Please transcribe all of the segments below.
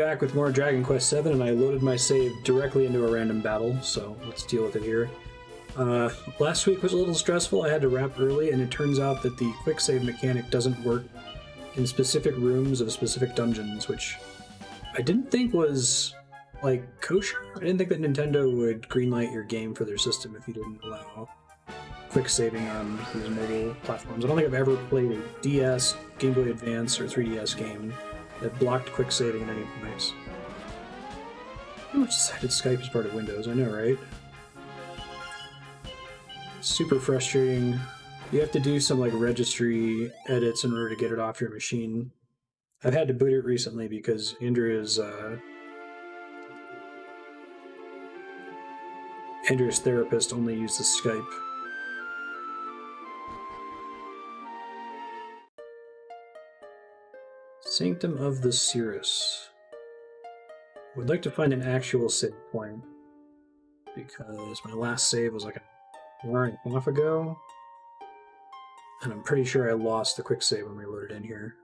Back with more Dragon Quest VII, and I loaded my save directly into a random battle, so let's deal with it here. Last week was a little stressful. I had to wrap early, and it turns out that the quick save mechanic doesn't work in specific rooms of specific dungeons, which I didn't think was, like, kosher. I didn't think that Nintendo would greenlight your game for their system if you didn't allow quick saving on these mobile platforms. I don't think I've ever played a DS, Game Boy Advance, or 3DS game that blocked quick saving at any point. Pretty much decided Skype is part of Windows, I know, right? Super frustrating. You have to do some like registry edits in order to get it off your machine. I've had to boot it recently because Andrea's therapist only uses Skype. Sanctum of the Cirrus. Would like to find an actual save point because my last save was like an hour and a half ago, and I'm pretty sure I lost the quick save when we loaded in here.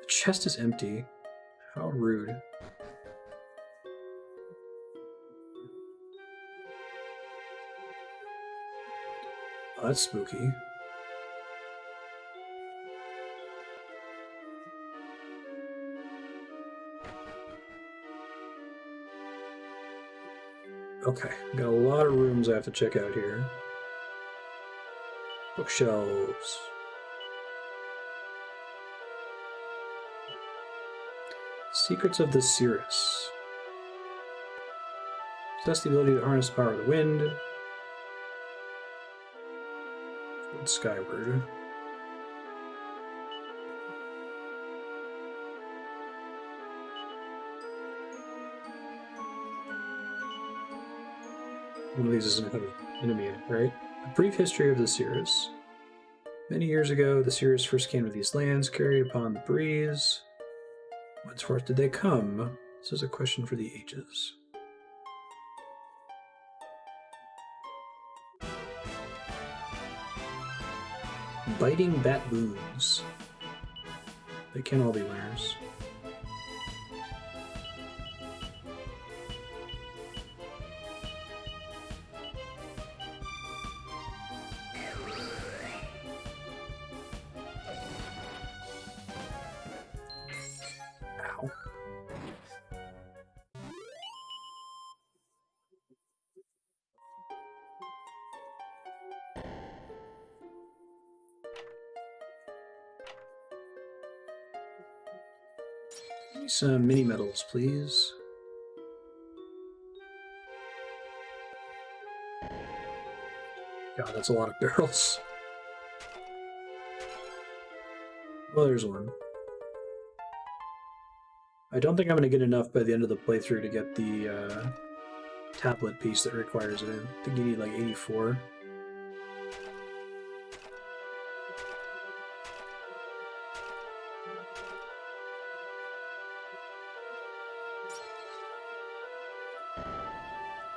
The chest is empty. How rude. Oh, that's spooky. Okay, got a lot of rooms I have to check out here. Bookshelves. Secrets of the Cirrus. Possess the ability to harness the power of the wind. Float skyward. One of these is an enemy, right? A brief history of the Cirrus. Many years ago, the Cirrus first came to these lands, carried upon the breeze. Whenceforth did they come? This is a question for the ages. Biting baboons. They can't all be winners. Some mini medals, please. God, that's a lot of barrels. Well, there's one. I don't think I'm going to get enough by the end of the playthrough to get the tablet piece that requires it. I think you need like 84.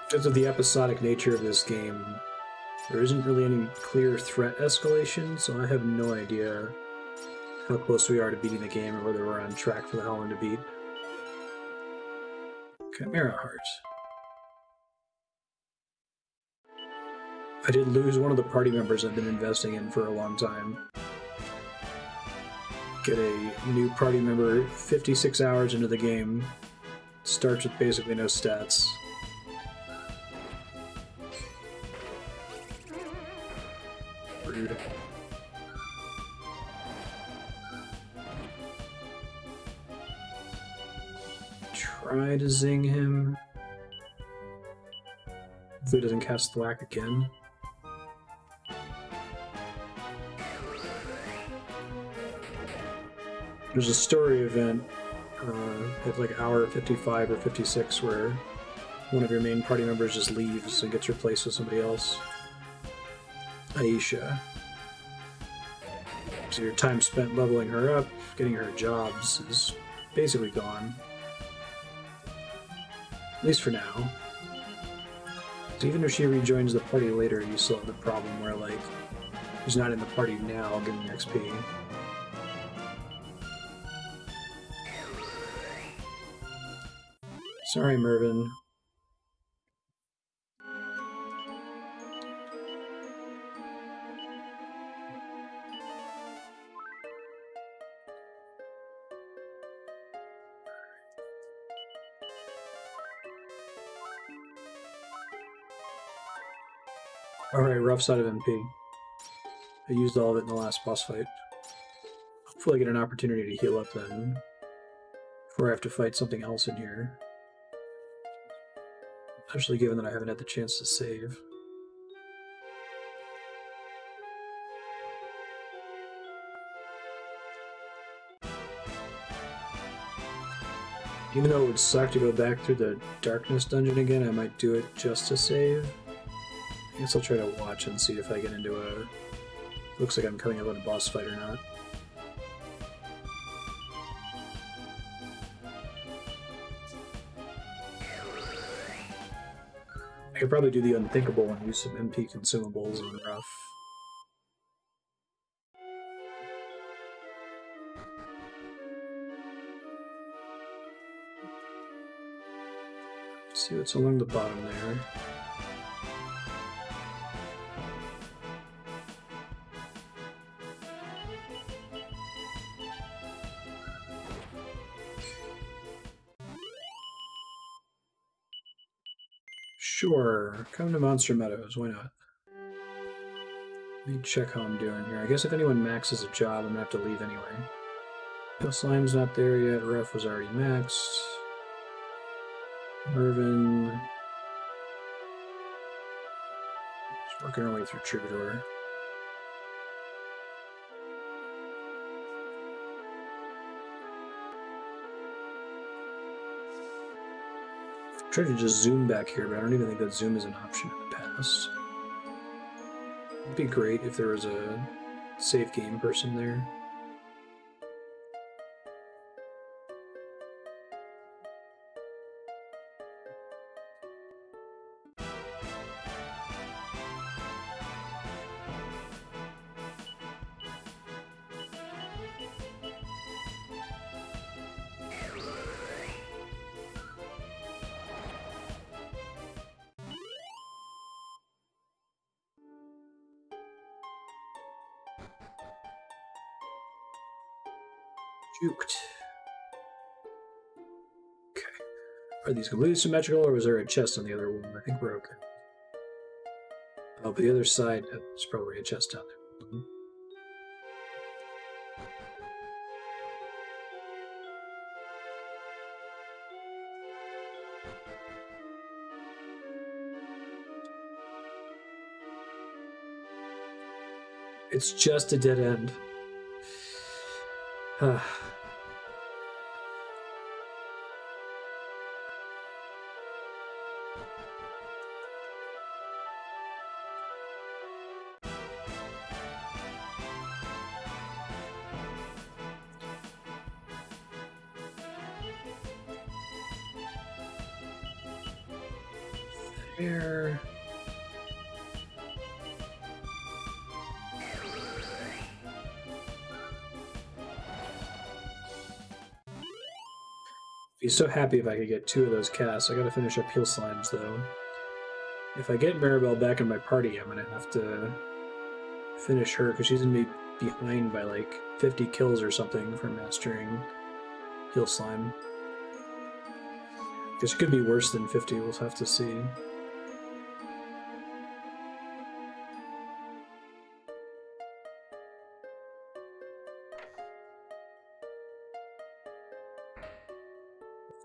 Because of the episodic nature of this game, there isn't really any clear threat escalation, so I have no idea how close we are to beating the game or whether we're on track for how long to beat. Chimera Heart. I did lose one of the party members I've been investing in for a long time. Get a new party member 56 hours into the game. Starts with basically no stats. Rude. Try to zing him. If he doesn't cast Thwack again. There's a story event at like hour 55 or 56 where one of your main party members just leaves and gets replaced with somebody else. Aisha. So your time spent leveling her up, getting her jobs, is basically gone. At least for now. So even if she rejoins the party later, you still have the problem where, like, she's not in the party now getting XP. Sorry, Mervin. Alright, rough side of MP. I used all of it in the last boss fight. Hopefully I get an opportunity to heal up then, before I have to fight something else in here. Especially given that I haven't had the chance to save. Even though it would suck to go back through the darkness dungeon again, I might do it just to save. I guess I'll try to watch and see if I get into a... Looks like I'm coming up on a boss fight or not. I could probably do the unthinkable and use some MP consumables on rough. See what's along the bottom there. Sure, come to Monster Meadows, why not? Let me check how I'm doing here. I guess if anyone maxes a job, I'm gonna have to leave anyway. Hill Slime's not there yet, Rough was already maxed. Mervin... Just working our way through Troubadour. I tried to just zoom back here, but I don't even think that zoom is an option in the past. It'd be great if there was a save game person there. Juked. Okay. Are these completely symmetrical, or was there a chest on the other one? I think we're okay. Oh, but the other side, there's probably a chest down there. Mm-hmm. It's just a dead end. There. Be so happy if I could get 2 of those casts. I gotta finish up Heal Slimes, though. If I get Maribel back in my party, I'm gonna have to finish her, because she's gonna be behind by like 50 kills or something for mastering Heal Slime. Guess it could be worse than 50, we'll have to see.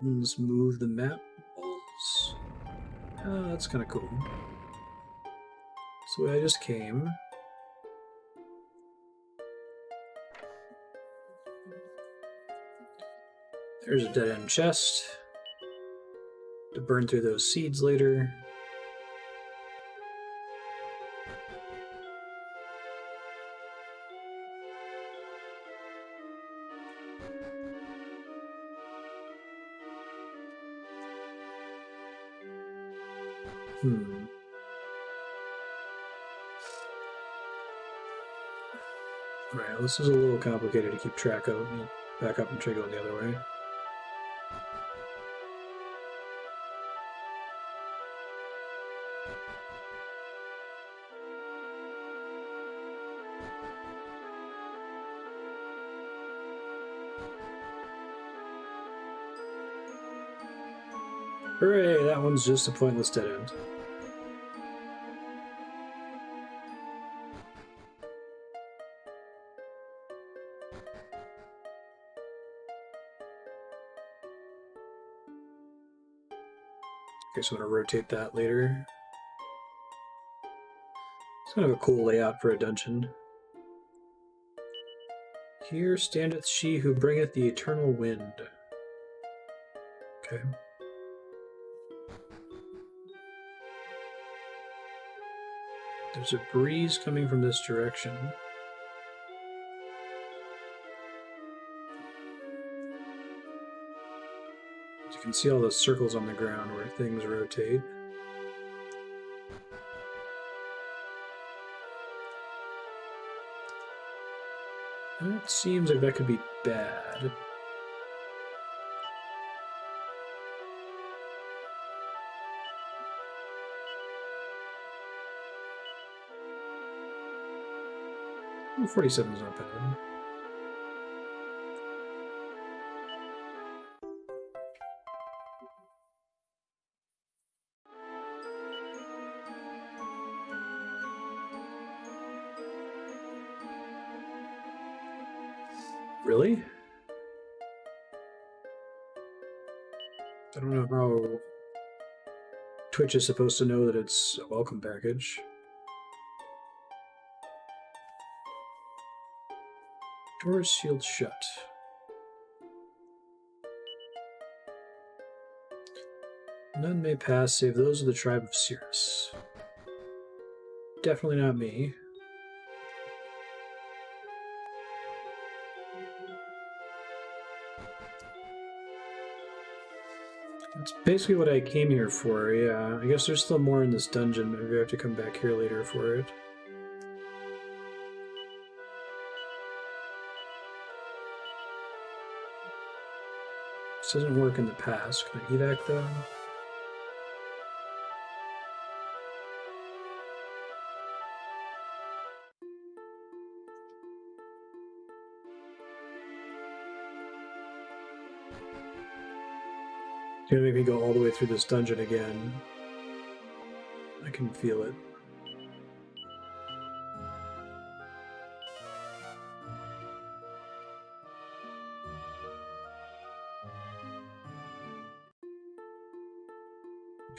Let's move the map balls. Oh, that's kind of cool. So I just came. There's a dead-end chest. To burn through those seeds later. Right, this is a little complicated to keep track of. Let me back up and try going the other way. Hooray, that one's just a pointless dead end. Okay, so I'm going to rotate that later. It's kind of a cool layout for a dungeon. Here standeth she who bringeth the eternal wind. Okay. There's a breeze coming from this direction. You can see all those circles on the ground where things rotate. That seems like that could be bad. Well, 47 is not bad. Really? I don't know how Twitch is supposed to know that it's a welcome package. Doors sealed shut. None may pass save those of the tribe of Cirrus. Definitely not me. That's basically what I came here for, yeah. I guess there's still more in this dungeon. Maybe I have to come back here later for it. This doesn't work in the past. Can I evac though? It's gonna make me go all the way through this dungeon again. I can feel it.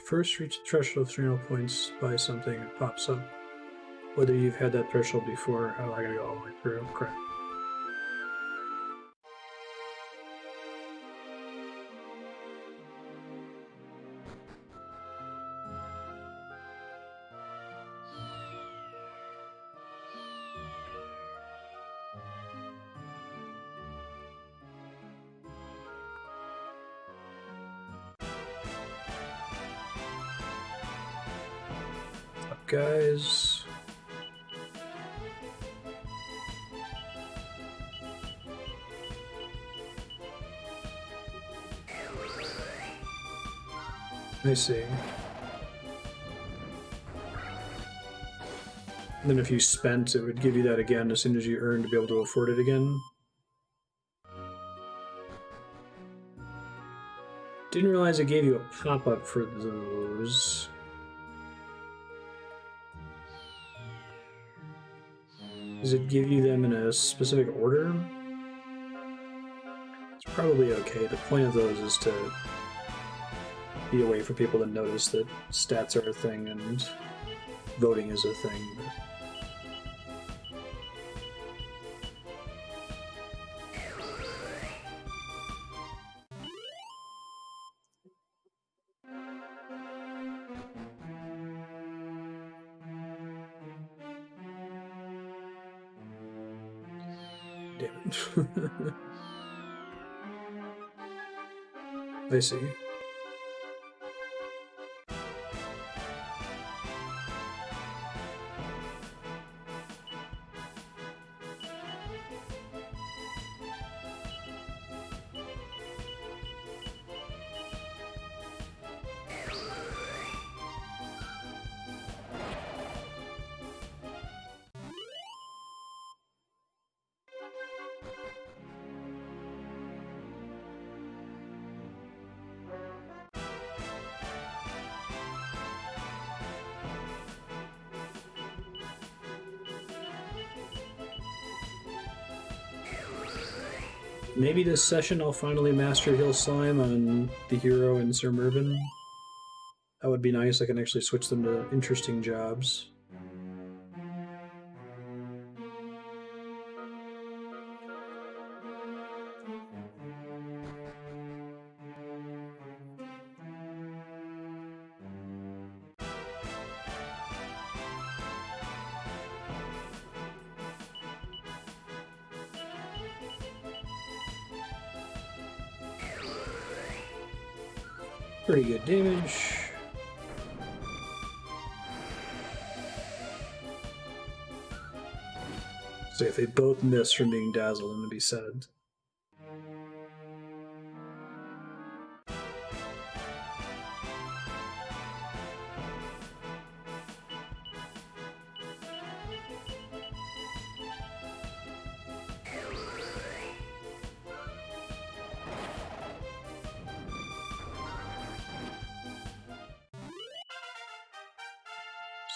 First reach the threshold of 300 points by something, it pops up. Whether you've had that threshold before. Oh, I gotta go all the way through. Crap. Up, guys. I see. And then if you spent, it would give you that again as soon as you earned to be able to afford it again. Didn't realize it gave you a pop-up for those. Does it give you them in a specific order? It's probably okay. The point of those is to be a way for people to notice that stats are a thing and voting is a thing. Damn it. I see. Maybe this session I'll finally master Hill Slime on the hero and Sir Mervyn. That would be nice. I can actually switch them to interesting jobs. Pretty good damage. So if they both miss from being dazzled, I'm gonna be sad.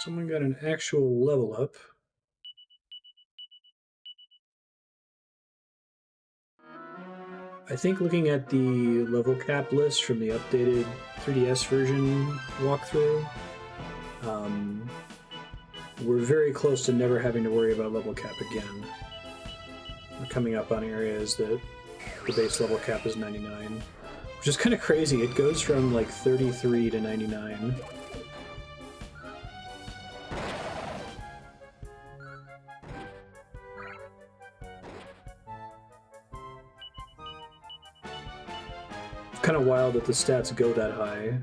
Someone got an actual level up. I think looking at the level cap list from the updated 3DS version walkthrough, we're very close to never having to worry about level cap again. We're coming up on areas that the base level cap is 99, which is kind of crazy. It goes from like 33 to 99. Kind of wild that the stats go that high.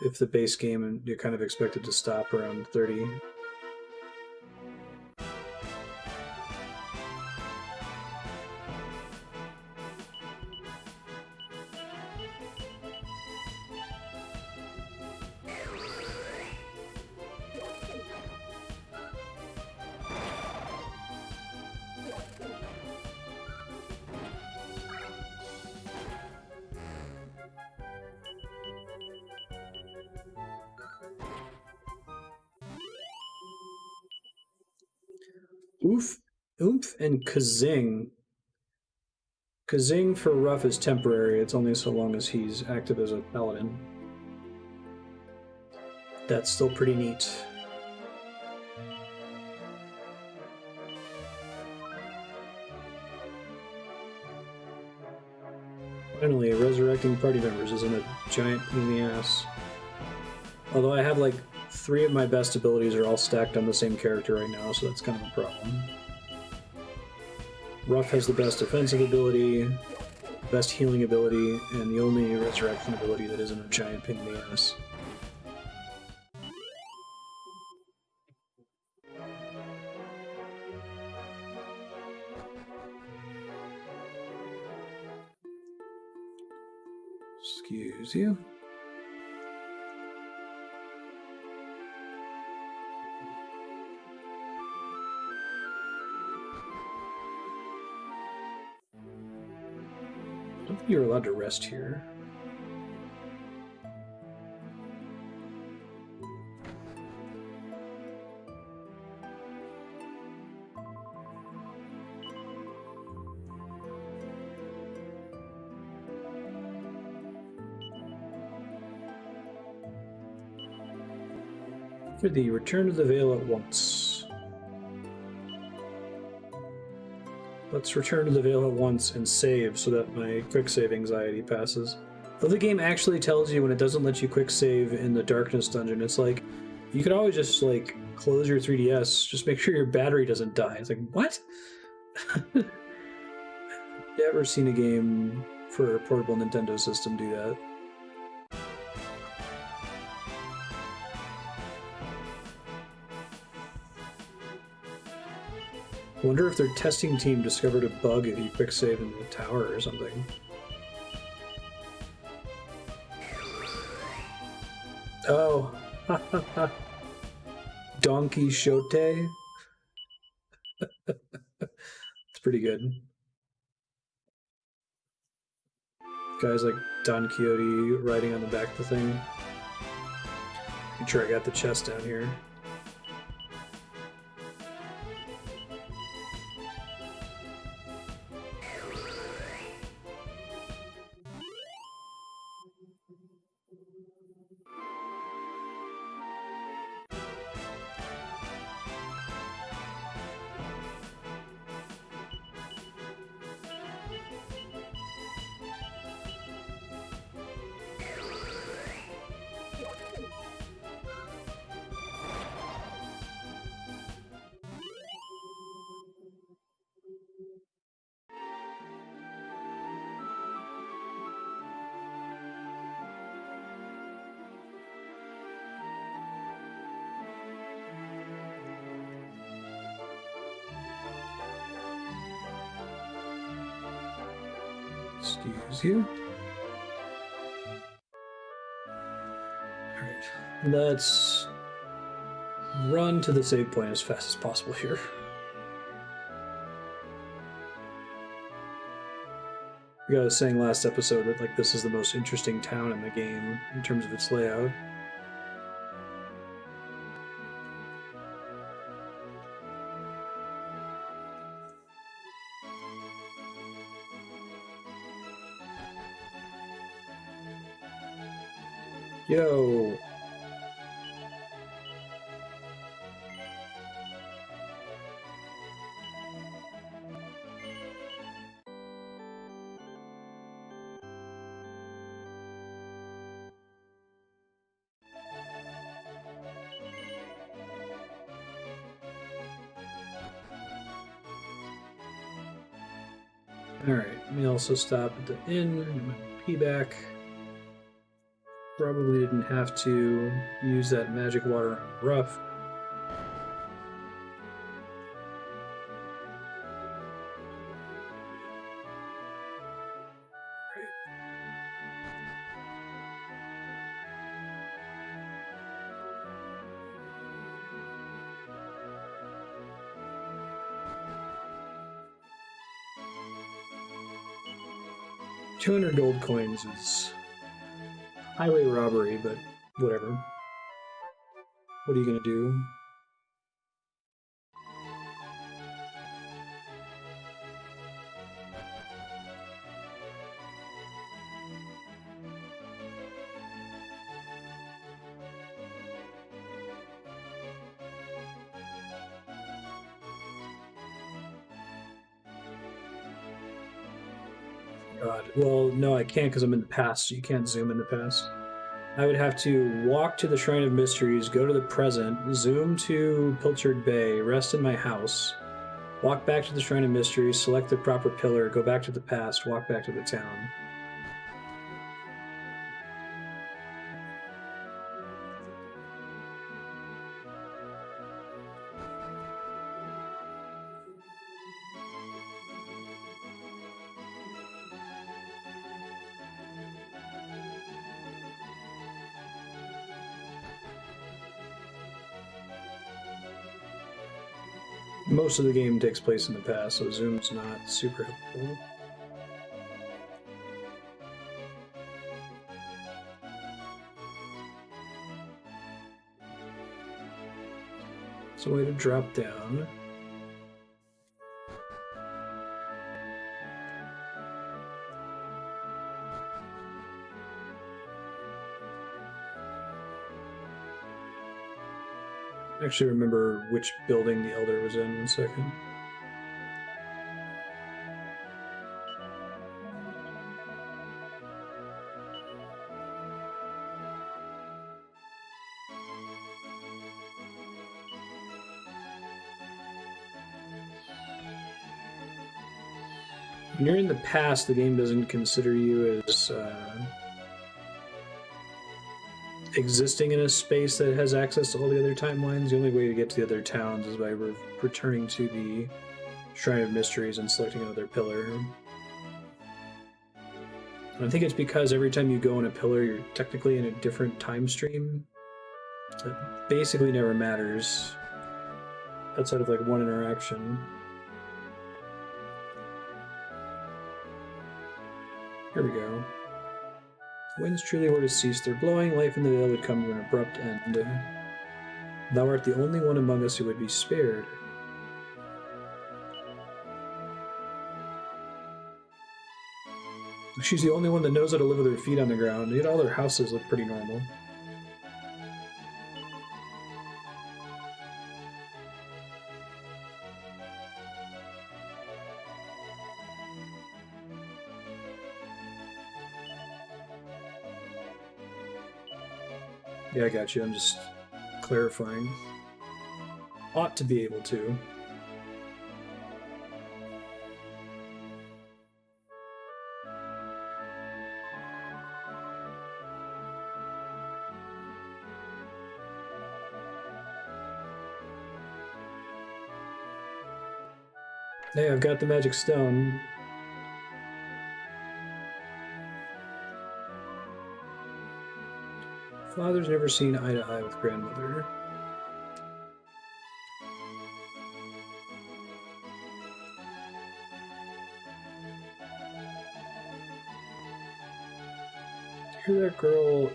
If the base game, you're kind of expected to stop around 30. Oomph and Kazing. Kazing for Ruff is temporary. It's only so long as he's active as a paladin. That's still pretty neat. Finally, resurrecting party members isn't a giant pain in the ass. Although I have like 3 of my best abilities are all stacked on the same character right now, so that's kind of a problem. Ruff has the best defensive ability, best healing ability, and the only resurrection ability that isn't a giant pain in the ass. Excuse you. I don't think you're allowed to rest here. For the return to the Veil at once. Let's return to the Veil at once and save so that my quick save anxiety passes. Though the game actually tells you when it doesn't let you quick save in the Darkness dungeon, it's like, you could always just like close your 3DS, just make sure your battery doesn't die. It's like, what? Never seen a game for a portable Nintendo system do that. I wonder if their testing team discovered a bug if you quick save in the tower or something. Oh, Donkey Shote. It's pretty good. Guys like Don Quixote riding on the back of the thing. Make sure I got the chest down here. Excuse you. Alright, let's run to the save point as fast as possible here. I was saying last episode that like this is the most interesting town in the game in terms of its layout. Yo! Alright, let me also stop at the inn, get my P back. Probably didn't have to use that magic water on rough. $200 gold coins is highway robbery, but whatever. What are you gonna do? God. Well, no, I can't because I'm in the past, so you can't zoom in the past. I would have to walk to the Shrine of Mysteries, go to the present, zoom to Pilchard Bay, rest in my house, walk back to the Shrine of Mysteries, select the proper pillar, go back to the past, walk back to the town. Most of the game takes place in the past, so zoom's not super helpful. So way to drop down. Actually remember which building the Elder was in a second. When you're in the past, the game doesn't consider you as existing in a space that has access to all the other timelines. The only way to get to the other towns is by returning to the Shrine of Mysteries and selecting another pillar. And I think it's because every time you go in a pillar, you're technically in a different time stream. It basically never matters outside of like one interaction. Here we go. Winds truly were to cease their blowing, life in the vale would come to an abrupt end. Thou art the only one among us who would be spared. She's the only one that knows how to live with her feet on the ground, yet all their houses look pretty normal. Yeah, I got you. I'm just clarifying. Ought to be able to. Hey, I've got the magic stone. Father's never seen eye to eye with grandmother. Hear that girl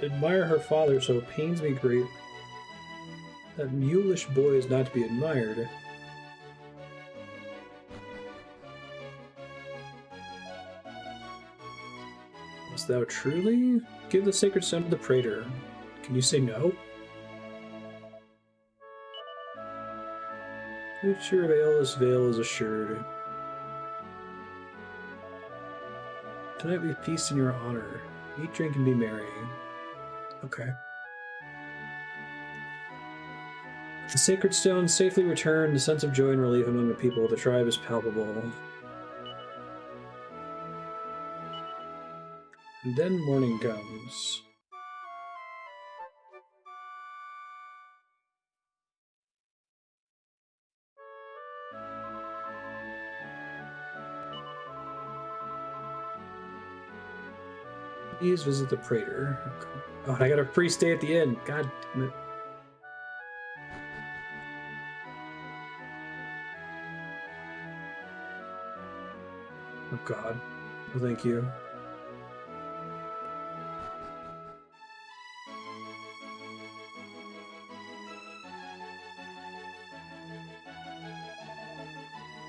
admire her father, so it pains me great. That mulish boy is not to be admired. Is thou truly? Give the sacred stone to the praetor. Can you say no? Future of Aeolus Vale is assured. Tonight we feast in your honor. Eat, drink, and be merry. Okay. The sacred stone safely returned. The sense of joy and relief among the people of the tribe is palpable. And then morning comes. Please visit the praetor. Okay. Oh, and I got a free stay at the inn. God damn it. Oh god. Oh, thank you.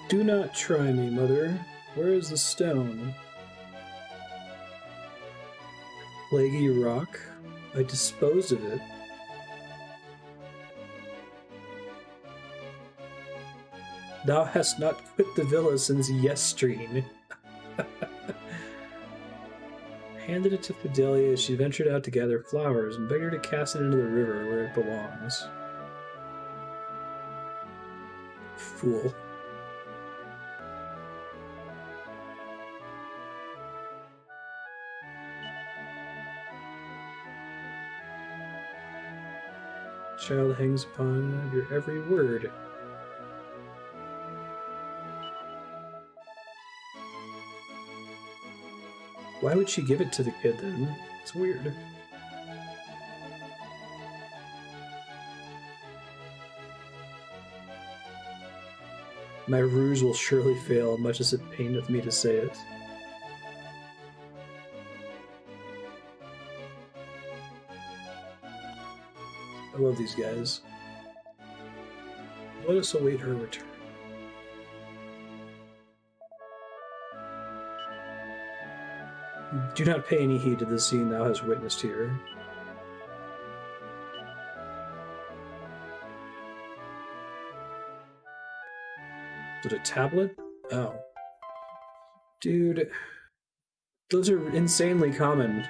Do not try me, mother. Where is the stone? Plaguey rock? I disposed of it. Thou hast not quit the villa since yestreen. Handed it to Fidelia as she ventured out to gather flowers and begged her to cast it into the river where it belongs. Fool. Child hangs upon your every word. Why would she give it to the kid then? It's weird. My ruse will surely fail, much as it paineth me to say it. I love these guys. Let us await her return. Do not pay any heed to the scene thou hast witnessed here. Is it a tablet? Oh. Dude. Those are insanely common.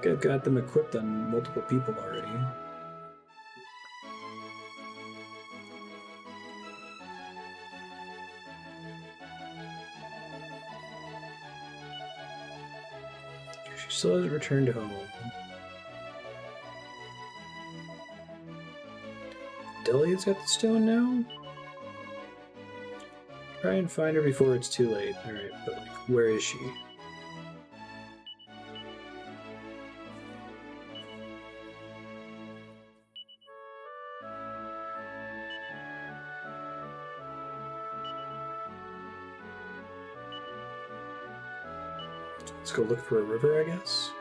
I've got them equipped on multiple people already. She still hasn't returned home. Delia's got the stone now? Try and find her before it's too late. Alright, but like, where is she? Let's go look for a river, I guess.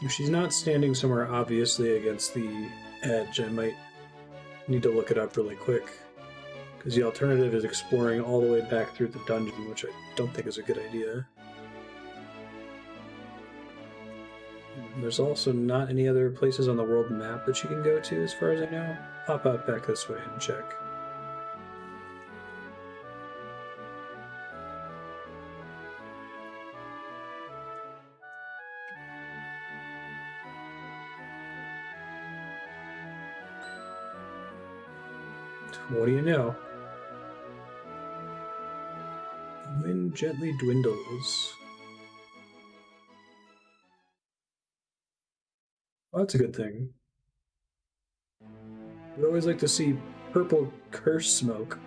If she's not standing somewhere obviously against the edge, I might need to look it up really quick. Because the alternative is exploring all the way back through the dungeon, which I don't think is a good idea. There's also not any other places on the world map that she can go to, as far as I know. Pop out back this way and check. What do you know? The wind gently dwindles. Well, that's a good thing. We always like to see purple curse smoke.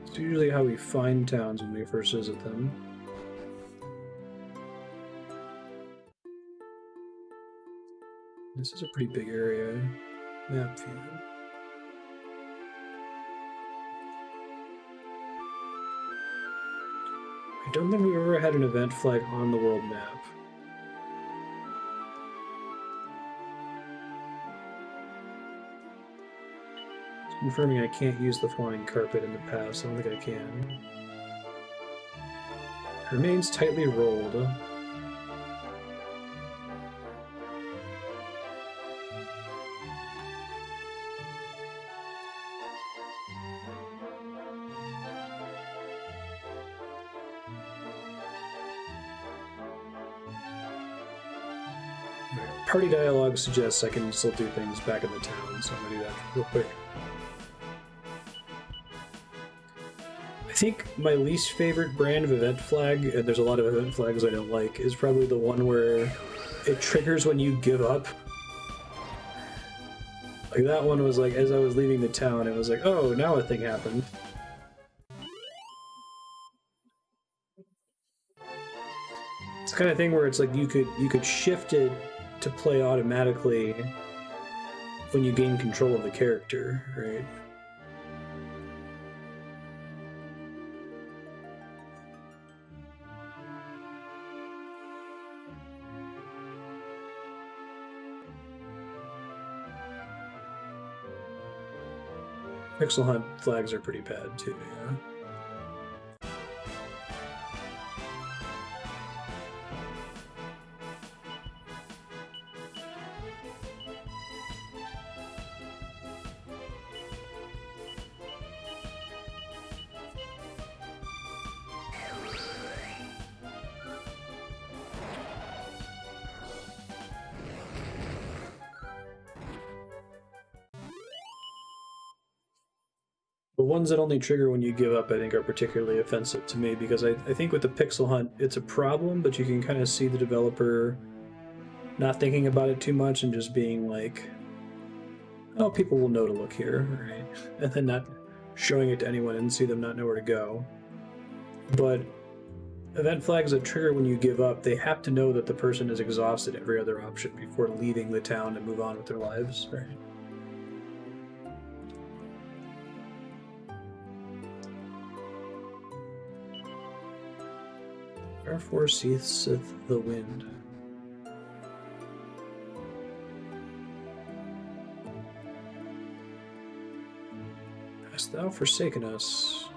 It's usually how we find towns when we first visit them. This is a pretty big area. Map view. I don't think we've ever had an event flag on the world map. It's confirming I can't use the flying carpet in the past. I don't think I can. It remains tightly rolled. Party dialogue suggests I can still do things back in the town, so I'm gonna do that real quick. I think my least favorite brand of event flag, and there's a lot of event flags I don't like, is probably the one where it triggers when you give up. Like that one was like, as I was leaving the town, it was like, oh, now a thing happened. It's the kind of thing where it's like you could shift it to play automatically when you gain control of the character, right? Pixel hunt flags are pretty bad too, yeah. The ones that only trigger when you give up, I think, are particularly offensive to me because I think with the pixel hunt, it's a problem, but you can kind of see the developer not thinking about it too much and just being like, oh, people will know to look here, right? And then not showing it to anyone and see them not know where to go. But event flags that trigger when you give up, they have to know that the person has exhausted every other option before leaving the town to move on with their lives, right? Wherefore ceaseth the wind? Hast thou forsaken us?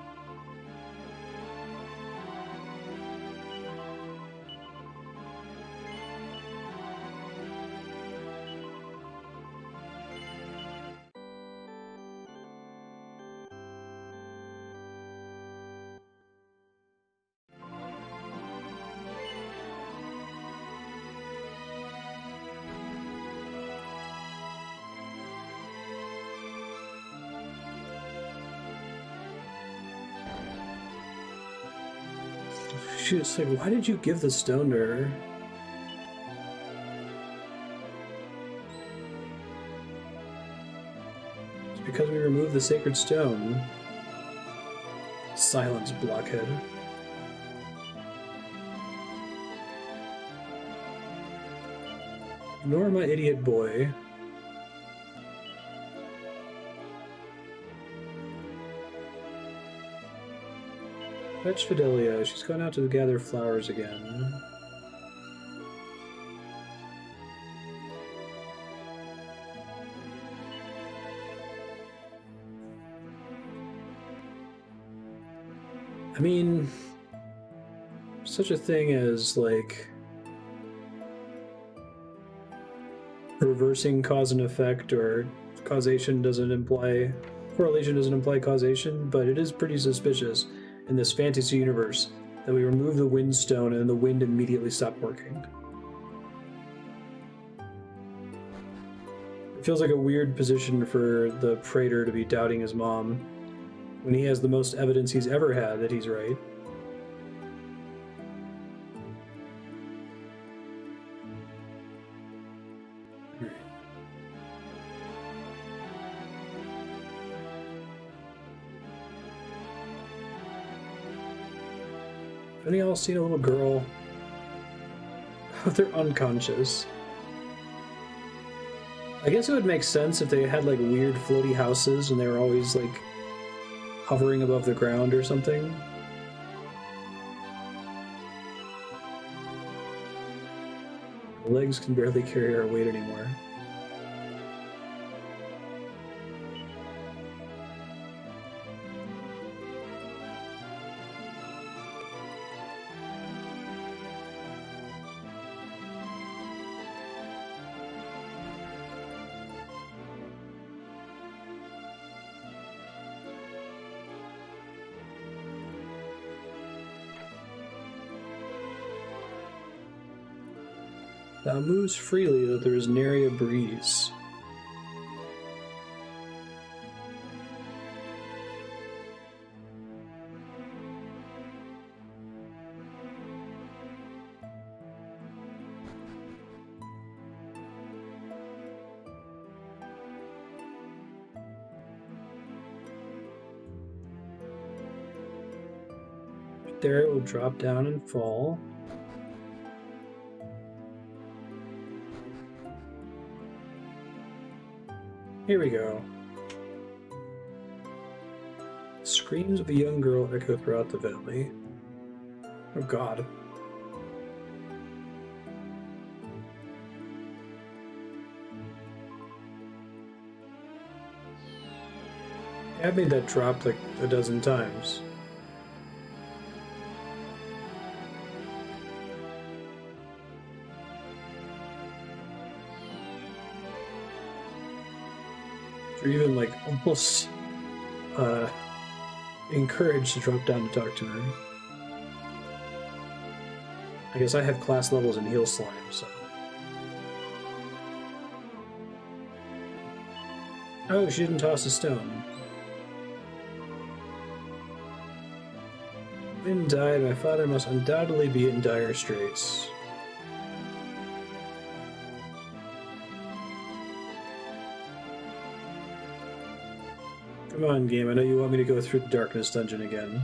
She's like, why did you give the stone to her? It's because we removed the sacred stone. Silence, blockhead. Nor my idiot boy. Fetch Fidelia. She's gone out to gather flowers again. I mean, such a thing as, like, reversing cause and effect, or causation doesn't imply correlation doesn't imply causation, but it is pretty suspicious in this fantasy universe that we remove the wind stone and the wind immediately stopped working. It feels like a weird position for the praetor to be doubting his mom when he has the most evidence he's ever had that he's right. Have any of y'all seen a little girl? They're unconscious. I guess it would make sense if they had like weird floaty houses and they were always like hovering above the ground or something. The legs can barely carry our weight anymore. Thou moves freely, though there is nary a breeze. There it will drop down and fall. Here we go. Screams of a young girl echo throughout the valley. Oh god. I've made that drop like a dozen times. Or even like almost encouraged to drop down to talk to her. I guess I have class levels in heal slime, so. Oh, she didn't toss a stone. When died, my father must undoubtedly be in dire straits. Come on, game. I know you want me to go through the darkness dungeon again.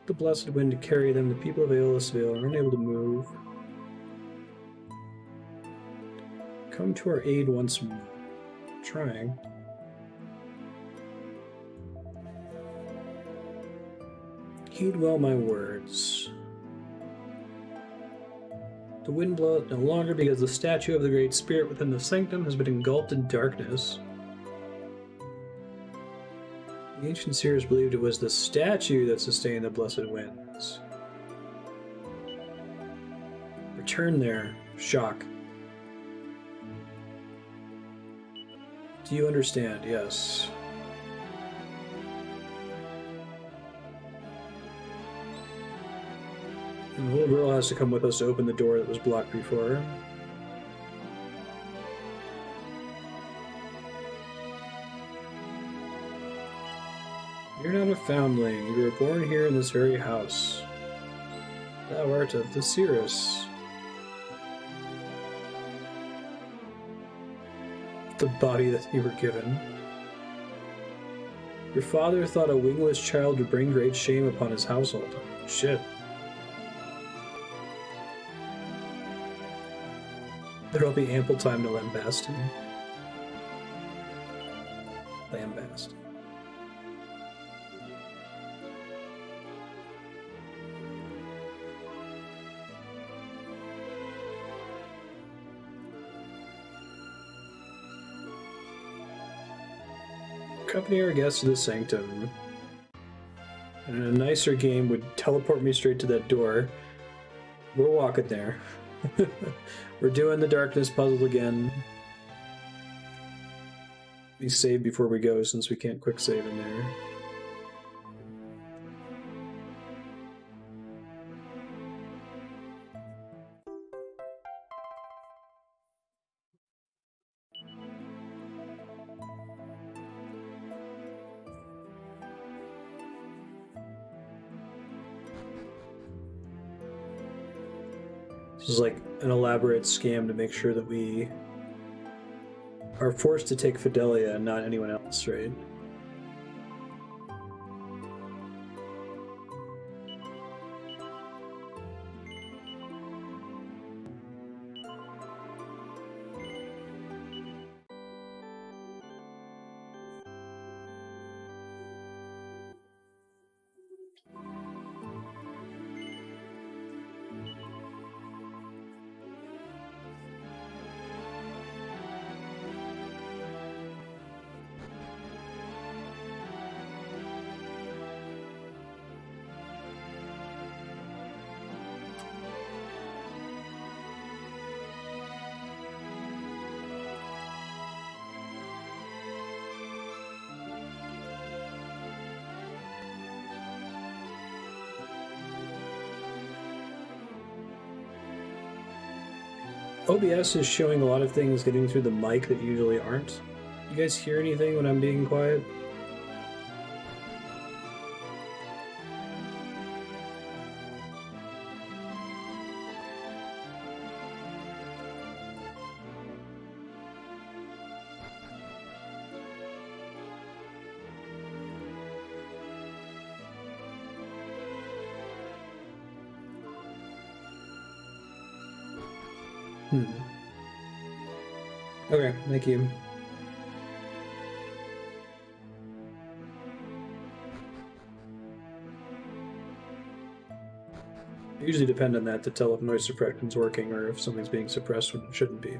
The blessed wind to carry them, the people of Aeolisville are unable to move. Come to our aid once more. Trying. Heed well my words. The wind bloweth no longer because the statue of the Great Spirit within the sanctum has been engulfed in darkness. The ancient seers believed it was the statue that sustained the blessed winds. Return there, shock. Do you understand? Yes. And the little girl has to come with us to open the door that was blocked before. You're not a foundling. You were born here in this very house. Thou art of the Cirrus. The body that you were given. Your father thought a wingless child would bring great shame upon his household. Shit. There'll be ample time to lambast him. Lambast. accompany our guests to the sanctum. And a nicer game would teleport me straight to that door. We're walking there. We're doing the darkness puzzle again. We save before we go since we can't quick save in there. This is like an elaborate scam to make sure that we are forced to take Fidelia and not anyone else, right? OBS is showing a lot of things getting through the mic that usually aren't. You guys hear anything when I'm being quiet? Okay, thank you. I usually depend on that to tell if noise suppression's working or if something's being suppressed when it shouldn't be.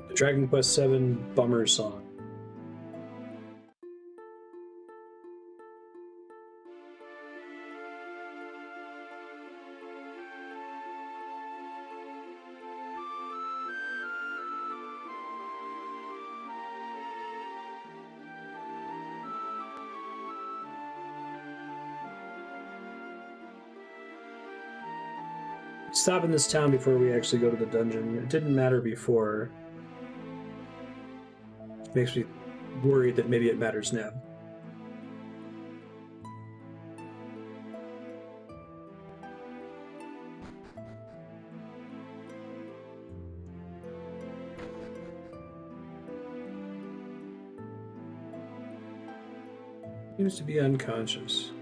The Dragon Quest VII Bummer Song. Stop in this town before we actually go to the dungeon. It didn't matter before. It makes me worried that maybe it matters now. Seems to be unconscious.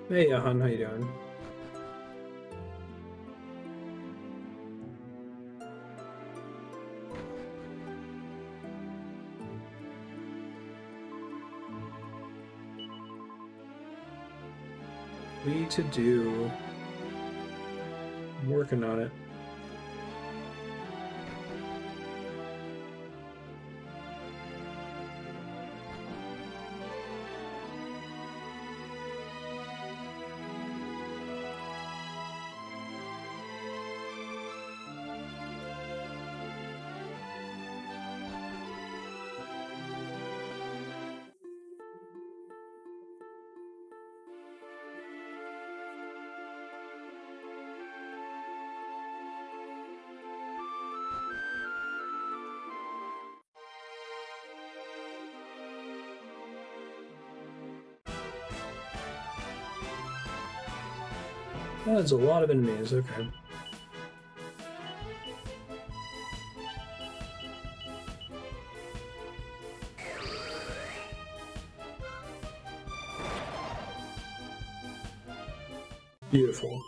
Hey, Yahan, how you doing? We to do. I'm working on it. That's a lot of enemies, okay. Beautiful.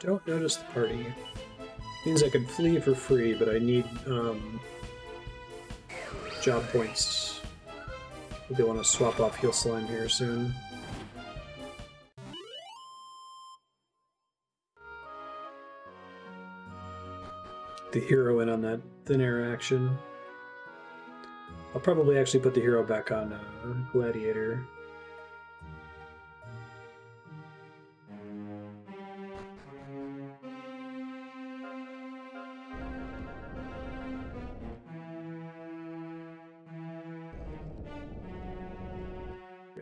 Don't notice the party. Means I could flee for free, but I need job points. They want to swap off Heal Slime here soon. The hero in on that thin air action. I'll probably actually put the hero back on Gladiator.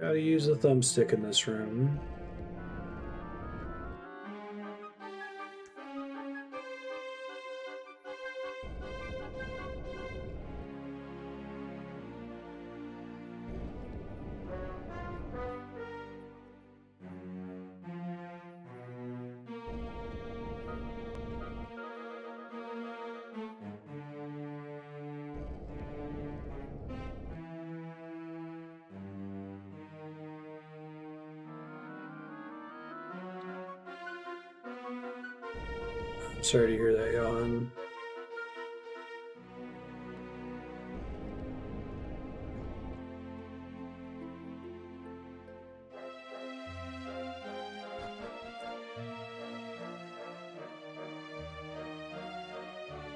Gotta use the thumbstick in this room. Sorry to hear that, Johan.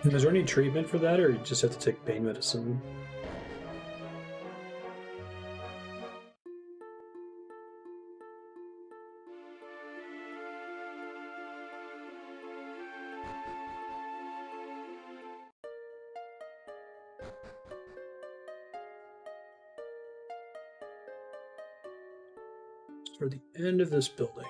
Is there any treatment for that, or you just have to take pain medicine? Toward the end of this building.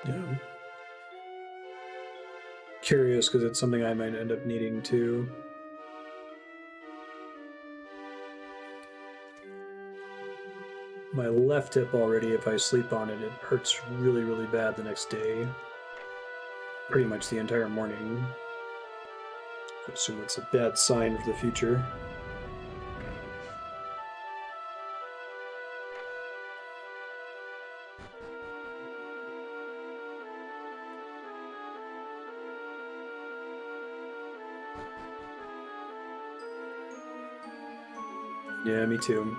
Yeah. Curious because it's something I might end up needing to. My left hip already, if I sleep on it, it hurts really, really bad the next day. Pretty much the entire morning. I assume it's a bad sign for the future. Yeah, me too.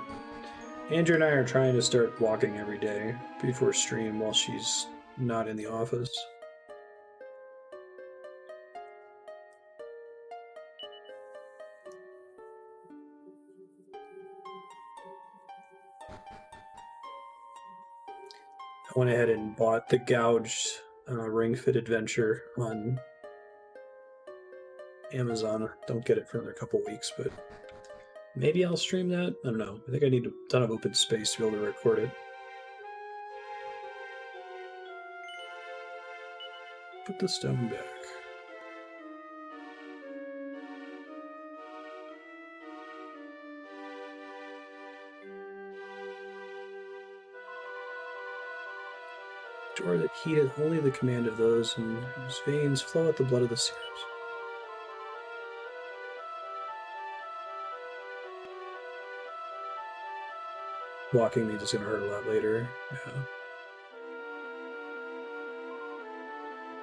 Andrew and I are trying to start walking every day before stream while she's not in the office. I went ahead and bought the gouged Ring Fit Adventure on Amazon. Don't get it for another couple weeks, but maybe I'll stream that. I don't know. I think I need a ton of open space to be able to record it. Put the stone back. Door that heated only the command of those in whose veins flow out the blood of the seers. Walking means it's going to hurt a lot later.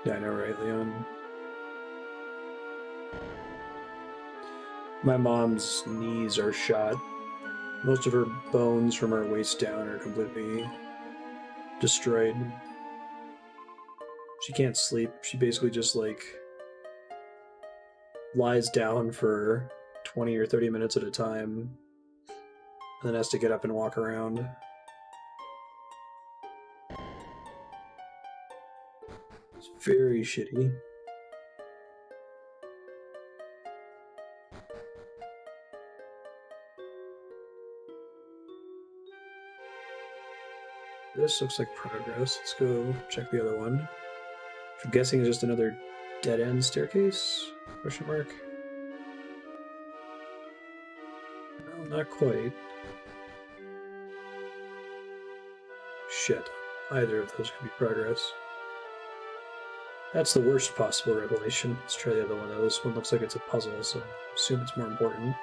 Yeah, I know, right, Leon? My mom's knees are shot. Most of her bones from her waist down are completely destroyed. She can't sleep. She basically just lies down for 20 or 30 minutes at a time and then has to get up and walk around. It's very shitty. This looks like progress. Let's go check the other one. I'm guessing it's just another dead-end staircase? Question mark. Well, not quite. shit. Either of those could be progress. That's the worst possible revelation. Let's try the other one, though. This one looks like it's a puzzle, so I assume it's more important.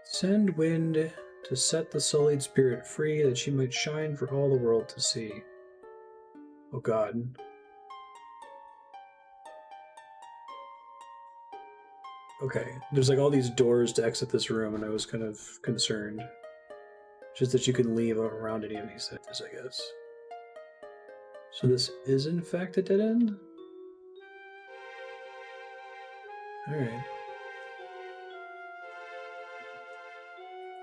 Send wind to set the sullied spirit free, that she might shine for all the world to see. Oh god. Okay, there's like all these doors to exit this room, and I was kind of concerned. Just that you can leave around any of these things, I guess. So this is in fact a dead end? Alright.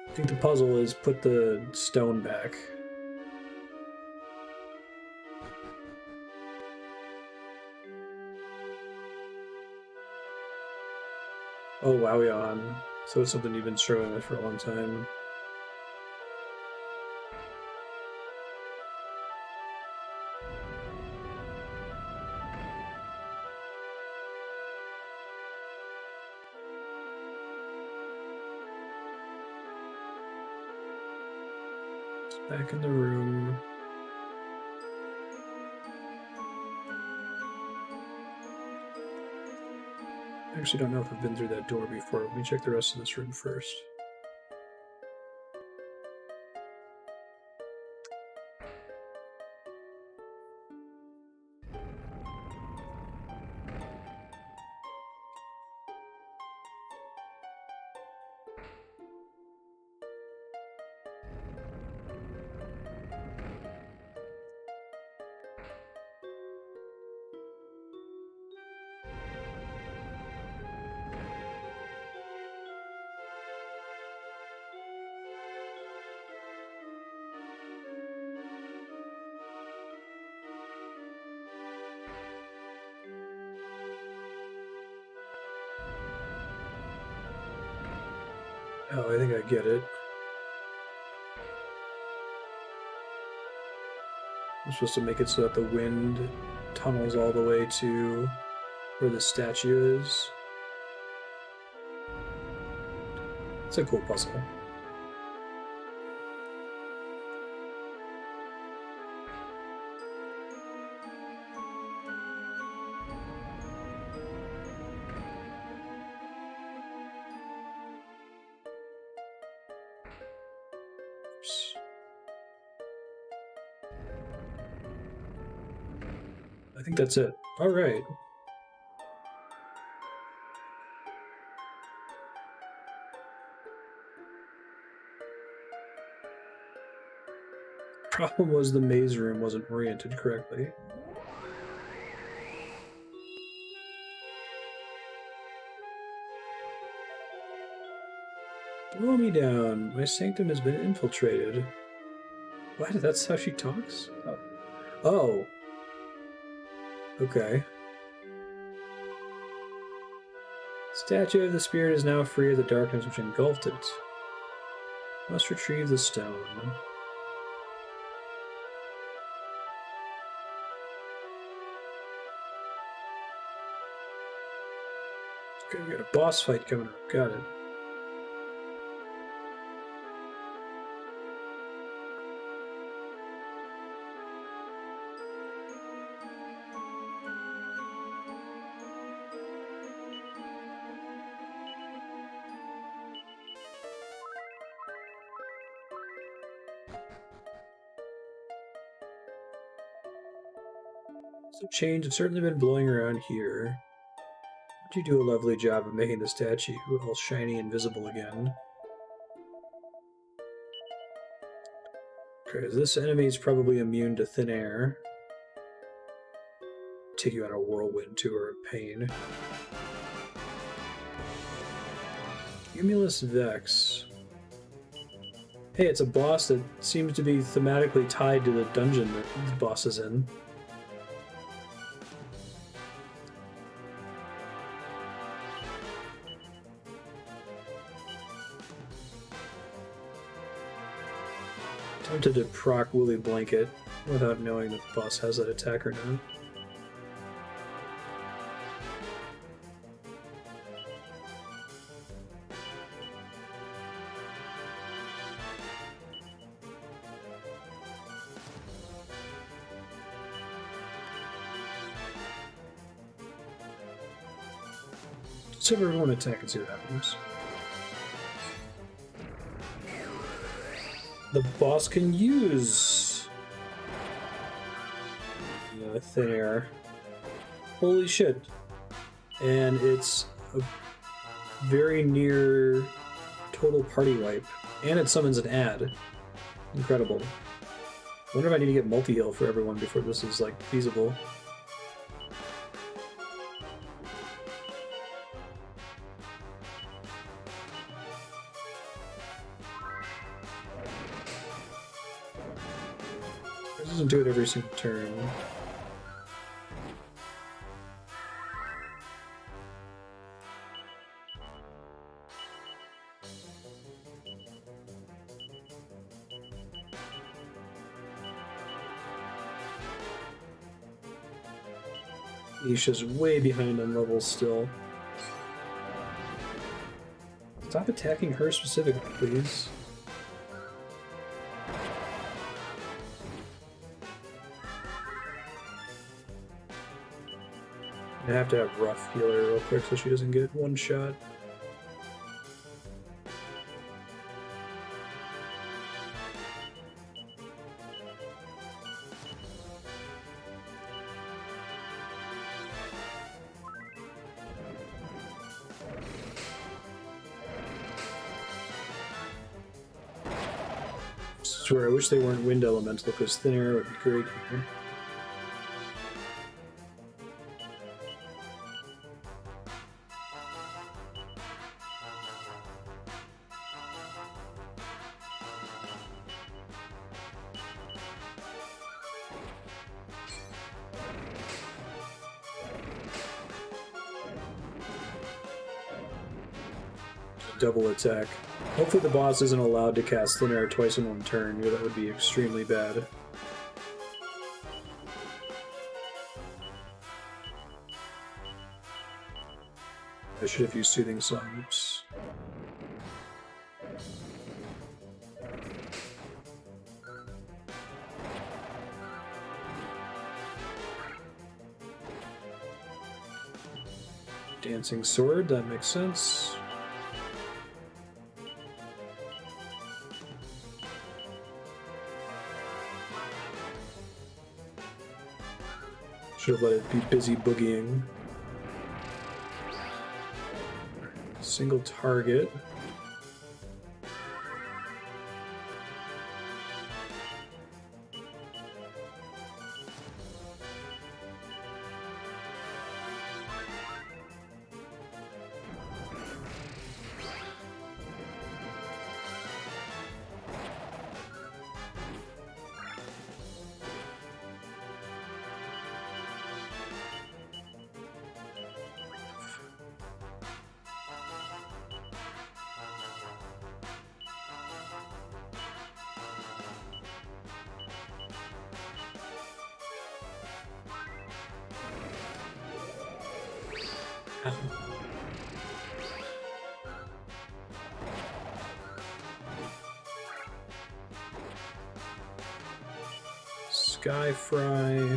I think the puzzle is put the stone back. Oh, wow, yawn. So it's something you've been struggling with for a long time. Back in the room. I actually don't know if I've been through that door before. Let me check the rest of this room first. Oh, I think I get it. I'm supposed to make it so that the wind tunnels all the way to where the statue is. It's a cool puzzle. I think that's it. All right. Problem was the maze room wasn't oriented correctly. Blow me down. My sanctum has been infiltrated. What? That's how she talks? Oh. Okay. Statue of the spirit is now free of the darkness which engulfed it. Must retrieve the stone. Okay, we got a boss fight coming up. Got it. Some change have certainly been blowing around here. You do a lovely job of making the statue all shiny and visible again. Okay, this enemy is probably immune to thin air. Take you on a whirlwind tour of pain. Cumulus Vex. Hey, it's a boss that seems to be thematically tied to the dungeon that the boss is in. Tempted to proc Woolly Blanket without knowing that the boss has that attack or not. Let's have everyone attack and see what happens. The boss can use thin air. Holy shit. And it's a very near total party wipe. And it summons an ad. Incredible. I wonder if I need to get multi-heal for everyone before this is like feasible. It doesn't do it every single turn. Isha's way behind on levels still. Stop attacking her specifically, please. I have to have Rough heal her real quick so she doesn't get one shot. I swear, I wish they weren't Wind Elemental because Thin Air would be great here. Double attack. Hopefully the boss isn't allowed to cast Thin Air twice in one turn, or that would be extremely bad. I should have used Soothing Song. Oops. Dancing Sword, that makes sense. Should have let it be busy boogieing. Single target. Sky Fry.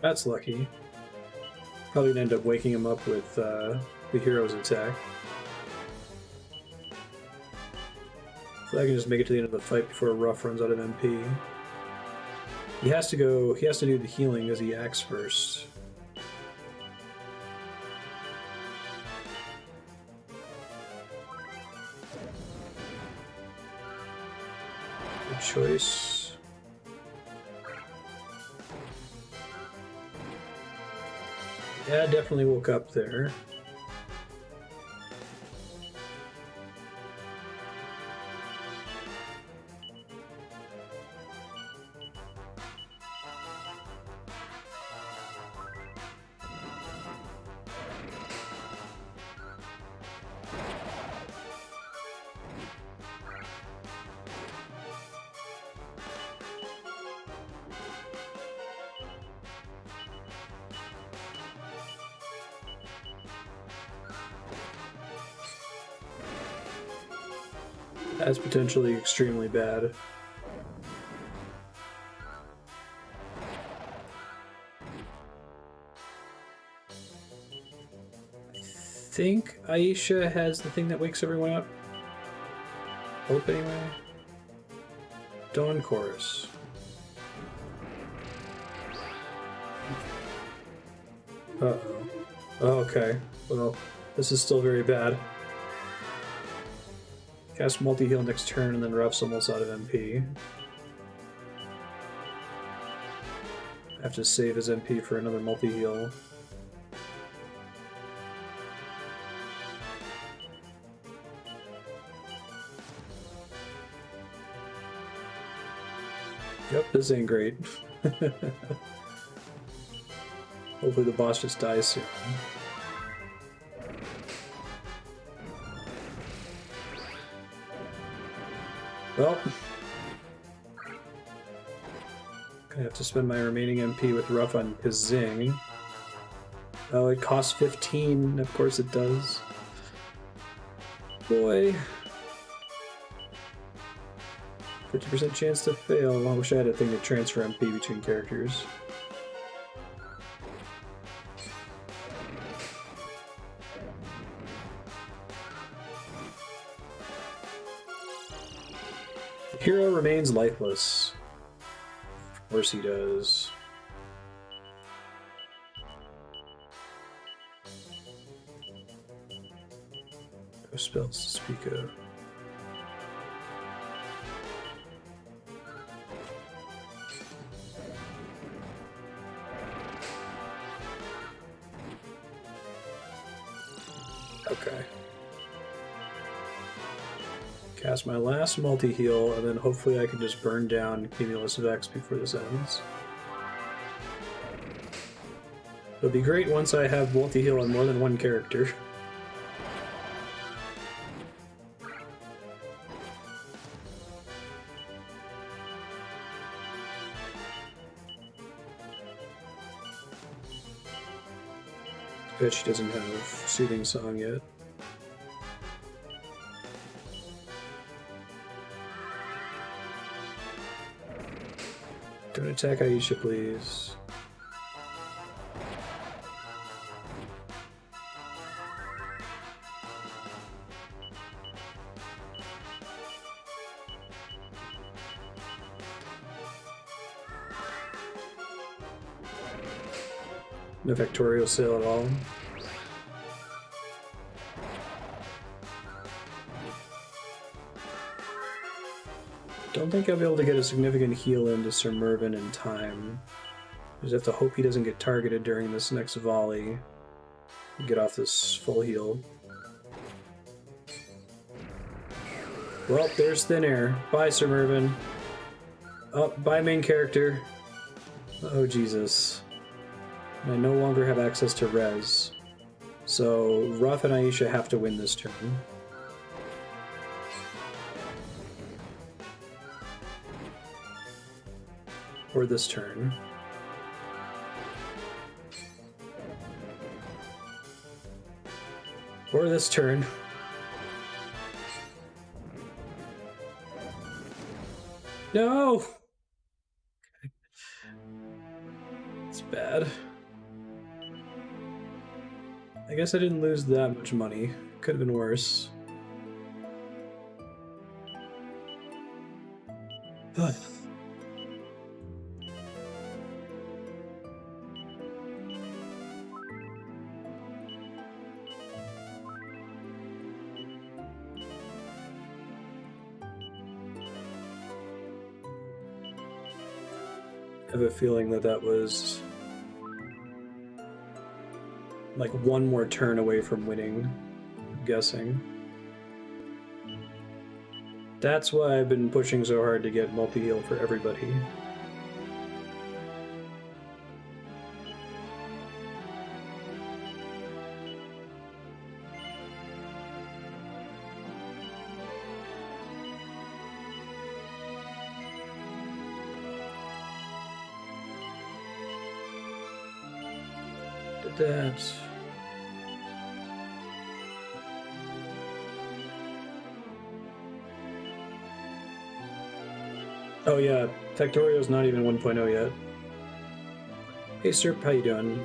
That's lucky. Probably gonna end up waking him up with the hero's attack. So I can just make it to the end of the fight before Rough runs out of MP. He has to do the healing as he acts first. Good choice. Yeah, definitely woke up there. That's potentially extremely bad. I think Aisha has the thing that wakes everyone up. Hope anyway. Dawn Chorus. Uh-oh. Oh, okay. Well, this is still very bad. Cast multi-heal next turn, and then Ruff's almost out of MP. I have to save his MP for another multi-heal. Yep, this ain't great. Hopefully the boss just dies soon. Well, gonna have to spend my remaining MP with Ruff on Kazing. Oh, it costs 15. Of course it does. Boy. 50% chance to fail. I wish I had a thing to transfer MP between characters. The hero remains lifeless. Of course he does. No spells to speak of. Okay. Cast my last multi-heal, and then hopefully I can just burn down Cumulus Vex before this ends. It'll be great once I have multi-heal on more than one character. Bet she doesn't have Soothing Song yet. Don't attack Aisha, please. No Factorial Sale at all. Don't think I'll be able to get a significant heal into Sir Mervyn in time. Just have to hope he doesn't get targeted during this next volley. Get off this full heal. Well, there's Thin Air. Bye, Sir Mervyn. Oh, bye, main character. Oh, Jesus. I no longer have access to res. So, Ruff and Aisha have to win this turn. Or this turn. Or this turn. No! It's bad. I guess I didn't lose that much money. Could have been worse. I have a feeling that that was like one more turn away from winning, I'm guessing. That's why I've been pushing so hard to get multi-heal for everybody. Did that. Oh yeah, Factorio's not even 1.0 yet. Hey Serp, how you doing?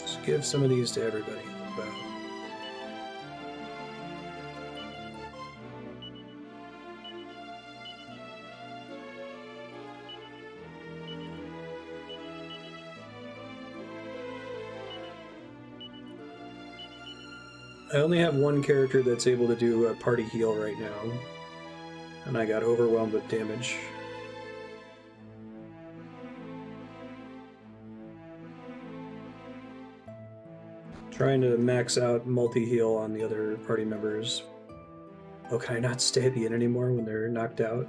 Just give some of these to everybody. Wow. I only have one character that's able to do a party heal right now, and I got overwhelmed with damage. Trying to max out multi-heal on the other party members. Oh, can I not stay at the inn anymore when they're knocked out?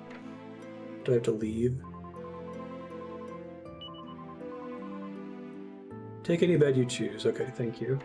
Do I have to leave? Take any bed you choose. Okay, thank you.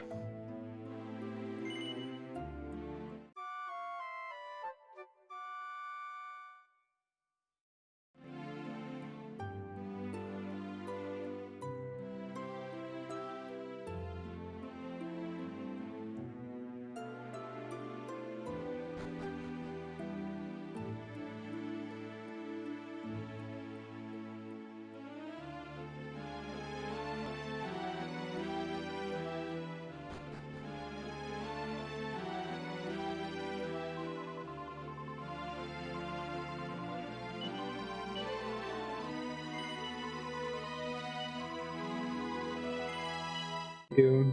You.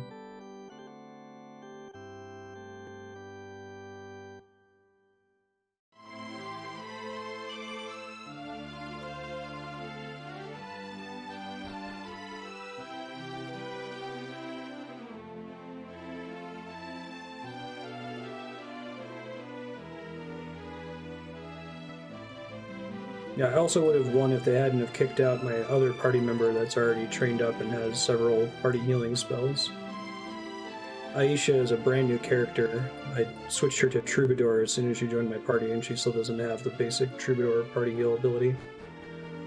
Yeah, I also would have won if they hadn't have kicked out my other party member that's already trained up and has several party healing spells. Aisha is a brand new character. I switched her to Troubadour as soon as she joined my party, and she still doesn't have the basic Troubadour party heal ability.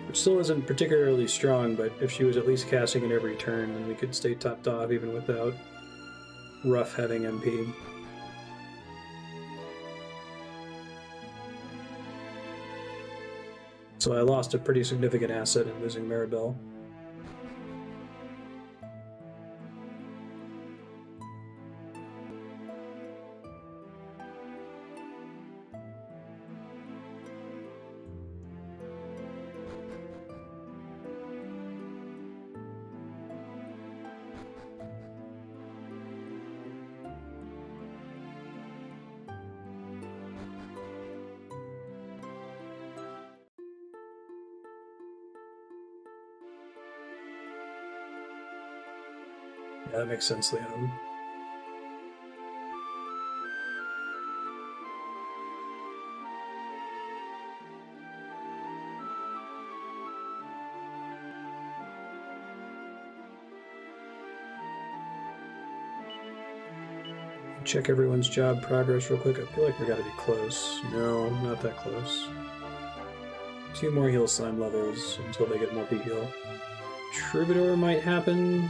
Which still isn't particularly strong, but if she was at least casting it every turn, then we could stay topped off even without Ruff having MP. So I lost a pretty significant asset in losing Maribel. Yeah, that makes sense, Leon. Check everyone's job progress real quick. I feel like we gotta be close. No, not that close. 2 more heal slime levels until they get multi-heal. Troubadour might happen.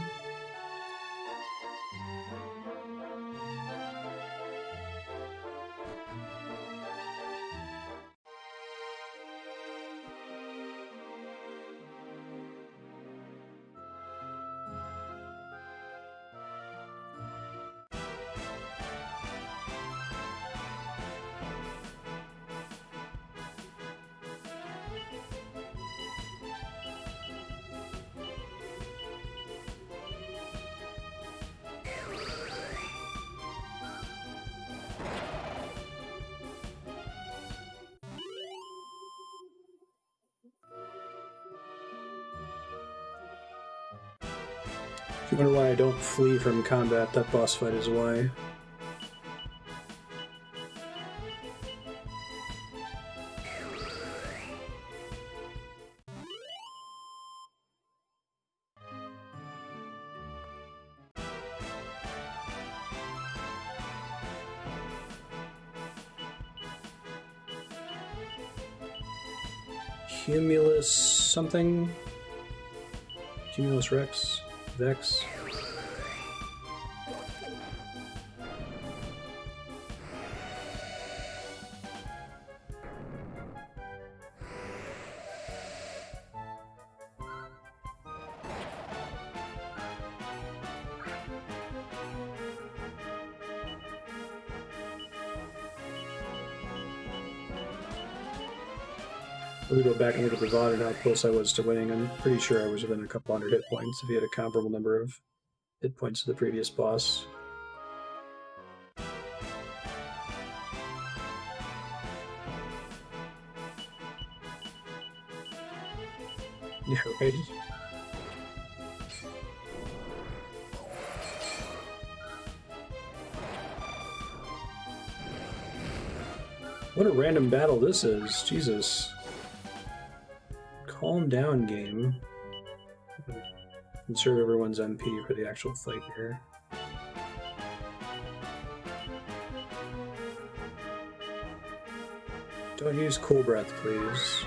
If you wonder why I don't flee from combat, that boss fight is why. Cumulus something? Cumulus Rex? Vex? Let me go back and look at the VOD and how close I was to winning. I'm pretty sure I was within a couple hundred hit points if he had a comparable number of hit points to the previous boss. Yeah, right? What a random battle this is. Jesus. Calm down, game. Conserve everyone's MP for the actual fight here. Don't use cool breath, please.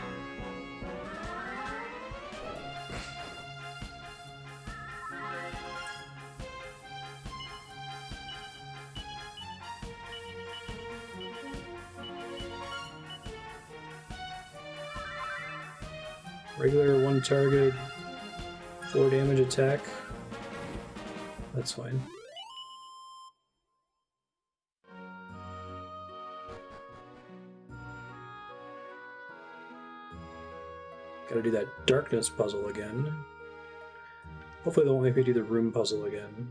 Regular 1 target, 4 damage attack. That's fine. Gotta do that darkness puzzle again. Hopefully they won't make me do the room puzzle again.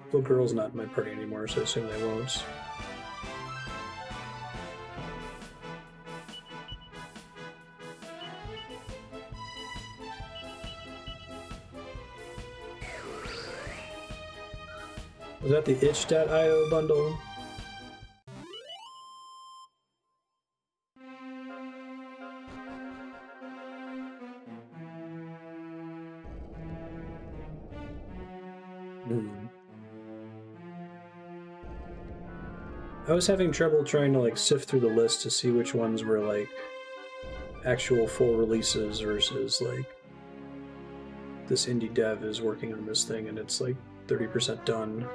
Little girl's not in my party anymore, so I assume they won't. Was that the itch.io bundle? I was having trouble trying to like sift through the list to see which ones were like actual full releases versus like this indie dev is working on this thing and it's like 30% done.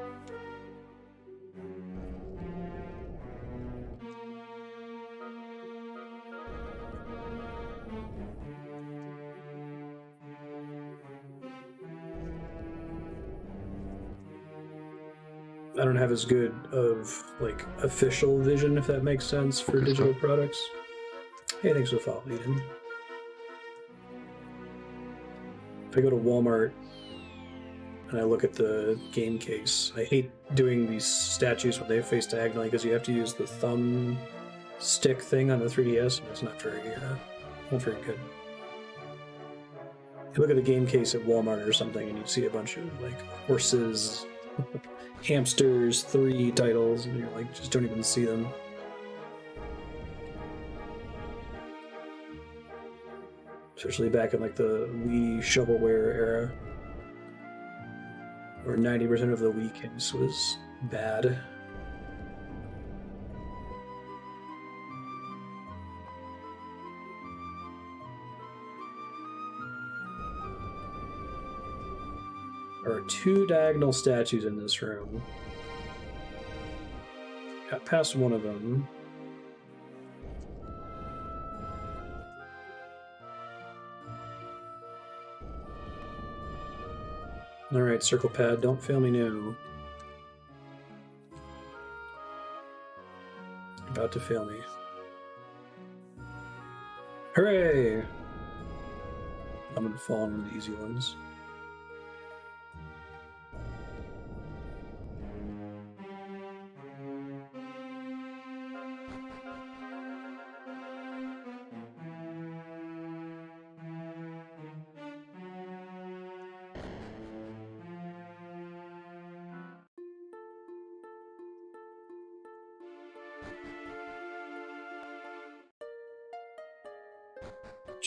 I don't have as good of like official vision, if that makes sense, for digital products. Hey, thanks for the follow, Eden. If I go to Walmart and I look at the game case, I hate doing these statues when they face diagonally because you have to use the thumb stick thing on the 3DS, and it's not very good. You look at the game case at Walmart or something, and you see a bunch of like horses, hamsters, 3 titles, and you're like, just don't even see them. Especially back in like the Wii shovelware era, where 90% of the Wii case was bad. There are 2 diagonal statues in this room. Got past one of them. Alright, circle pad, don't fail me now. You're about to fail me. Hooray! I'm gonna fall on one of the easy ones.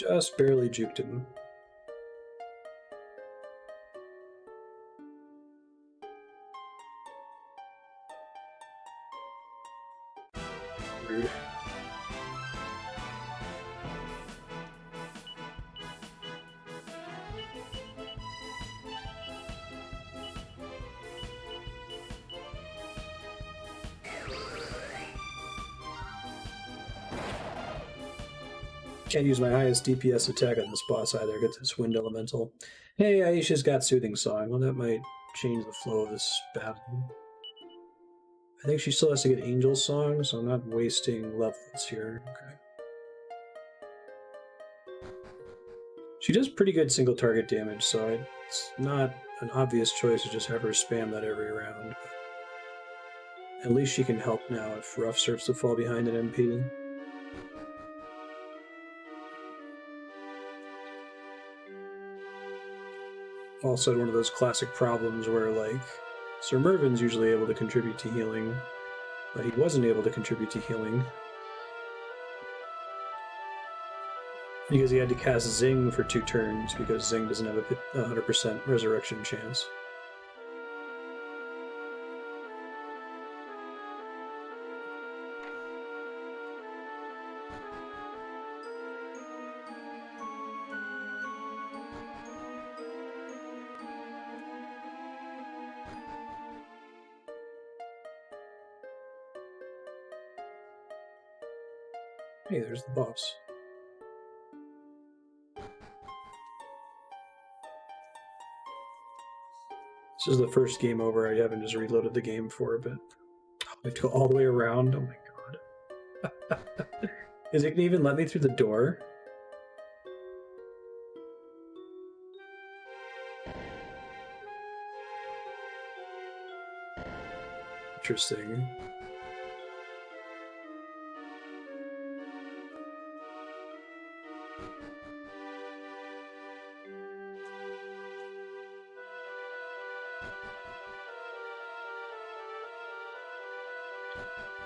Just barely juked him. Rude. Can't use my highest DPS attack on this boss either. Get this wind elemental. Hey, Aisha's got Soothing Song. Well, that might change the flow of this battle. I think she still has to get Angel Song, so I'm not wasting levels here. Okay. She does pretty good single target damage, so it's not an obvious choice to just have her spam that every round. At least she can help now if Ruff starts to fall behind an MP. Also one of those classic problems where, like, Sir Mervin's usually able to contribute to healing, but he wasn't able to contribute to healing because he had to cast Zing for 2 turns because Zing doesn't have a 100% resurrection chance. Hey, there's the boss. This is the first game over I haven't just reloaded the game for, but I have to go all the way around. Oh my god. Is it gonna even let me through the door? Interesting.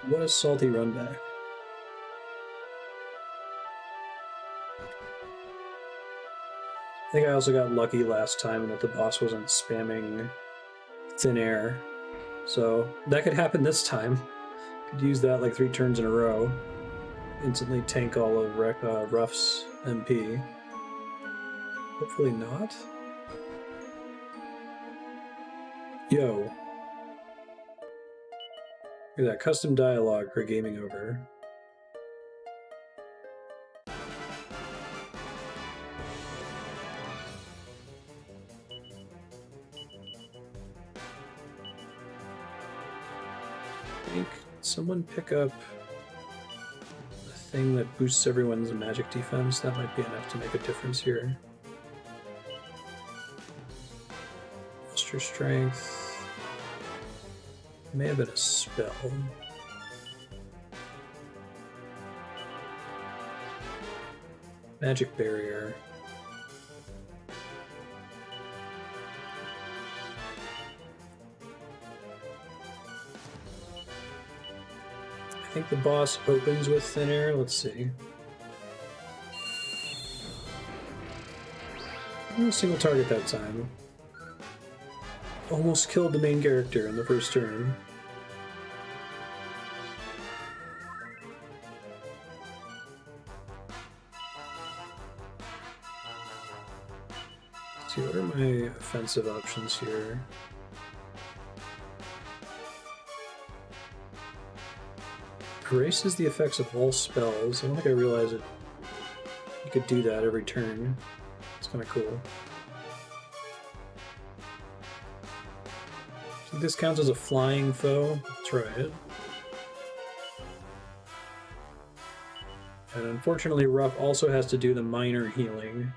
What a salty run back. I think I also got lucky last time that the boss wasn't spamming thin air. So that could happen this time. Could use that like 3 turns in a row. Instantly tank all of Ruff's MP. Hopefully not. Yo. Look at that custom dialogue for Gaming Over. Someone pick up the thing that boosts everyone's magic defense. That might be enough to make a difference here. Extra strength. May have been a spell. Magic barrier. I think the boss opens with thin air. Let's see. Single target that time. Almost killed the main character in the first turn. Let's see, what are my offensive options here? Erases the effects of all spells. I don't think I realized it. You could do that every turn. It's kind of cool. I think this counts as a flying foe. Let's try it. And unfortunately, Ruff also has to do the minor healing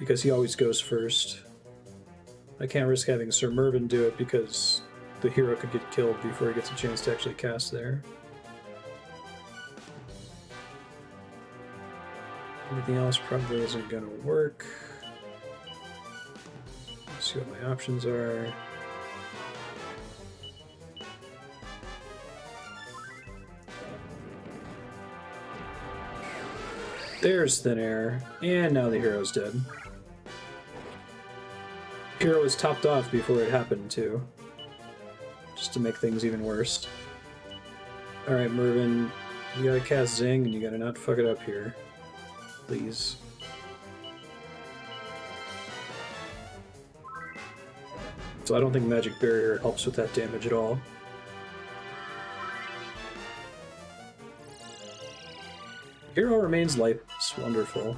because he always goes first. I can't risk having Sir Mervin do it because the hero could get killed before he gets a chance to actually cast there. Everything else probably isn't going to work. Let's see what my options are. There's thin air, and now the hero's dead. Hero was topped off before it happened, too. Just to make things even worse. Alright, Mervin, you gotta cast Zing, and you gotta not fuck it up here. Please. So I don't think Magic Barrier helps with that damage at all. Hero remains lifeless. Wonderful.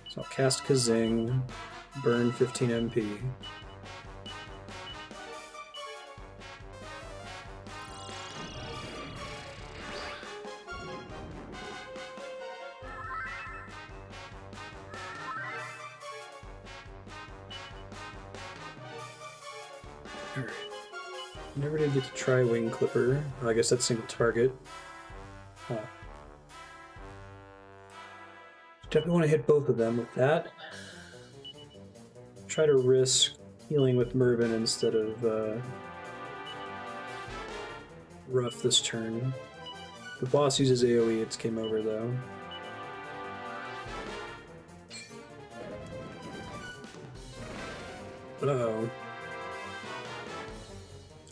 So I'll cast Kazing, burn 15 MP. Alright. Never did get to try Wing Clipper. Oh, I guess that's single target. Huh. Definitely want to hit both of them with that. Try to risk healing with Mervin instead of Rough this turn. The boss uses AoE, it's game over though. Uh-oh.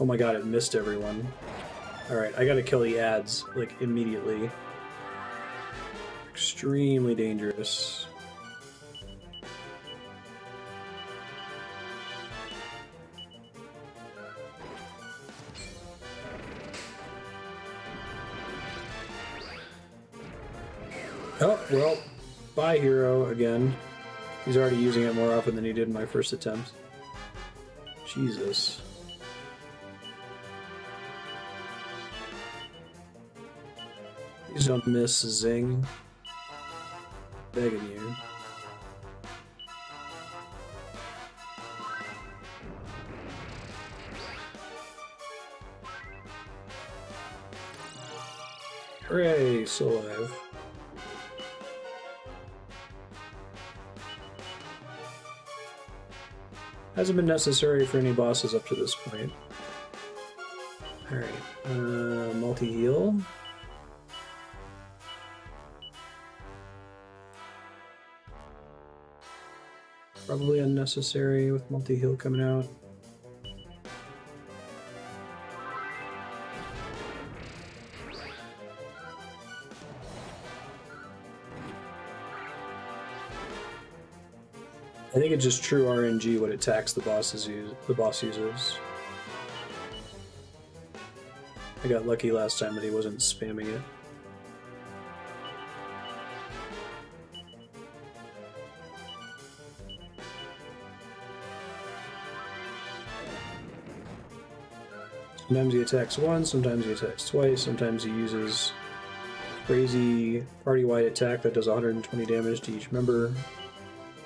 Oh my god, it missed everyone. Alright, I gotta kill the ads, like, immediately. Extremely dangerous. Oh, well, bye, hero, again. He's already using it more often than he did in my first attempt. Jesus. Please don't miss Zing. Begging you. Hooray, still alive. Hasn't been necessary for any bosses up to this point. Alright, multi-heal. Probably unnecessary with multi-heal coming out. I think it's just true RNG what attacks the boss uses. I got lucky last time that he wasn't spamming it. Sometimes he attacks once, sometimes he attacks twice, sometimes he uses crazy party-wide attack that does 120 damage to each member.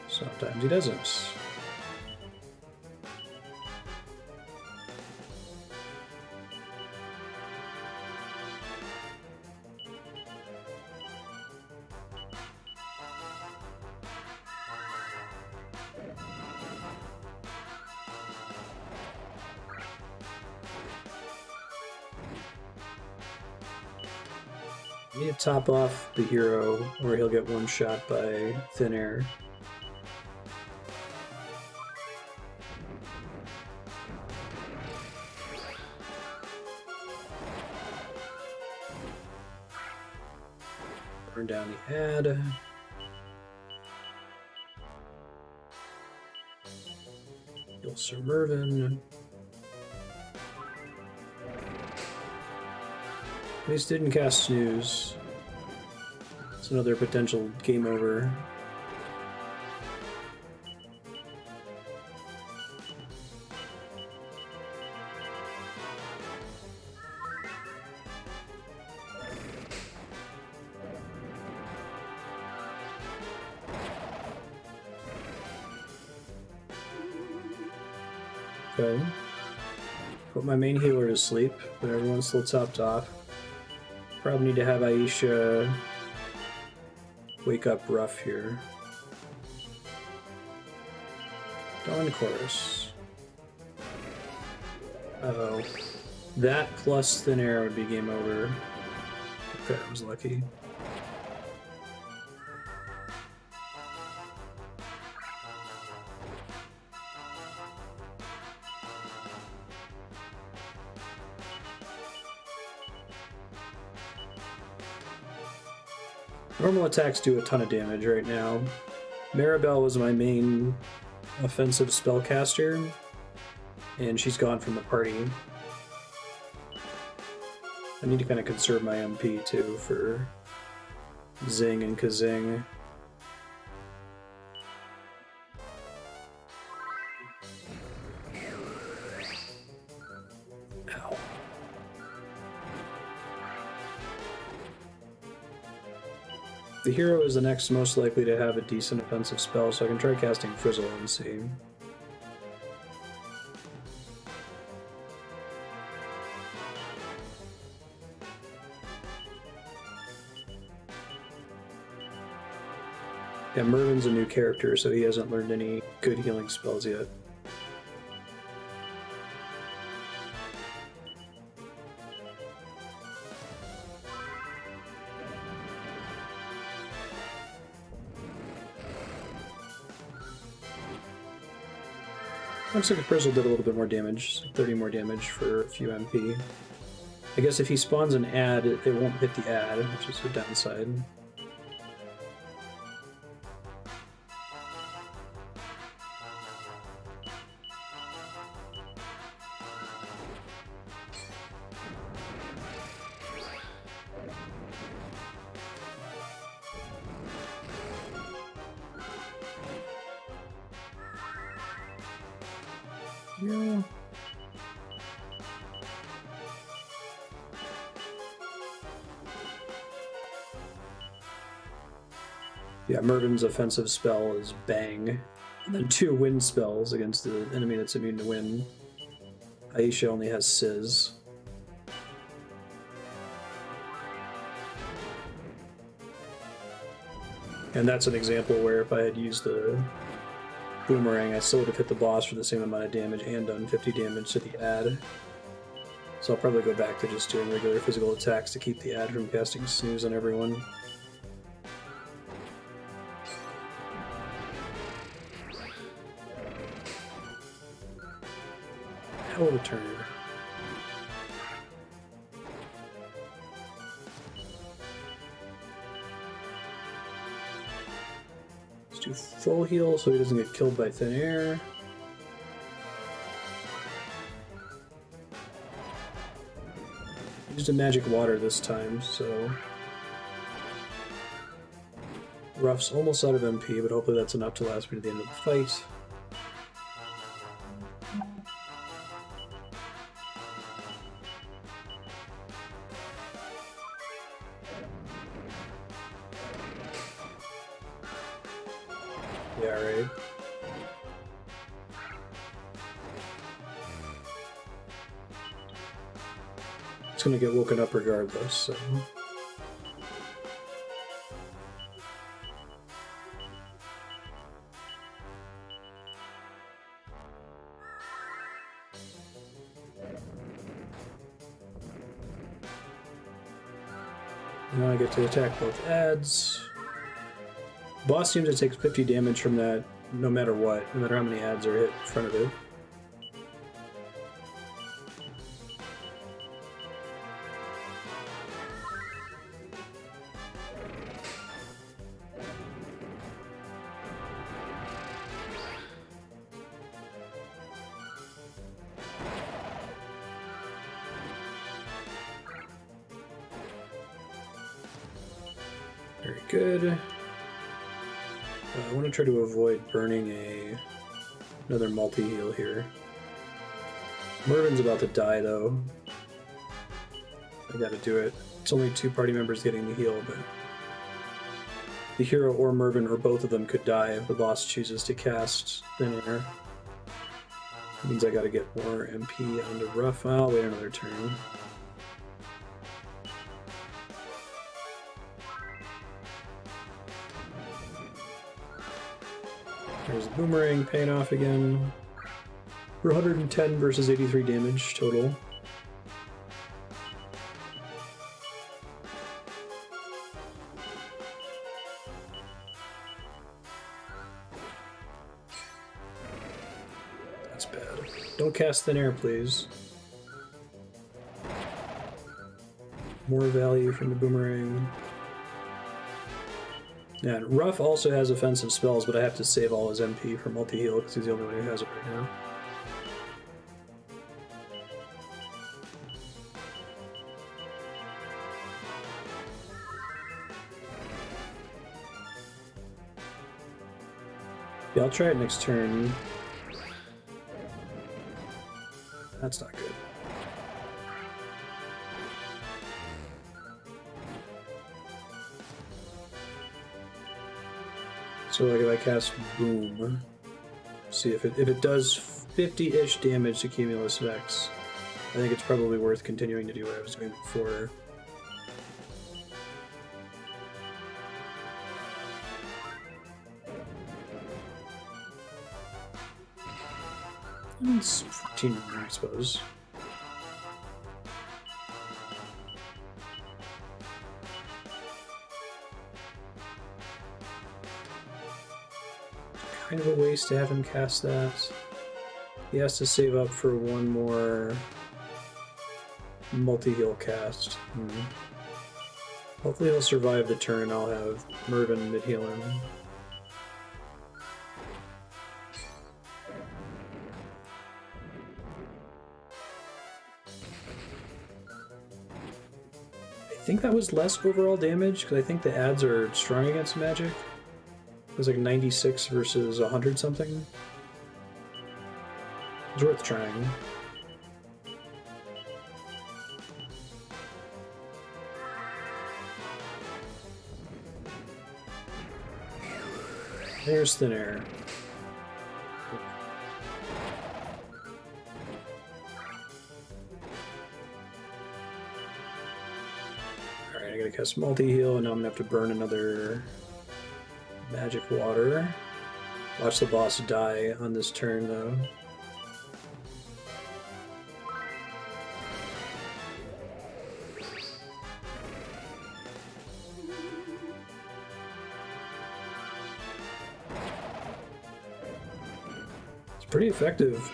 Sometimes he doesn't. I need to top off the hero, or he'll get one shot by thin air. Burn down the ad. Kill Sir Mervin. At least didn't cast Snooze. It's another potential game over. Okay. Put my main healer to sleep, but everyone's still topped off. Probably need to have Aisha wake up Rough here. Dawn Chorus. Uh-oh. That plus thin air would be game over. Okay, I was lucky. Normal attacks do a ton of damage right now. Maribel was my main offensive spellcaster, and she's gone from the party. I need to kind of conserve my MP too for Zing and Kazing. Ow. The hero is the next most likely to have a decent offensive spell, so I can try casting Frizzle and see. Yeah, Mervin's a new character, so he hasn't learned any good healing spells yet. Looks like a Frizzle did a little bit more damage, 30 more damage for a few MP. I guess if he spawns an ad, it won't hit the ad, which is a downside. Yeah. Yeah, Mervin's offensive spell is Bang, and then 2 wind spells against the enemy that's immune to wind. Aisha only has Sizz. And that's an example where if I had used the Boomerang, I still would have hit the boss for the same amount of damage and done 50 damage to the ad. So I'll probably go back to just doing regular physical attacks to keep the ad from casting Snooze on everyone. Hell of a turn. Let's do full heal so he doesn't get killed by thin air. Used a magic water this time, so Ruff's almost out of MP, but hopefully that's enough to last me to the end of the fight. Yeah, right. It's gonna get woken up regardless, so. Now I get to attack both ads. Boss seems to take 50 damage from that no matter what, no matter how many ads are hit in front of it. Very good. I want to try to avoid burning another multi-heal here. Mervin's about to die though. I gotta do it. It's only 2 party members getting the heal, but the hero or Mervin or both of them could die if the boss chooses to cast Thin Air. That means I gotta get more MP onto Ruff. I'll wait another turn. There's the Boomerang paying off again. For 110 versus 83 damage total. That's bad. Don't cast Thin Air, please. More value from the Boomerang. Yeah, and Ruff also has offensive spells, but I have to save all his MP for multi-heal because he's the only one who has it right now. Yeah, I'll try it next turn. That's not good. So like if I cast Boom, see if it does 50-ish damage to Cumulus Vex, I think it's probably worth continuing to do what I was doing before. It's 14, I suppose. Kind of a waste to have him cast that. He has to save up for one more multi-heal cast. Hopefully he'll survive the turn. I'll have Mervin mid-heal him. I think that was less overall damage, because I think the ads are strong against magic. It was like 96 versus 100 something. It's worth trying. There's Thin Air. Alright, I gotta cast multi-heal, and now I'm gonna have to burn another magic water. Watch the boss die on this turn, though. It's pretty effective.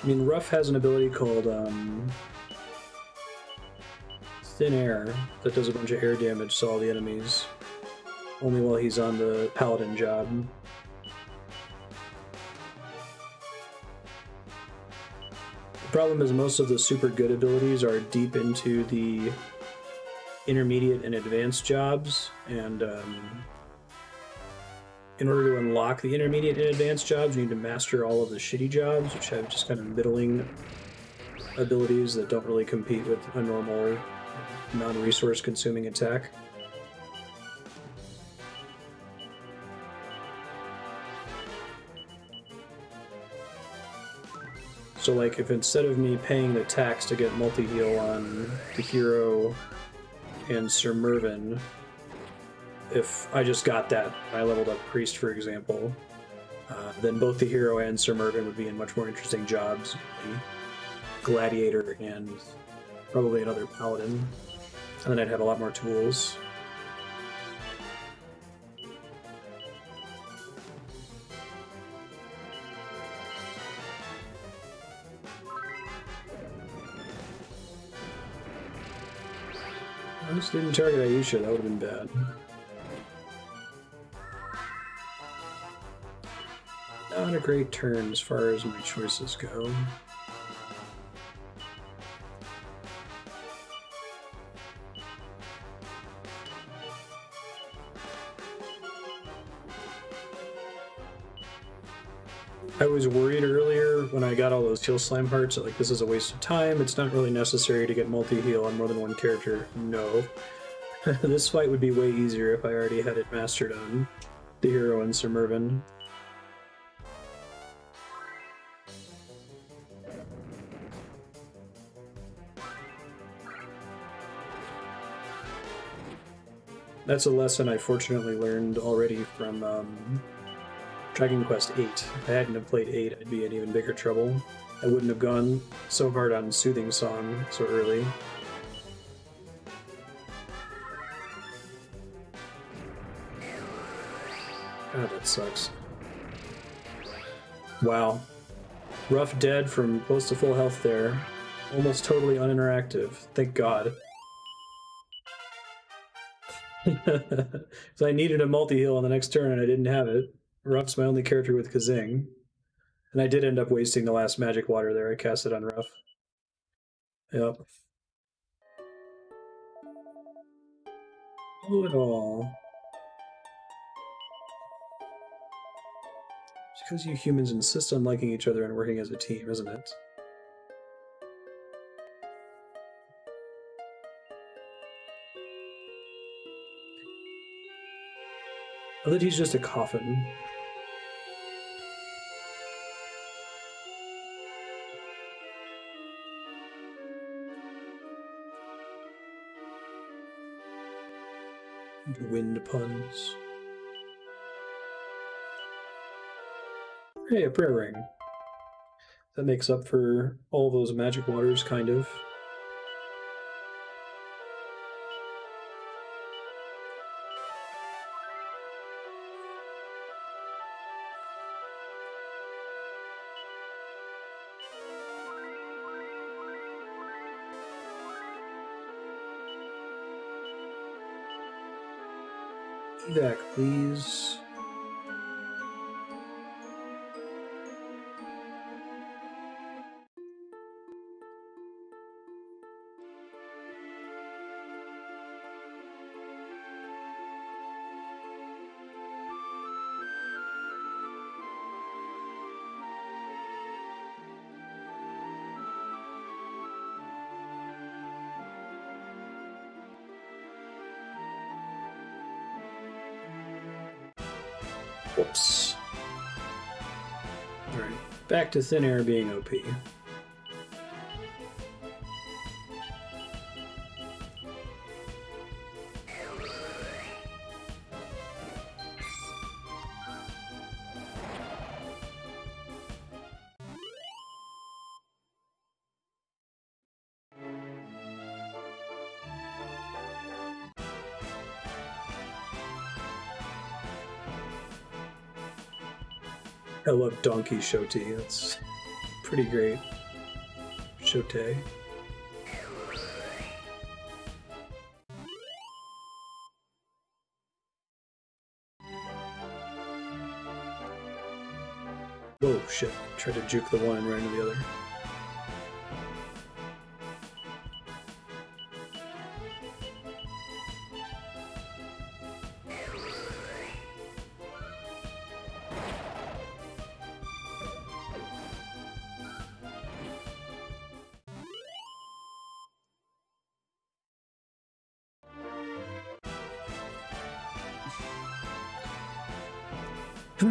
I mean, Ruff has an ability called Thin Air that does a bunch of air damage to all the enemies, only while he's on the paladin job. The problem is most of the super good abilities are deep into the intermediate and advanced jobs, and in order to unlock the intermediate and advanced jobs, you need to master all of the shitty jobs, which have just kind of middling abilities that don't really compete with a normal non-resource consuming attack. So like if instead of me paying the tax to get multi-heal on the hero and Sir Mervyn, if I just got that, I leveled up Priest, for example, then both the hero and Sir Mervyn would be in much more interesting jobs. Gladiator and probably another paladin. And then I'd have a lot more tools. I just didn't target Aisha, that would have been bad. Not a great turn as far as my choices go. I was worried earlier when I got all those Heal Slime hearts that like this is a waste of time, it's not really necessary to get multi-heal on more than one character. No. This fight would be way easier if I already had it mastered on the hero and Sir Mervyn. That's a lesson I fortunately learned already from Dragon Quest VIII. If I hadn't have played 8, I'd be in even bigger trouble. I wouldn't have gone so hard on Soothing Song so early. God, that sucks. Wow. Rough dead from close to full health there. Almost totally uninteractive. Thank God. So I needed a multi-heal on the next turn and I didn't have it. Ruff's my only character with Kazing. And I did end up wasting the last magic water there. I cast it on Ruff. Yep. Oh, at all. It's because you humans insist on liking each other and working as a team, isn't it? I think he's just a coffin. Wind puns. Hey, a prayer ring. That makes up for all those magic waters, kind of. Evac, please. Whoops. Alright, back to thin air being OP. I love Donkey Shoti. That's pretty great. Shote. Whoa, shit. Tried to juke the one and ran into the other.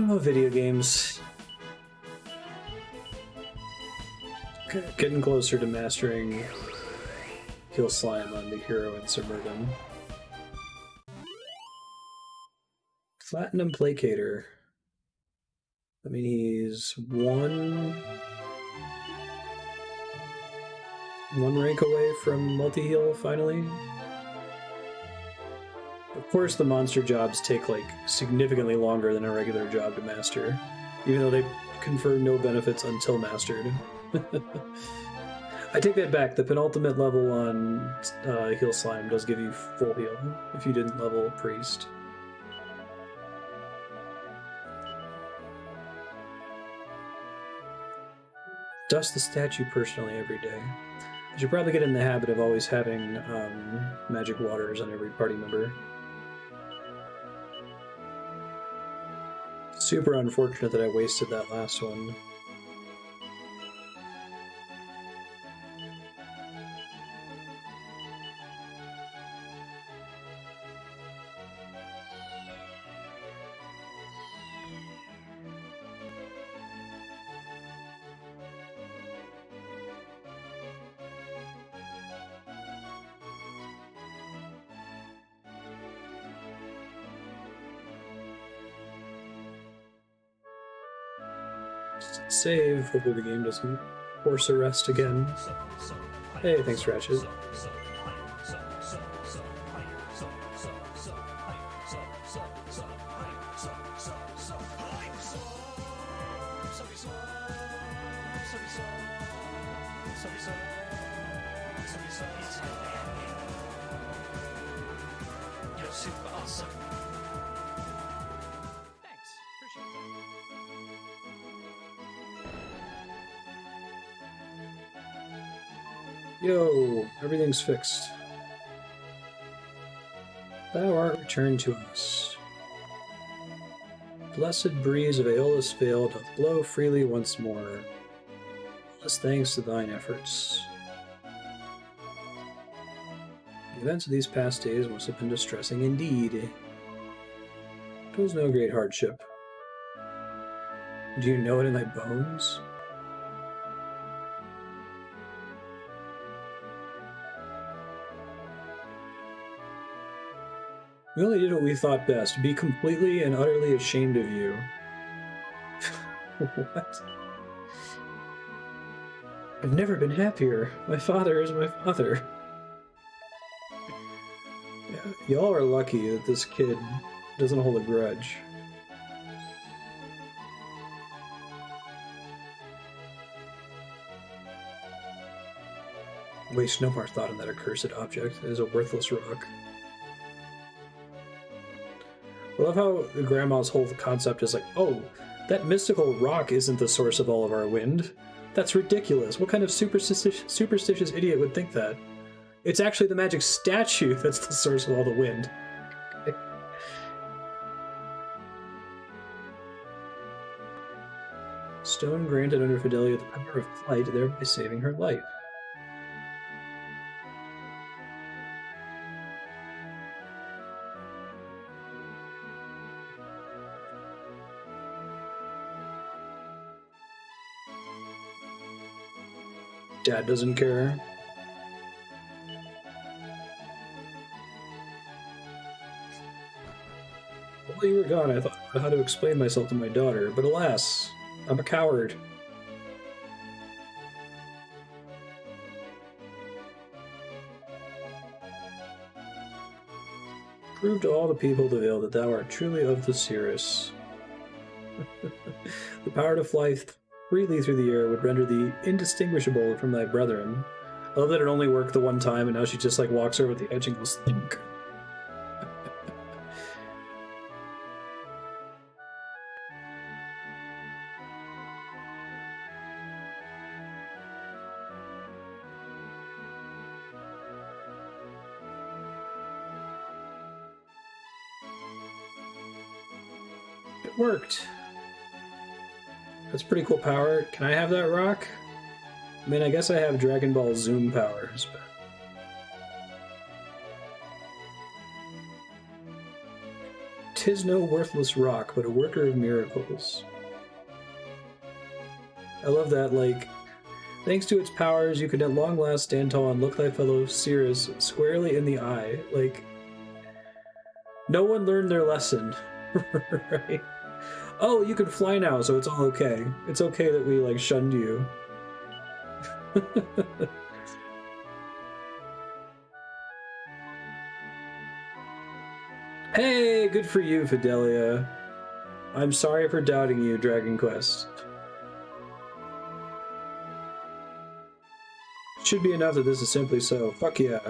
Oh, video games. Okay, getting closer to mastering Heal Slime on the hero in Submergum. Platinum Placator. I mean, he's one rank away from multi-heal, finally. Of course, the monster jobs take, like, significantly longer than a regular job to master, even though they confer no benefits until mastered. I take that back. The penultimate level on Heal Slime does give you full heal if you didn't level Priest. Dust the statue personally every day. I should probably get in the habit of always having magic waters on every party member. Super unfortunate that I wasted that last one. Save. Hopefully the game doesn't force a rest again. Hey, thanks, Ratchet. Yo, everything's fixed. Thou art returned to us. Blessed breeze of Aeolus Vale doth blow freely once more. Bless thanks to thine efforts. The events of these past days must have been distressing indeed. 'Twas no great hardship. Do you know it in thy bones? We only did what we thought best. Be completely and utterly ashamed of you. What? I've never been happier. My father is my father. Yeah, y'all are lucky that this kid doesn't hold a grudge. Waste no more thought on that accursed object. It is a worthless rock. I love how the grandma's whole concept is like, oh, that mystical rock isn't the source of all of our wind. That's ridiculous. What kind of superstitious idiot would think that? It's actually the magic statue that's the source of all the wind. Stone granted under Fidelia the power of flight, thereby saving her life. Dad doesn't care. While you were gone, I thought about how to explain myself to my daughter, but alas, I'm a coward. Prove to all the people of the Vale that thou art truly of the Cirrus. The power to fly freely through the air would render thee indistinguishable from thy brethren. I love that it only worked the one time, and now she just like walks over the edge and goes thunk. It worked. That's pretty cool power. Can I have that rock? I mean, I guess I have Dragon Ball Zoom powers, but... "'Tis no worthless rock, but a worker of miracles." I love that, like, thanks to its powers, you can at long last stand tall and look thy fellow Cirrus squarely in the eye. Like, no one learned their lesson, right? Oh, you can fly now, so it's all okay. It's okay that we, like, shunned you. Hey, good for you, Fidelia. I'm sorry for doubting you, Dragon Quest. Should be enough that this is simply so. Fuck yeah.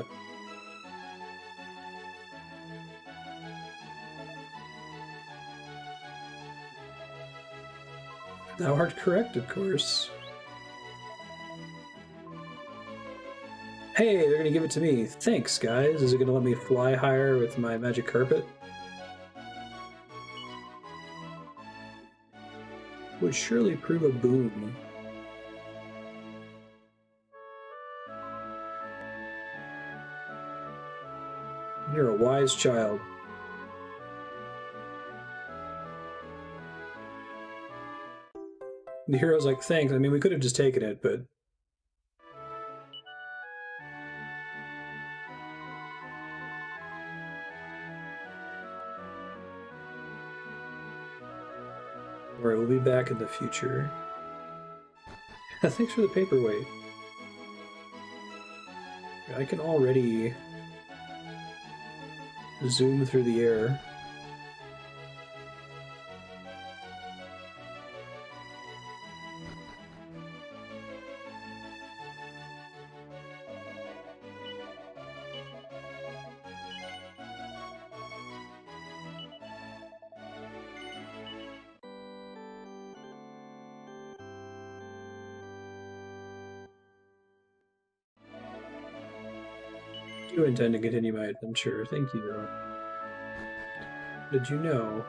Thou art correct, of course. Hey, they're gonna give it to me. Thanks, guys. Is it gonna let me fly higher with my magic carpet? Would surely prove a boon. You're a wise child. The hero's like, thanks. I mean, we could have just taken it, but... Alright, we'll be back in the future. Thanks for the paperweight. I can already zoom through the air. do intend to continue my adventure. Thank you. Did you know?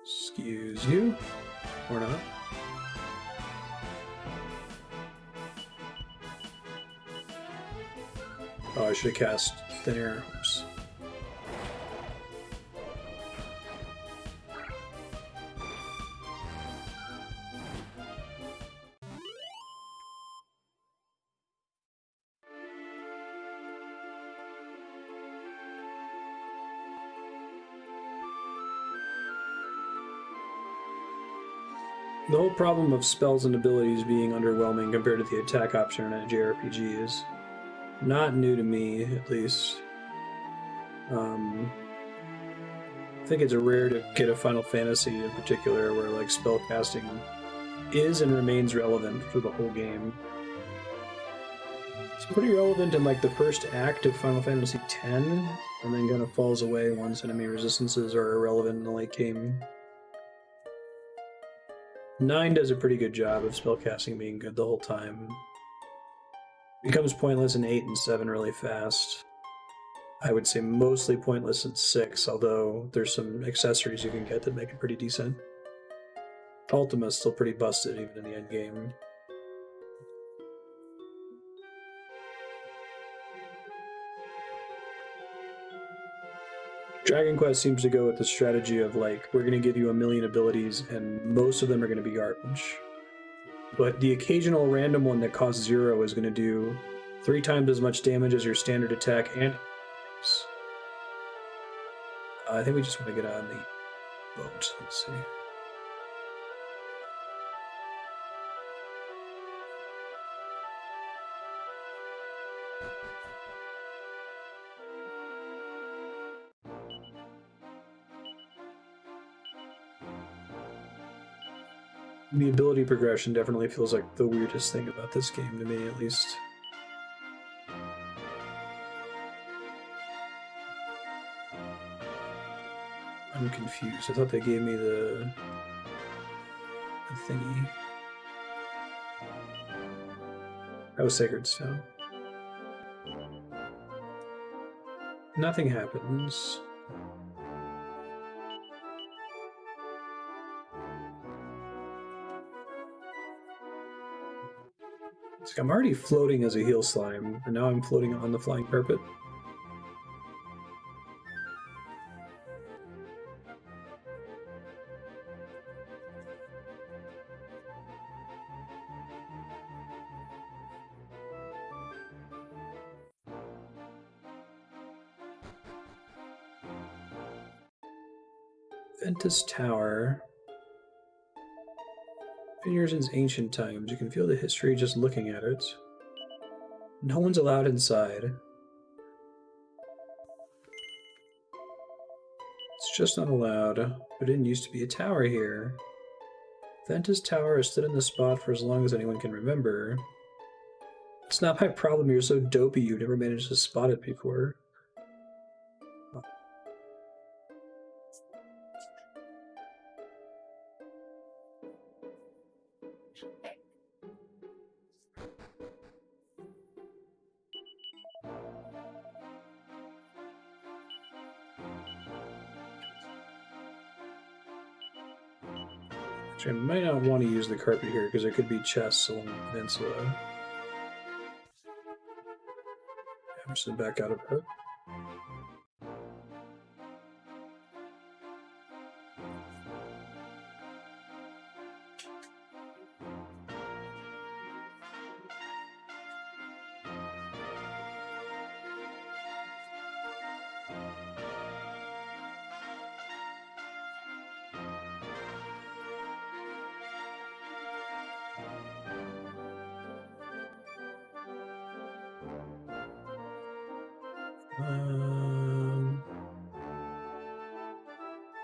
Excuse you, or not. Oh, I should have cast Thin Air. Oops. The whole problem of spells and abilities being underwhelming compared to the attack option in a JRPG is not new to me, at least. I think it's rare to get a Final Fantasy in particular where like spell casting is and remains relevant for the whole game. It's pretty relevant in like the first act of Final Fantasy X, and then kind of falls away once enemy resistances are irrelevant in the late game. 9 does a pretty good job of spellcasting being good the whole time. Becomes pointless in 8 and 7 really fast. I would say mostly pointless in 6, although there's some accessories you can get that make it pretty decent. Ultima's still pretty busted even in the end game. Dragon Quest seems to go with the strategy of like, we're going to give you a million abilities and most of them are going to be garbage. But the occasional random one that costs 0 is going to do 3 times as much damage as your standard attack and... I think we just want to get on the boat. Let's see. The ability progression definitely feels like the weirdest thing about this game to me, at least. I'm confused. I thought they gave me the thingy. That was Sacred Stone. Nothing happens. It's like I'm already floating as a heal slime, and now I'm floating on the flying carpet. Ventus Tower. Been here since ancient times. You can feel the history just looking at it. No one's allowed inside. It's just not allowed. There didn't used to be a tower here. Ventus Tower has stood in this spot for as long as anyone can remember. It's not my problem you're so dopey you never managed to spot it before. I might not want to use the carpet here because there could be chests along the peninsula. I'm just gonna back out of it.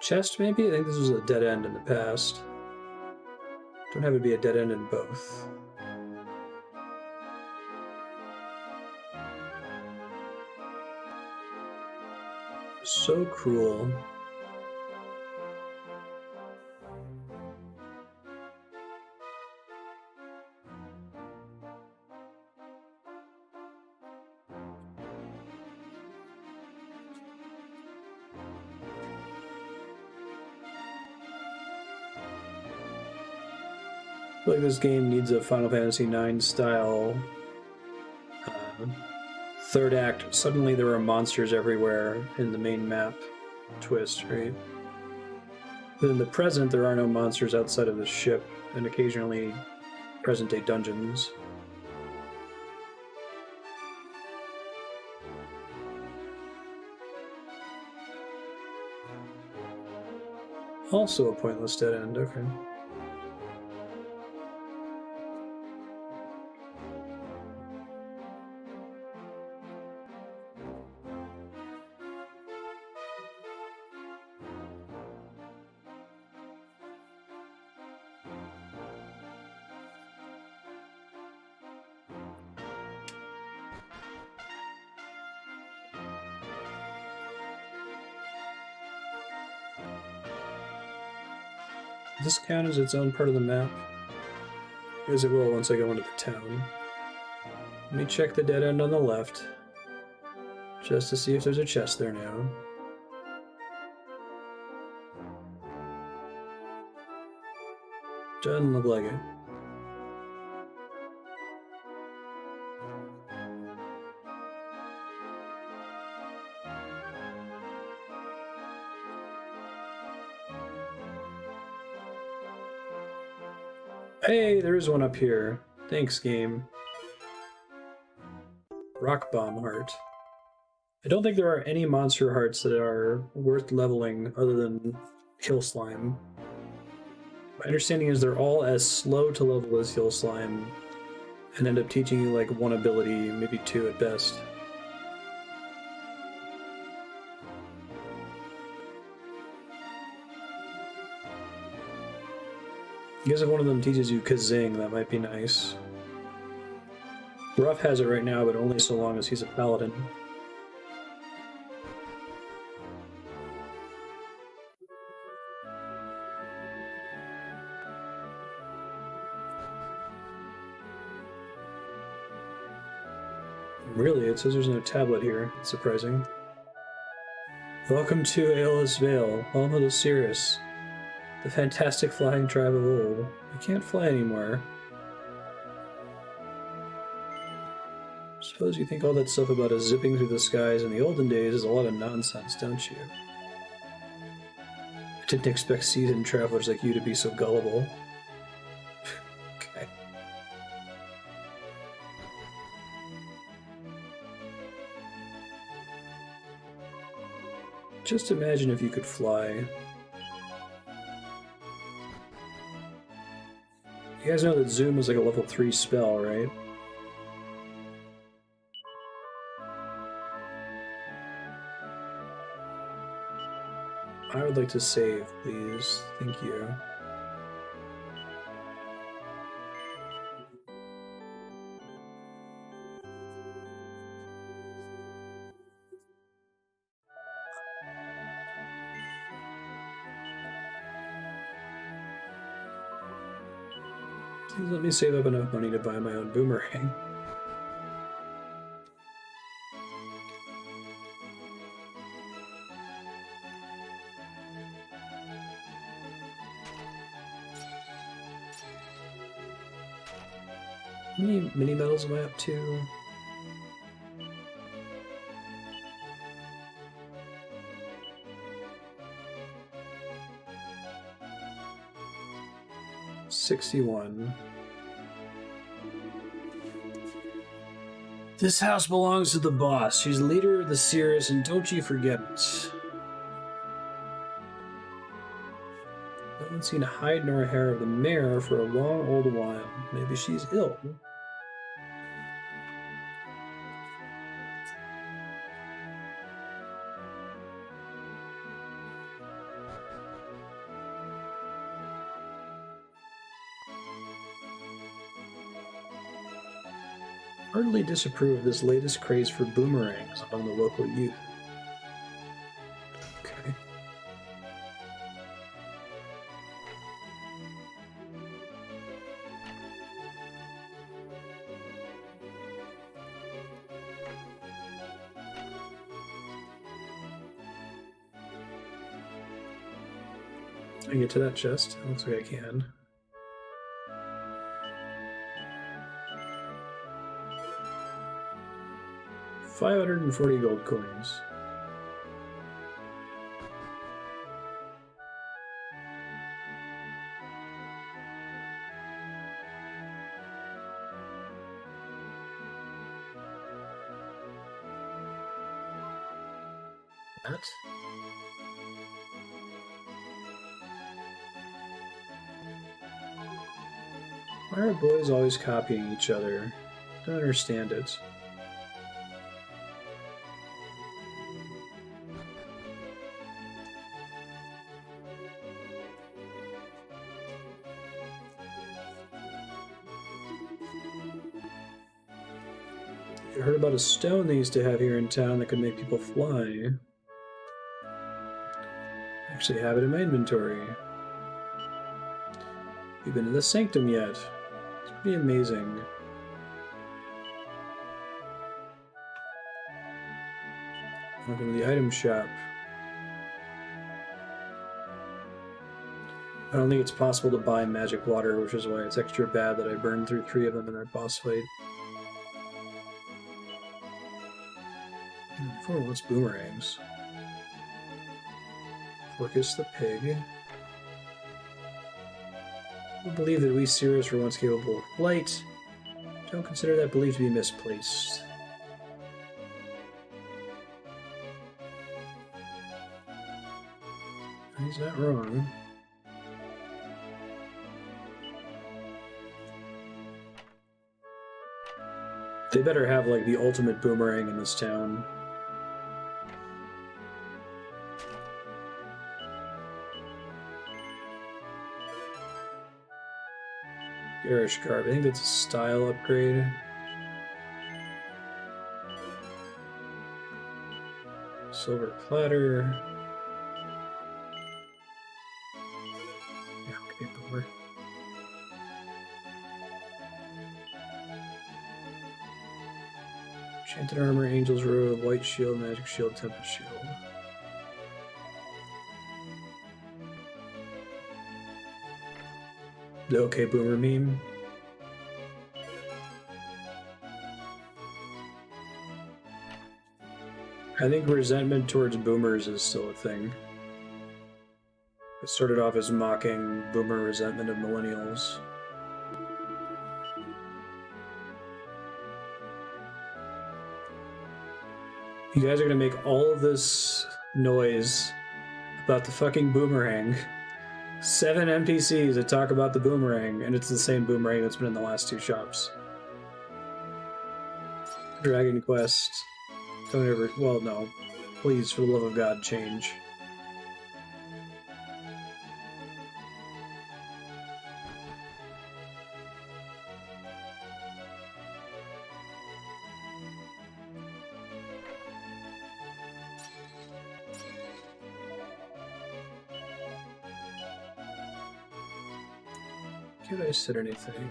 Chest, maybe? I think this was a dead end in the past. Don't have it be a dead end in both. So cruel. I feel like this game needs a Final Fantasy IX style third act. Suddenly there are monsters everywhere in the main map twist, right? But in the present, there are no monsters outside of the ship, and occasionally present-day dungeons. Also a pointless dead end, okay. Does this count as its own part of the map? As it will once I go into the town. Let me check the dead end on the left, just to see if there's a chest there now. Doesn't look like it. Hey, there's one up here. Thanks, game. Rock Bomb Heart. I don't think there are any monster hearts that are worth leveling other than Hill Slime. My understanding is they're all as slow to level as Hill Slime and end up teaching you like one ability, maybe two at best. I guess if one of them teaches you Kazing, that might be nice. Ruff has it right now, but only so long as he's a paladin. Really, it says there's no tablet here. It's surprising. Welcome to Aeolus Vale, home of the Cirrus, the fantastic flying tribe of old. You can't fly anymore. Suppose you think all that stuff about us zipping through the skies in the olden days is a lot of nonsense, don't you? I didn't expect seasoned travelers like you to be so gullible. Okay. Just imagine if you could fly. You guys know that Zoom is like a level 3 spell, right? I would like to save, please. Thank you. Please let me save up enough money to buy my own boomerang. How many mini medals am I up to? $61. This house belongs to the boss. She's the leader of the Cirrus, and don't you forget it. No one's seen a hide nor a hair of the mare for a long old while. Maybe she's ill. Heartily disapprove of this latest craze for boomerangs among the local youth. Okay. I can get to that chest. It looks like I can. $540 gold coins. That? Why are boys always copying each other? Don't understand it. I heard about a stone they used to have here in town that could make people fly. I actually have it in my inventory. You've been to the sanctum yet? It's pretty amazing. Welcome to the item shop. I don't think it's possible to buy magic water, which is why it's extra bad that I burned through 3 of them in that boss fight. Before wants boomerangs. Forcus the pig. I believe that we Cirrus were once capable of flight. Don't consider that belief to be misplaced. He's not wrong. They better have, like, the ultimate boomerang in this town. Garish Garb. I think that's a style upgrade. Silver Platter. Yeah, okay, boomer. Enchanted Armor, Angel's Robe, White Shield, Magic Shield, Tempest Shield. The OK Boomer meme. I think resentment towards boomers is still a thing. It started off as mocking boomer resentment of millennials. You guys are gonna make all of this noise about the fucking boomerang. 7 NPCs that talk about the boomerang, and it's the same boomerang that's been in the last 2 shops. Dragon Quest. Don't ever. Well, no. Please, for the love of God, change. Could I said anything?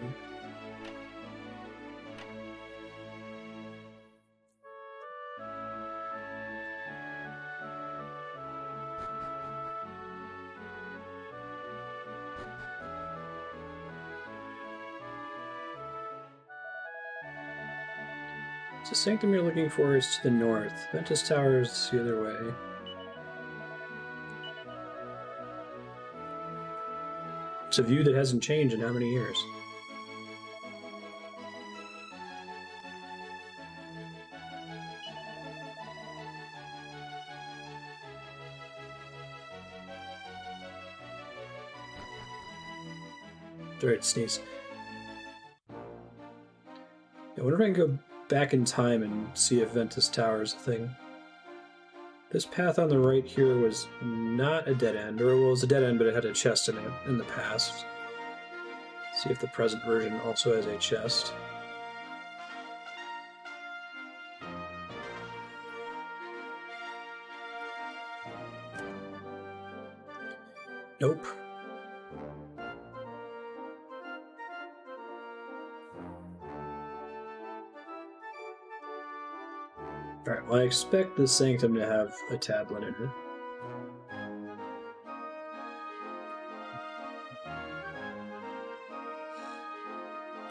The sanctum you're looking for is to the north. Ventus Tower is the other way. It's a view that hasn't changed in how many years? Alright, sneeze. I wonder if I can go back in time and see if Ventus Tower is a thing. This path on the right here was not a dead end, or it was a dead end, but it had a chest in it in the past. See if the present version also has a chest. Nope. Alright, well, I expect the Sanctum to have a tablet in it.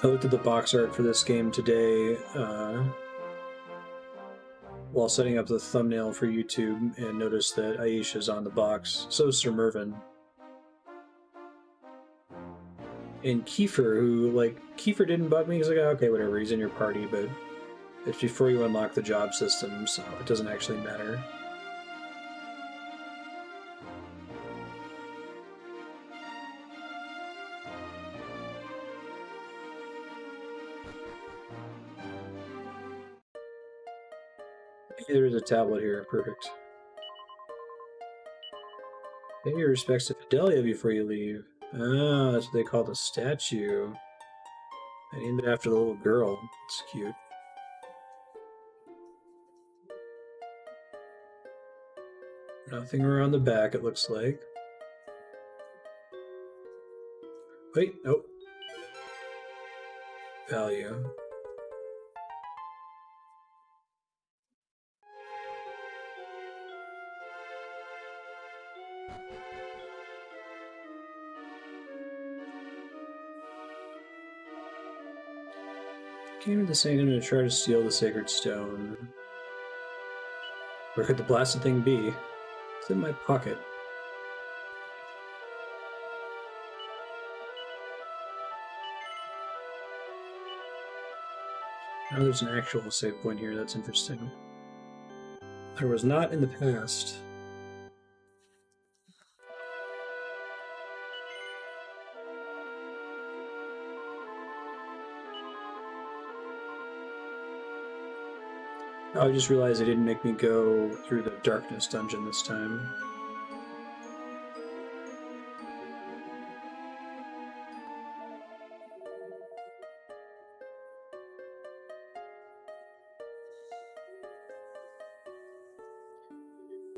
I looked at the box art for this game today while setting up the thumbnail for YouTube and noticed that Aisha's on the box. So is Sir Mervyn. And Kiefer, who, like, Kiefer didn't bug me. He's like, oh, okay, whatever, he's in your party, but it's before you unlock the job system, so it doesn't actually matter. There's a tablet here, perfect. Pay your respects to Fidelia before you leave. Ah, that's what they call the statue. I named it after the little girl. It's cute. Nothing around the back, it looks like. Wait, nope. Value. Came to the Sanctum to try to steal the sacred stone. Where could the blasted thing be? It's in my pocket. Now there's an actual save point here, that's interesting. There was not in the past. Oh, I just realized it didn't make me go through the darkness dungeon this time.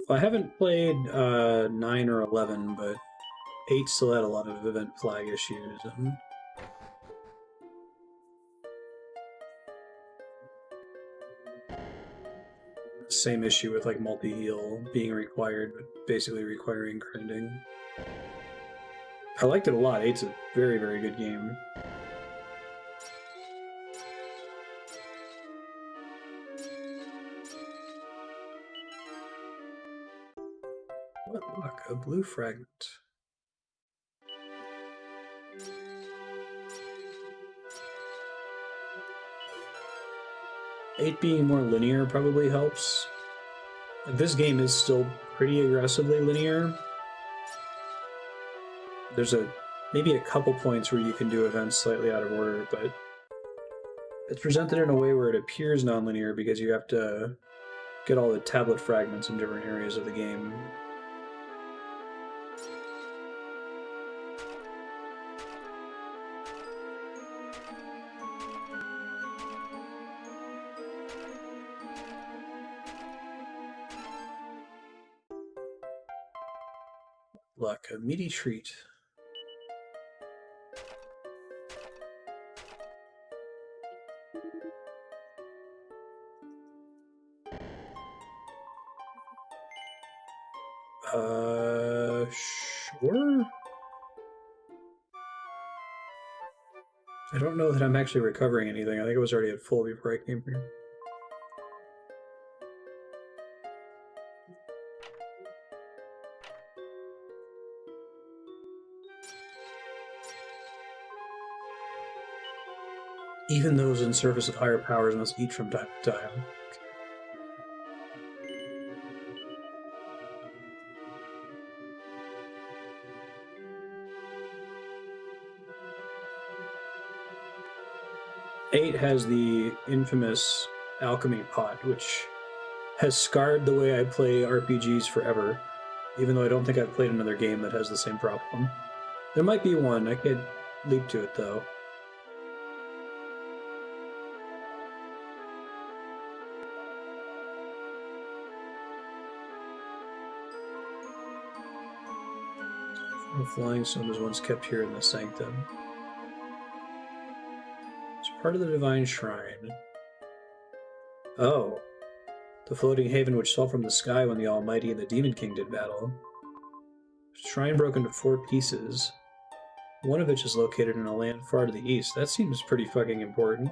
I haven't played 9 or 11, but 8 still had a lot of event flag issues. Same issue with like multi-heal being required, but basically requiring grinding. I liked it a lot. 8's a very, very good game. What luck, a blue fragment. Eight being more linear probably helps. Like, this game is still pretty aggressively linear. There's maybe a couple points where you can do events slightly out of order, but it's presented in a way where it appears nonlinear because you have to get all the tablet fragments in different areas of the game. Luck, a meaty treat. Sure? I don't know that I'm actually recovering anything. I think it was already at full before I came here. Even those in service of higher powers must eat from time to time. Eight has the infamous alchemy pot, which has scarred the way I play RPGs forever, even though I don't think I've played another game that has the same problem. There might be one, I could leap to it though. The flying stone was once kept here in the sanctum. It's part of the divine shrine. Oh. The floating haven which fell from the sky when the Almighty and the Demon King did battle. Shrine broke into 4 pieces. One of which is located in a land far to the east. That seems pretty fucking important.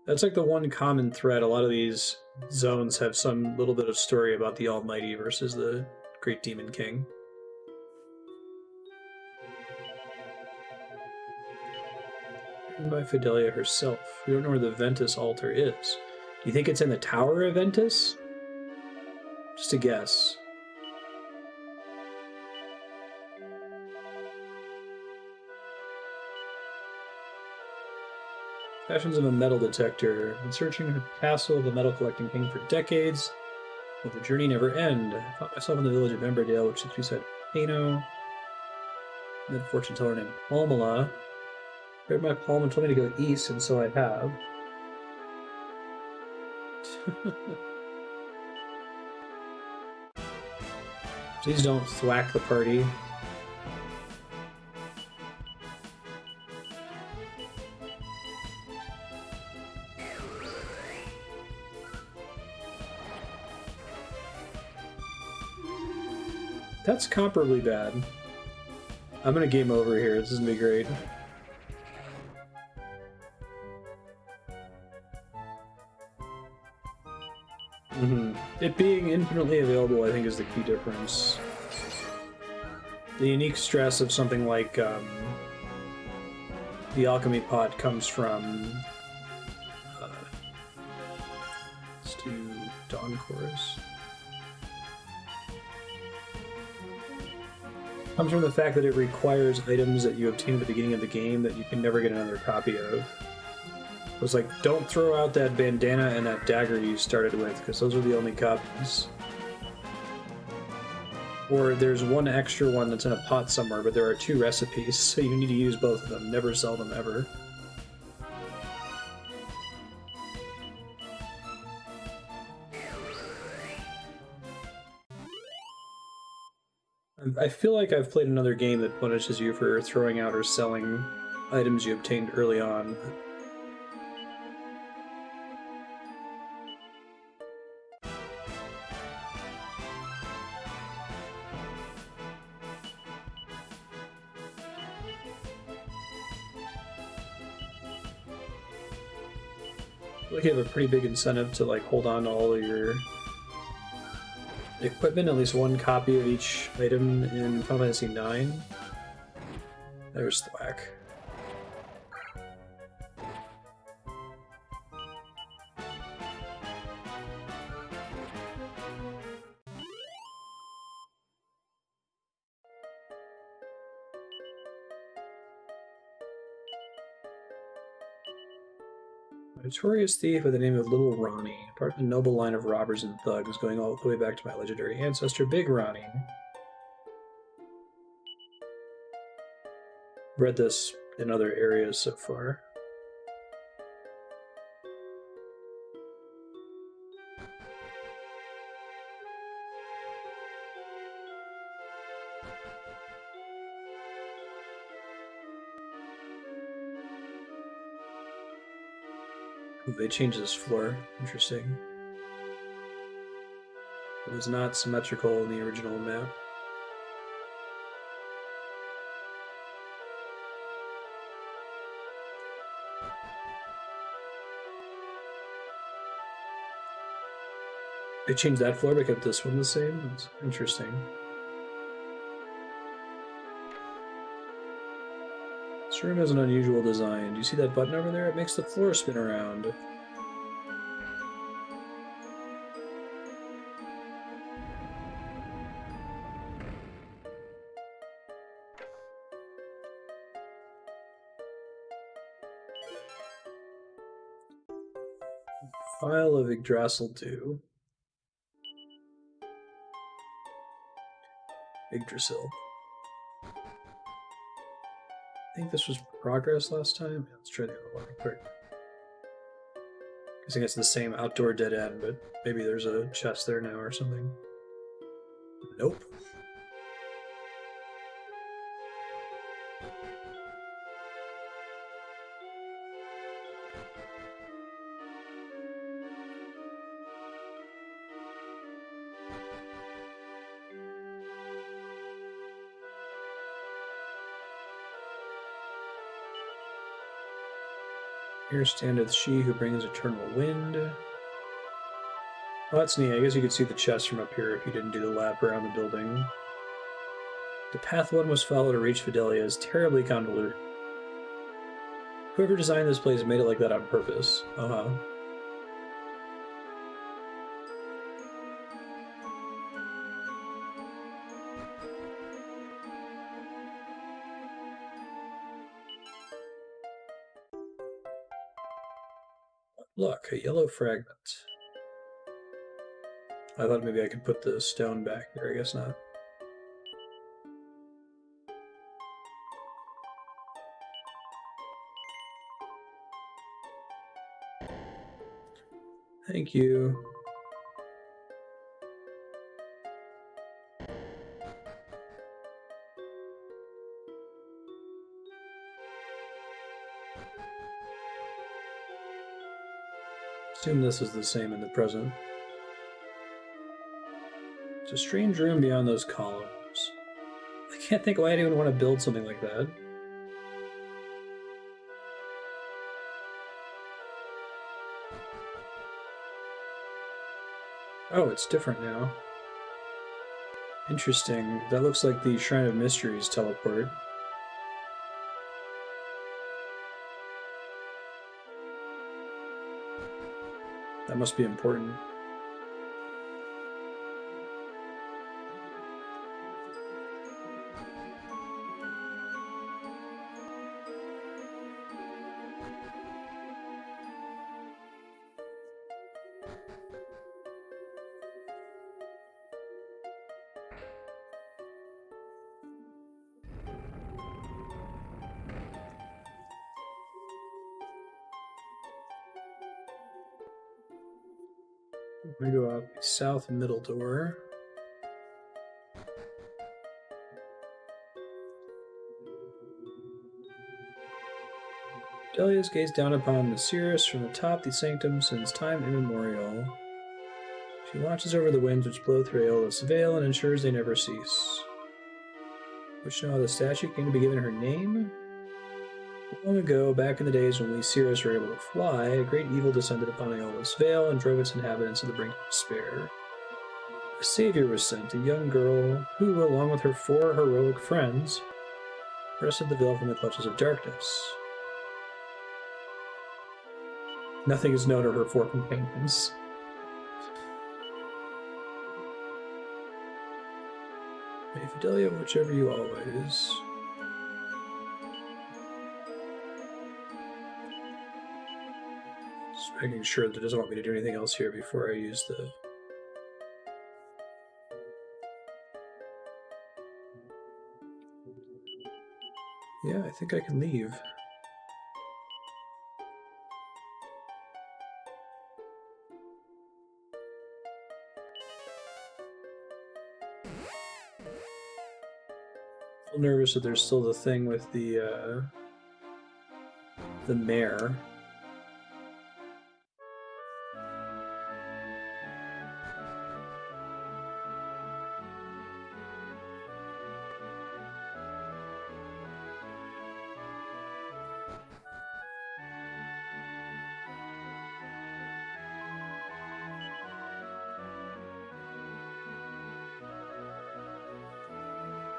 That's like the one common thread. A lot of these zones have some little bit of story about the Almighty versus the Great Demon King. Written by Fidelia herself. We don't know where the Ventus altar is. Do you think it's in the Tower of Ventus? Just a guess. Passions of a metal detector. Been searching the castle of the metal collecting king for decades. Will the journey never end? I found myself in the village of Emberdale, which sits beside Kano. And then fortune teller named Palmala. Read my palm and told me to go east, and so I have. Please don't thwack the party. That's comparably bad. I'm gonna game over here. This is gonna be great. It being infinitely available, I think, is the key difference. The unique stress of something like the alchemy pot comes from. Let's do Dawn Chorus. Comes from the fact that it requires items that you obtain at the beginning of the game that you can never get another copy of. It was like, don't throw out that bandana and that dagger you started with, because those are the only copies. Or there's one extra one that's in a pot somewhere, but there are 2 recipes, so you need to use both of them. Never sell them ever. I feel like I've played another game that punishes you for throwing out or selling items you obtained early on. I feel like you have a pretty big incentive to like hold on to all of your equipment, at least one copy of each item in Final Fantasy IX. There's Thwack. A notorious thief by the name of Little Ronnie, part of a noble line of robbers and thugs going all the way back to my legendary ancestor, Big Ronnie. Read this in other areas so far. They changed this floor. Interesting. It was not symmetrical in the original map. They changed that floor but kept this one the same? That's interesting. This room has an unusual design. Do you see that button over there? It makes the floor spin around. File of Yggdrasil 2. Yggdrasil. I think this was progress last time. Yeah, let's try the other one real quick. I think it's the same outdoor dead end, but maybe there's a chest there now or something. Nope. Here standeth she who brings eternal wind. Oh, that's neat. I guess you could see the chest from up here if you didn't do the lap around the building. The path one must follow to reach Fidelia is terribly convoluted. Whoever designed this place made it like that on purpose. Uh-huh. Look, a yellow fragment. I thought maybe I could put the stone back here. I guess not. Thank you. Assume this is the same in the present. It's a strange room beyond those columns. I can't think why anyone would want to build something like that. Oh, it's different now. Interesting. That looks like the Shrine of Mysteries teleport. That must be important. We go out the south middle door. Delia's gazed down upon the Cirrus from atop the sanctum since time immemorial. She watches over the winds which blow through Aeolus' veil and ensures they never cease. Which know how the statue came to be given her name? Long ago, back in the days when we Cirrus were able to fly, a great evil descended upon Aeolus' veil and drove its inhabitants to the brink of despair. A savior was sent, a young girl who, along with her 4 heroic friends, wrested the veil from the clutches of darkness. Nothing is known of her 4 companions. May Fidelia watch over you always. Just making sure that it doesn't want me to do anything else here before I use the... Yeah, I think I can leave. A little nervous that there's still the thing with the mare.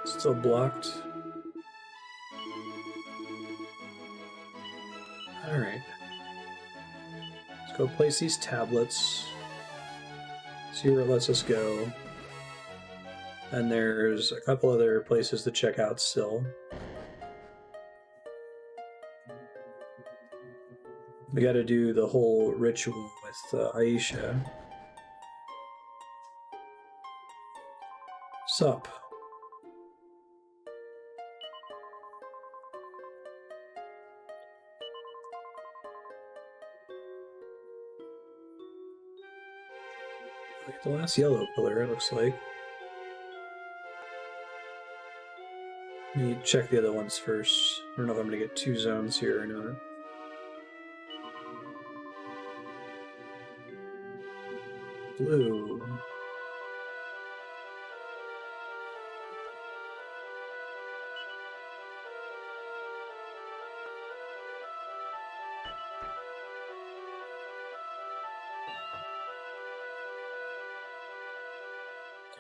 Still blocked. Alright. Let's go place these tablets. See where it lets us go. And there's a couple other places to check out still. We gotta do the whole ritual with Aisha. Sup? The last yellow pillar, it looks like. Let me check the other ones first. I don't know if I'm going to get 2 zones here or not. Blue.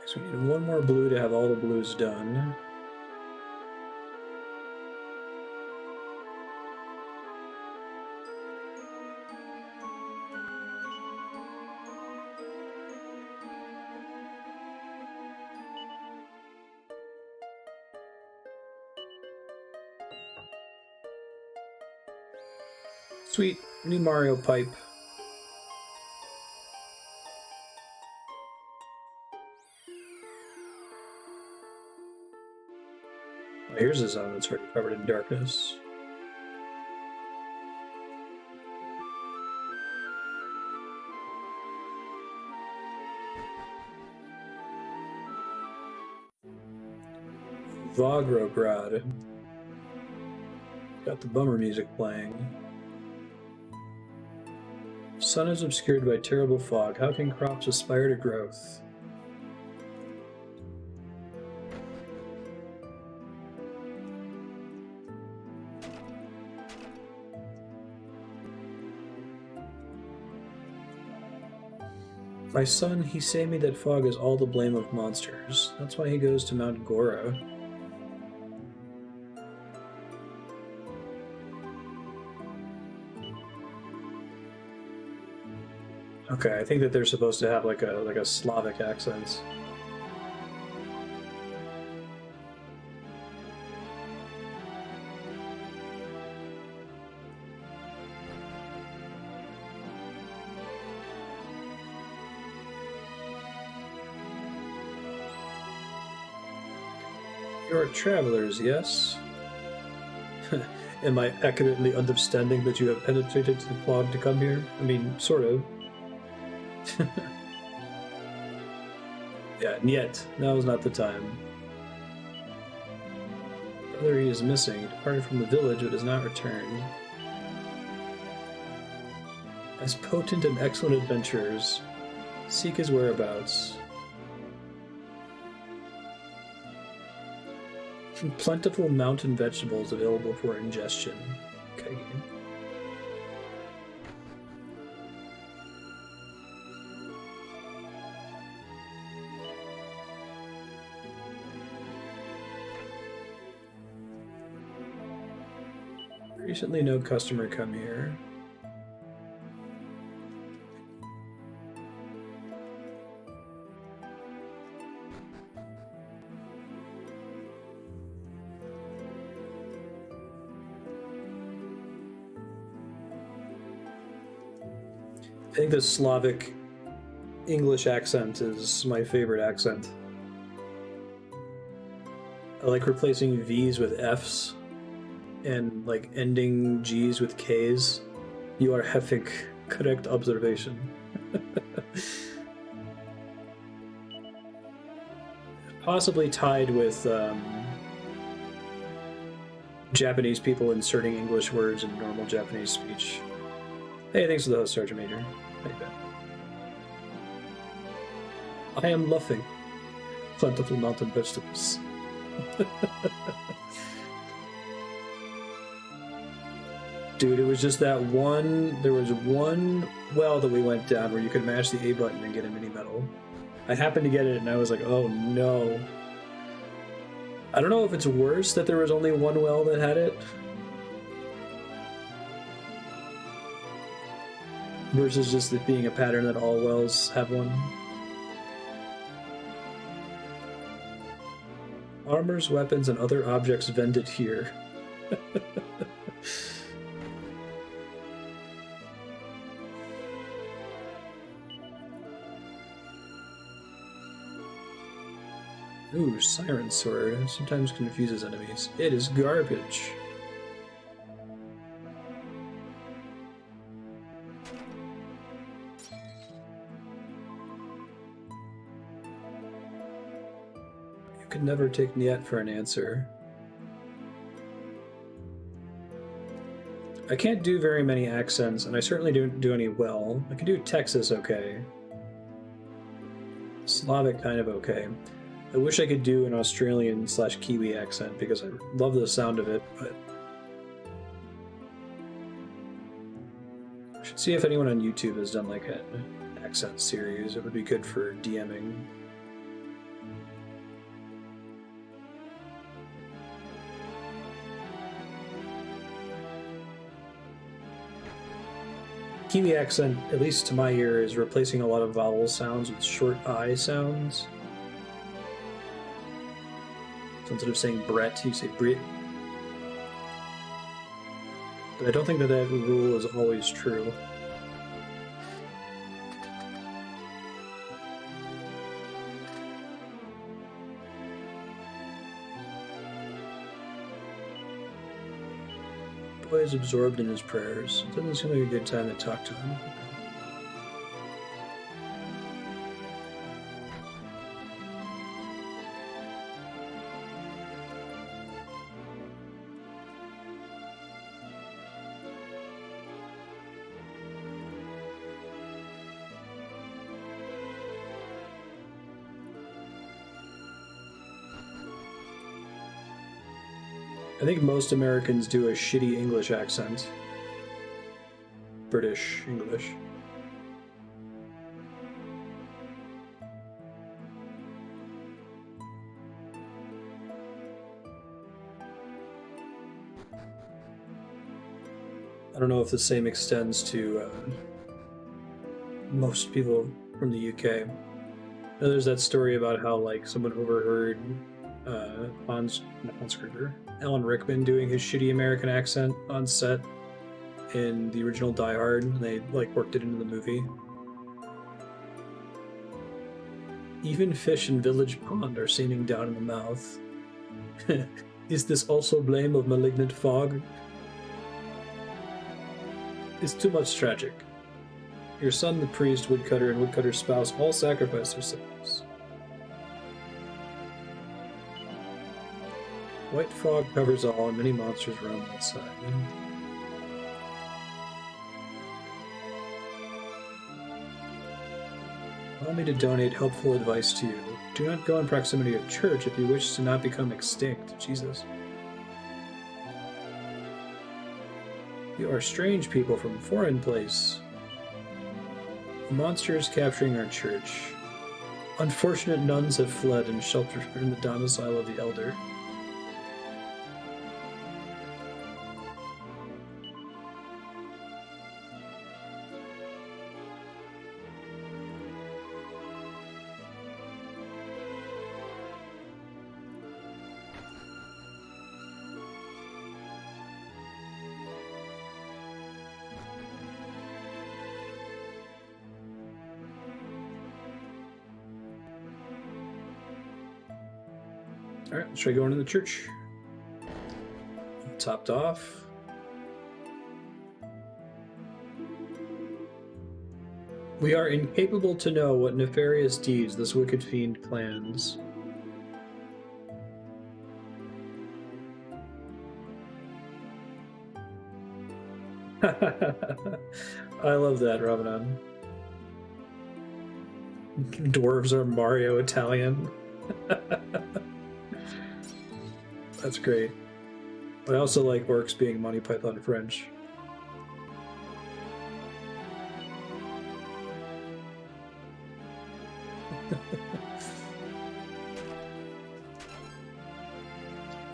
So we need one more blue to have all the blues done. Sweet, new Mario pipe. Oh, here's a zone that's already covered in darkness. Vagrograd. Got the bummer music playing. Sun is obscured by terrible fog. How can crops aspire to growth? My son, he say me that fog is all the blame of monsters. That's why he goes to Mount Gora. Okay, I think that they're supposed to have like a Slavic accent. You're travelers, yes? Am I accurately understanding that you have penetrated the fog to come here? I mean, sort of. Yeah, and yet. Now is not the time. Brother, he is missing. He departed from the village but has not returned. As potent and excellent adventurers, seek his whereabouts. Plentiful mountain vegetables available for ingestion. Okay. Recently no customer come here. I think the Slavic English accent is my favorite accent. I like replacing V's with F's and like ending G's with K's. You are having correct observation. Possibly tied with Japanese people inserting English words in normal Japanese speech. Hey, thanks for the host, Sergeant Major. How you been? I am luffing plentiful mountain vegetables. Dude, it was just that one. There was one well that we went down where you could mash the A button and get a mini medal. I happened to get it and I was like, oh no. I don't know if it's worse that there was only one well that had it versus just it being a pattern that all wells have one. Armors, weapons, and other objects vended here. Ooh, Siren Sword. Sometimes confuses enemies. It is garbage. You can never take Niet for an answer. I can't do very many accents, and I certainly don't do any well. I can do Texas okay. Slavic kind of okay. I wish I could do an Australian/Kiwi accent because I love the sound of it, but I should see if anyone on YouTube has done like an accent series. It would be good for DMing. Kiwi accent, at least to my ear, is replacing a lot of vowel sounds with short I sounds. So instead of saying Brett, you say Brit. But I don't think that that rule is always true. Boy is absorbed in his prayers. It doesn't seem like a good time to talk to him. I think most Americans do a shitty English accent. British English. I don't know if the same extends to most people from the UK. Now, there's that story about how like someone overheard Alan Rickman doing his shitty American accent on set in the original Die Hard, and they like worked it into the movie. Even fish in Village Pond are seeming down in the mouth. Is this also blame of malignant fog? It's too much tragic. Your son, the priest, woodcutter, and woodcutter's spouse all sacrificed themselves. White fog covers all, and many monsters roam outside. Allow me to donate helpful advice to you. Do not go in proximity of church if you wish to not become extinct. Jesus. You are strange people from a foreign place. The monster is capturing our church. Unfortunate nuns have fled and sheltered in the domicile of the elder. Alright, let's try going to the church. Topped off. We are incapable to know what nefarious deeds this wicked fiend plans. I love that, Ramadan. Dwarves are Mario Italian. That's great. I also like orcs being Monty Python French.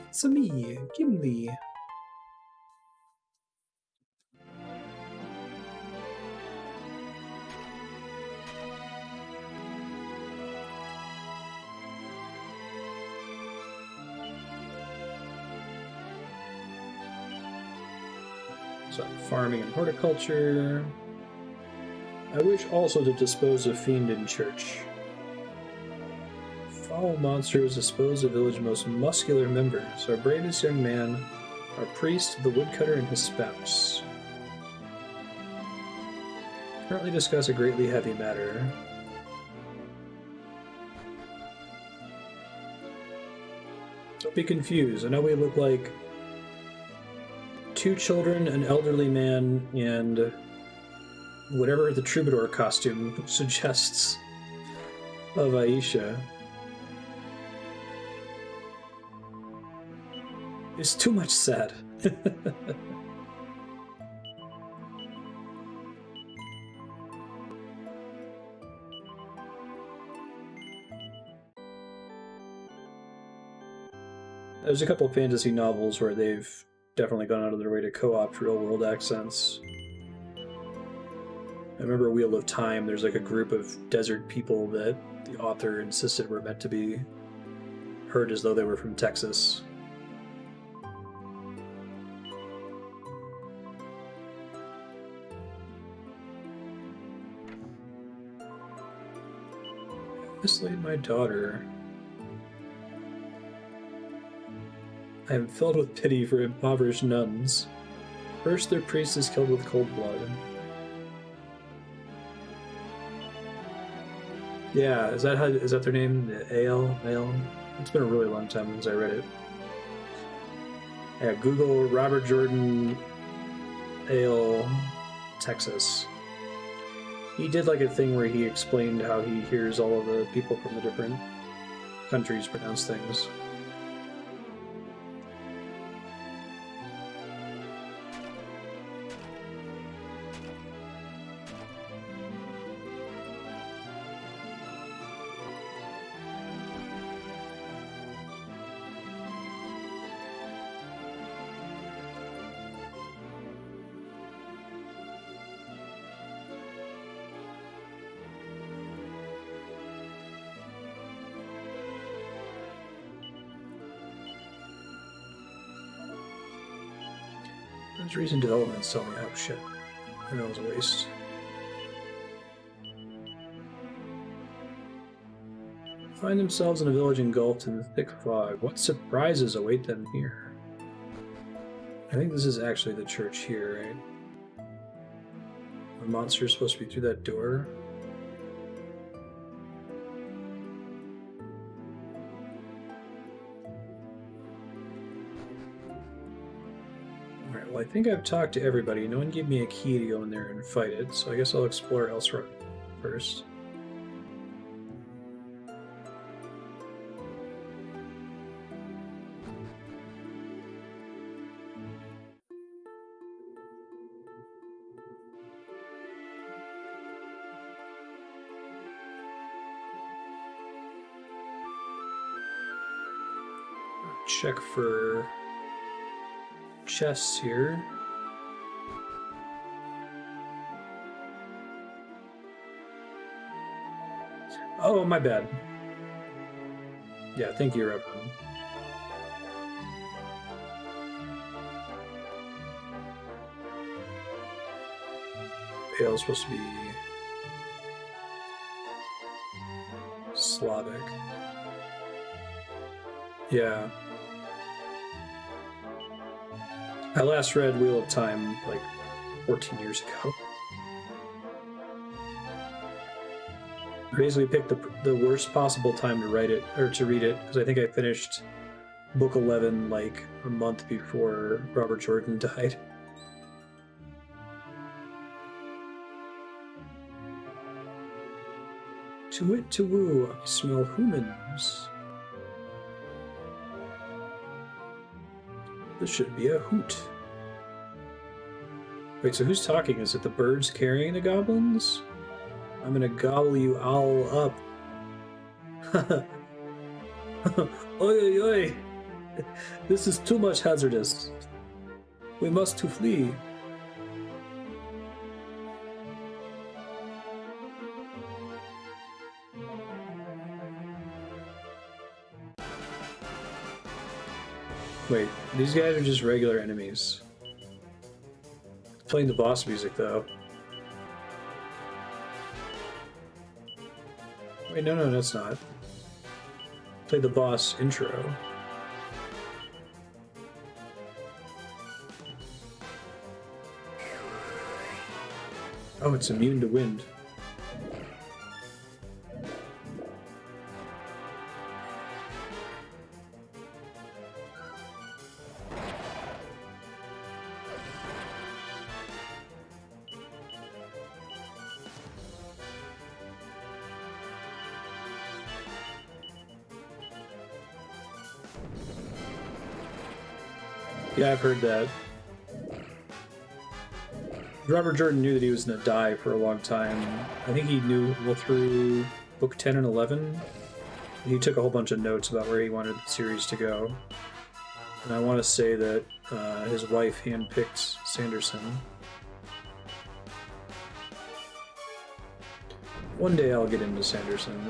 It's me, Gimli. So, farming and horticulture. I wish also to dispose of fiend in church. Foul monsters dispose of village most muscular members. Our bravest young man, our priest, the woodcutter, and his spouse. Currently discuss a greatly heavy matter. Don't be confused. I know we look like 2 children, an elderly man, and whatever the troubadour costume suggests of Aisha. It's too much sad. There's a couple of fantasy novels where they've definitely gone out of their way to co-opt real-world accents. remember Wheel of Time, there's like a group of desert people that the author insisted were meant to be heard as though they were from Texas. Mislaid my daughter. I am filled with pity for impoverished nuns. First, their priest is killed with cold blood. Yeah, is that their name? Ale? It's been a really long time since I read it. Yeah, Google Robert Jordan Ale, Texas. He did like a thing where he explained how he hears all of the people from the different countries pronounce things. There's recent developments telling me, oh shit, I know it was a waste. Find themselves in a village engulfed in the thick fog. What surprises await them here? I think this is actually the church here, right? The monster is supposed to be through that door. Alright, well I think I've talked to everybody. No one gave me a key to go in there and fight it, so I guess I'll explore elsewhere first. Check for chests here. Oh, my bad. Yeah, thank you, Revan. Pale is supposed to be Slavic. Yeah. I last read Wheel of Time like 14 years ago. I basically picked the worst possible time to write it, or to read it, because I think I finished book 11 like a month before Robert Jordan died. To wit to woo, I smell humans. This should be a hoot. Wait, so who's talking? Is it the birds carrying the goblins? I'm gonna gobble you all up. Oi, oi, oi! This is too much hazardous. We must to flee. Wait, these guys are just regular enemies. It's playing the boss music, though. Wait, no, that's not. Play the boss intro. Oh, it's immune to wind. Yeah, I've heard that. Robert Jordan knew that he was going to die for a long time. I think he knew well through book 10 and 11. He took a whole bunch of notes about where he wanted the series to go. And I want to say that his wife handpicked Sanderson. One day I'll get into Sanderson.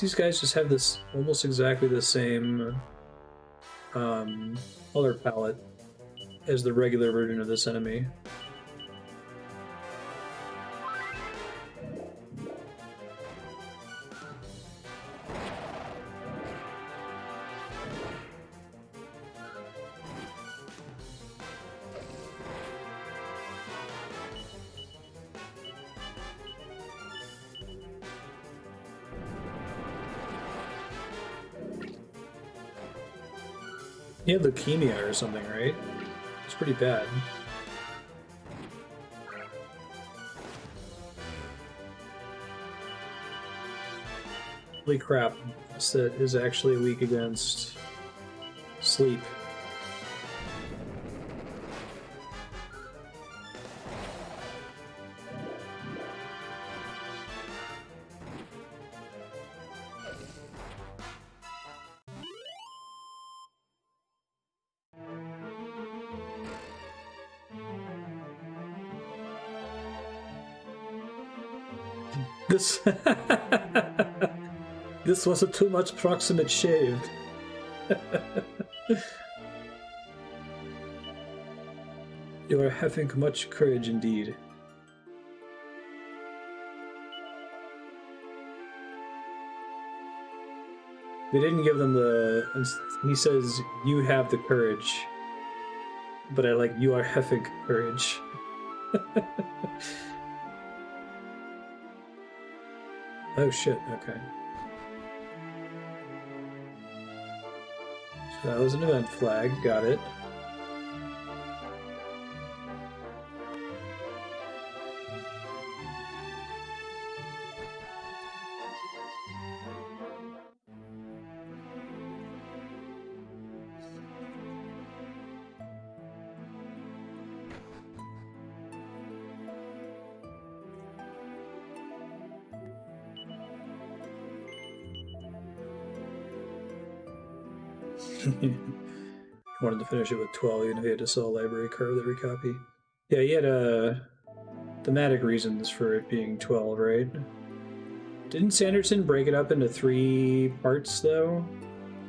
These guys just have this almost exactly the same color palette as the regular version of this enemy. He had leukemia or something, right? It's pretty bad. Holy crap, Marstead is actually weak against sleep. This this was a too much proximate shave. You are having much courage indeed. They didn't give them the... He says, you have the courage. But I like, you are having courage. Oh shit, okay. So that was an event flag, got it. He wanted to finish it with 12, even if he had to sell a library card with every copy. Yeah, he had thematic reasons for it being 12, right? Didn't Sanderson break it up into 3 parts, though?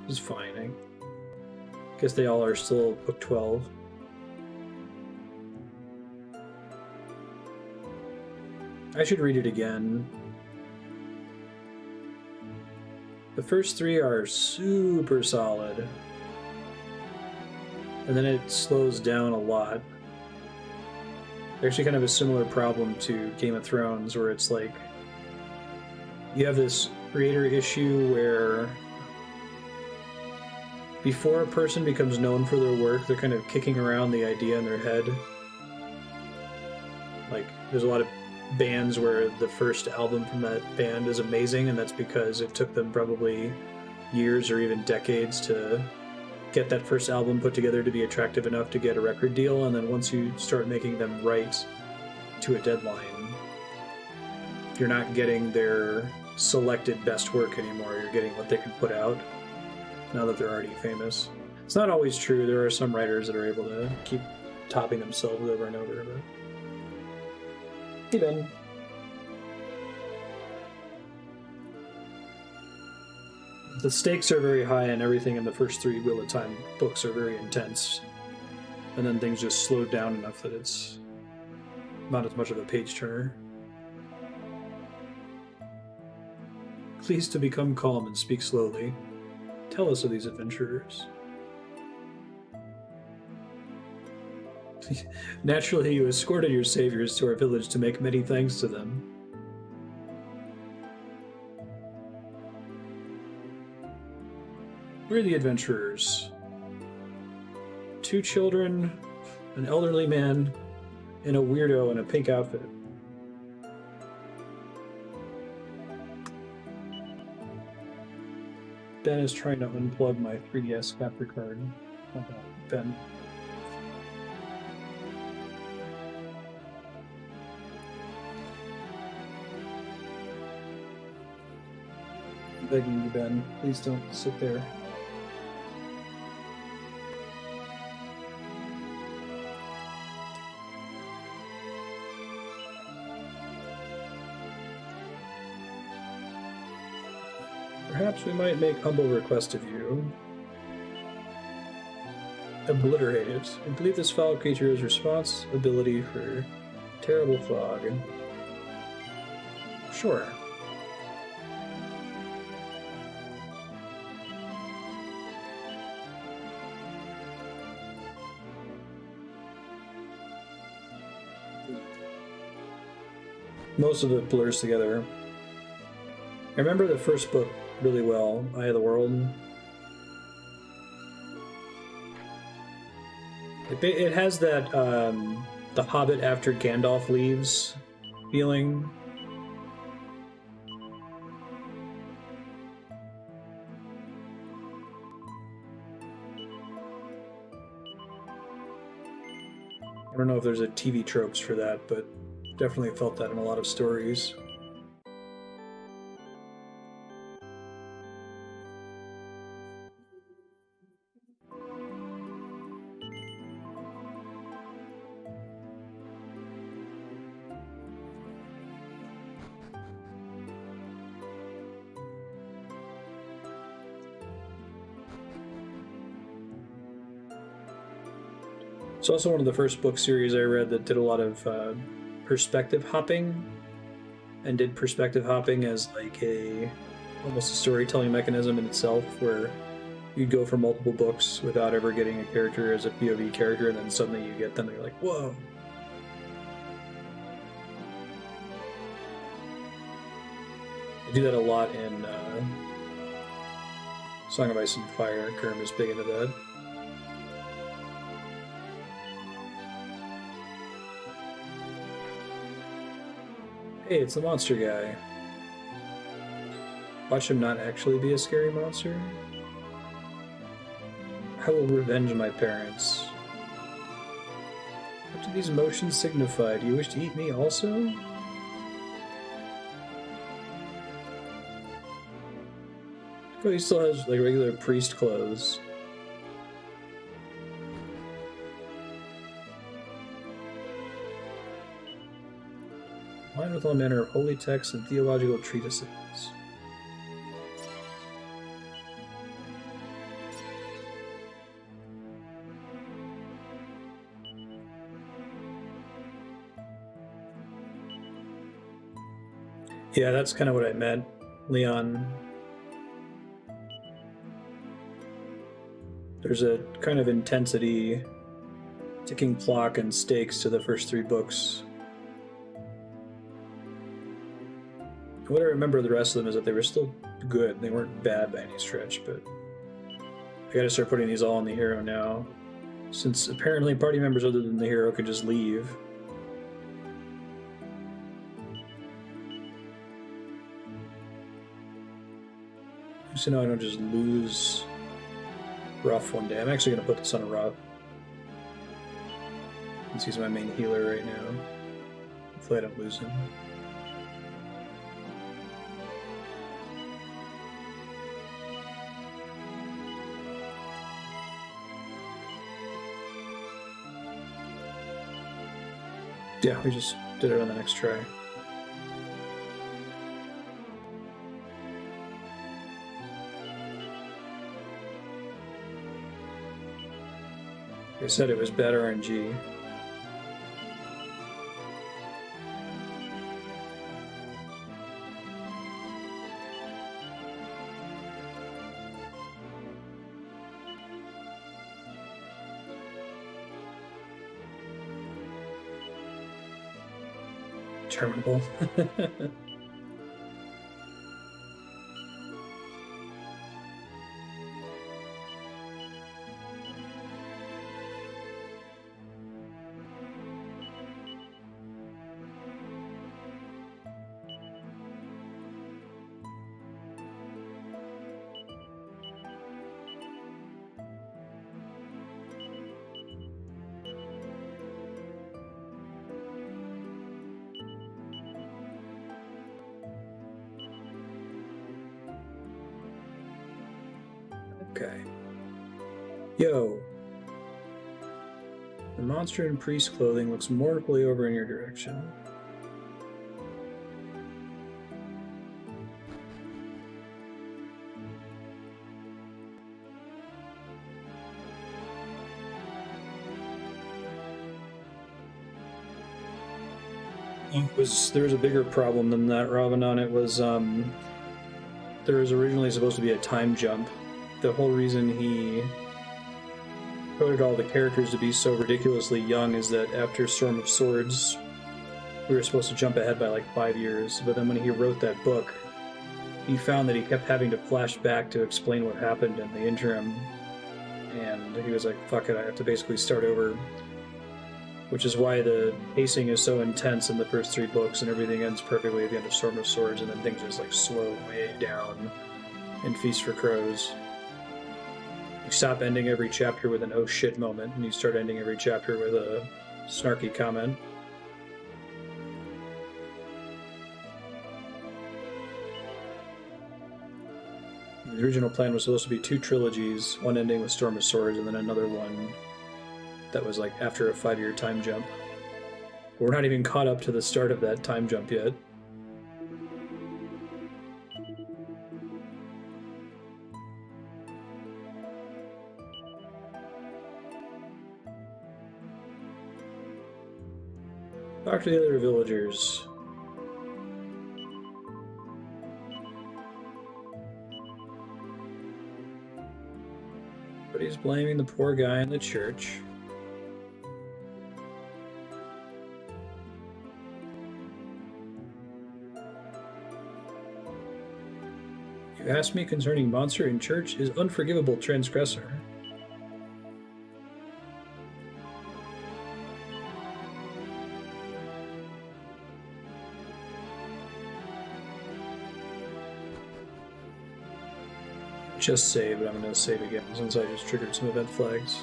It was fine. I guess they all are still book 12. I should read it again. The first 3 are super solid. And then it slows down a lot. Actually kind of a similar problem to Game of Thrones, where it's like you have this creator issue where before a person becomes known for their work, they're kind of kicking around the idea in their head. Like, there's a lot of bands where the first album from that band is amazing, and that's because it took them probably years or even decades to get that first album put together to be attractive enough to get a record deal. And then once you start making them write to a deadline, you're not getting their selected best work anymore. You're getting what they can put out now that they're already famous. It's not always true. There are some writers that are able to keep topping themselves over and over. But... Hey, Ben. The stakes are very high, and everything in the first 3 Wheel of Time books are very intense. And then things just slow down enough that it's not as much of a page-turner. Please to become calm and speak slowly. Tell us of these adventurers. Naturally, you escorted your saviors to our village to make many thanks to them. We're the adventurers. 2 children, an elderly man, and a weirdo in a pink outfit. Ben is trying to unplug my 3DS capture card. Ben. begging you, Ben. Please don't sit there. Perhaps we might make humble request of you. Obliterate it. I believe this foul creature has responsibility for terrible fog. Sure. Most of it blurs together. I remember the first book really well, Eye of the World. It has that The Hobbit after Gandalf leaves feeling. I don't know if there's a TV tropes for that, but definitely felt that in a lot of stories. It's also one of the first book series I read that did a lot of perspective hopping, and did perspective hopping as like almost a storytelling mechanism in itself, where you'd go for multiple books without ever getting a character as a POV character, and then suddenly you get them and you're like, whoa. I do that a lot in Song of Ice and Fire. Kerm is big into that. Hey, it's the monster guy. Watch him not actually be a scary monster. I will revenge my parents. What do these motions signify? Do you wish to eat me also? Oh, he still has like regular priest clothes. Lined with all manner of holy texts and theological treatises. Yeah, that's kind of what I meant, Leon. There's a kind of intensity, ticking clock, and stakes to the first three books. What I remember of the rest of them is that they were still good. They weren't bad by any stretch, but I gotta start putting these all on the hero now, since apparently party members other than the hero could just leave. So now I don't just lose Rough one day. I'm actually gonna put this on Rough, since he's my main healer right now. Hopefully I don't lose him. Yeah, we just did it on the next try. Like I said, it was bad RNG. Terminable. Okay. Yo. The monster in priest clothing looks mournfully over in your direction. There was a bigger problem than that, Ravanon. It was there was originally supposed to be a time jump. The whole reason he coded all the characters to be so ridiculously young is that after Storm of Swords, we were supposed to jump ahead by like 5 years. But then when he wrote that book, he found that he kept having to flash back to explain what happened in the interim, and he was like, "Fuck it, I have to basically start over." Which is why the pacing is so intense in the first 3 books, and everything ends perfectly at the end of Storm of Swords, and then things just like slow way down in Feast for Crows. You stop ending every chapter with an "oh shit" moment, and you start ending every chapter with a snarky comment. The original plan was supposed to be 2 trilogies, one ending with Storm of Swords, and then another one that was like after a 5-year time jump. We're not even caught up to the start of that time jump yet. Talk to the other villagers. But he's blaming the poor guy in the church. You asked me concerning monster in church is unforgivable transgressor. Just save, but I'm going to save again since I just triggered some event flags.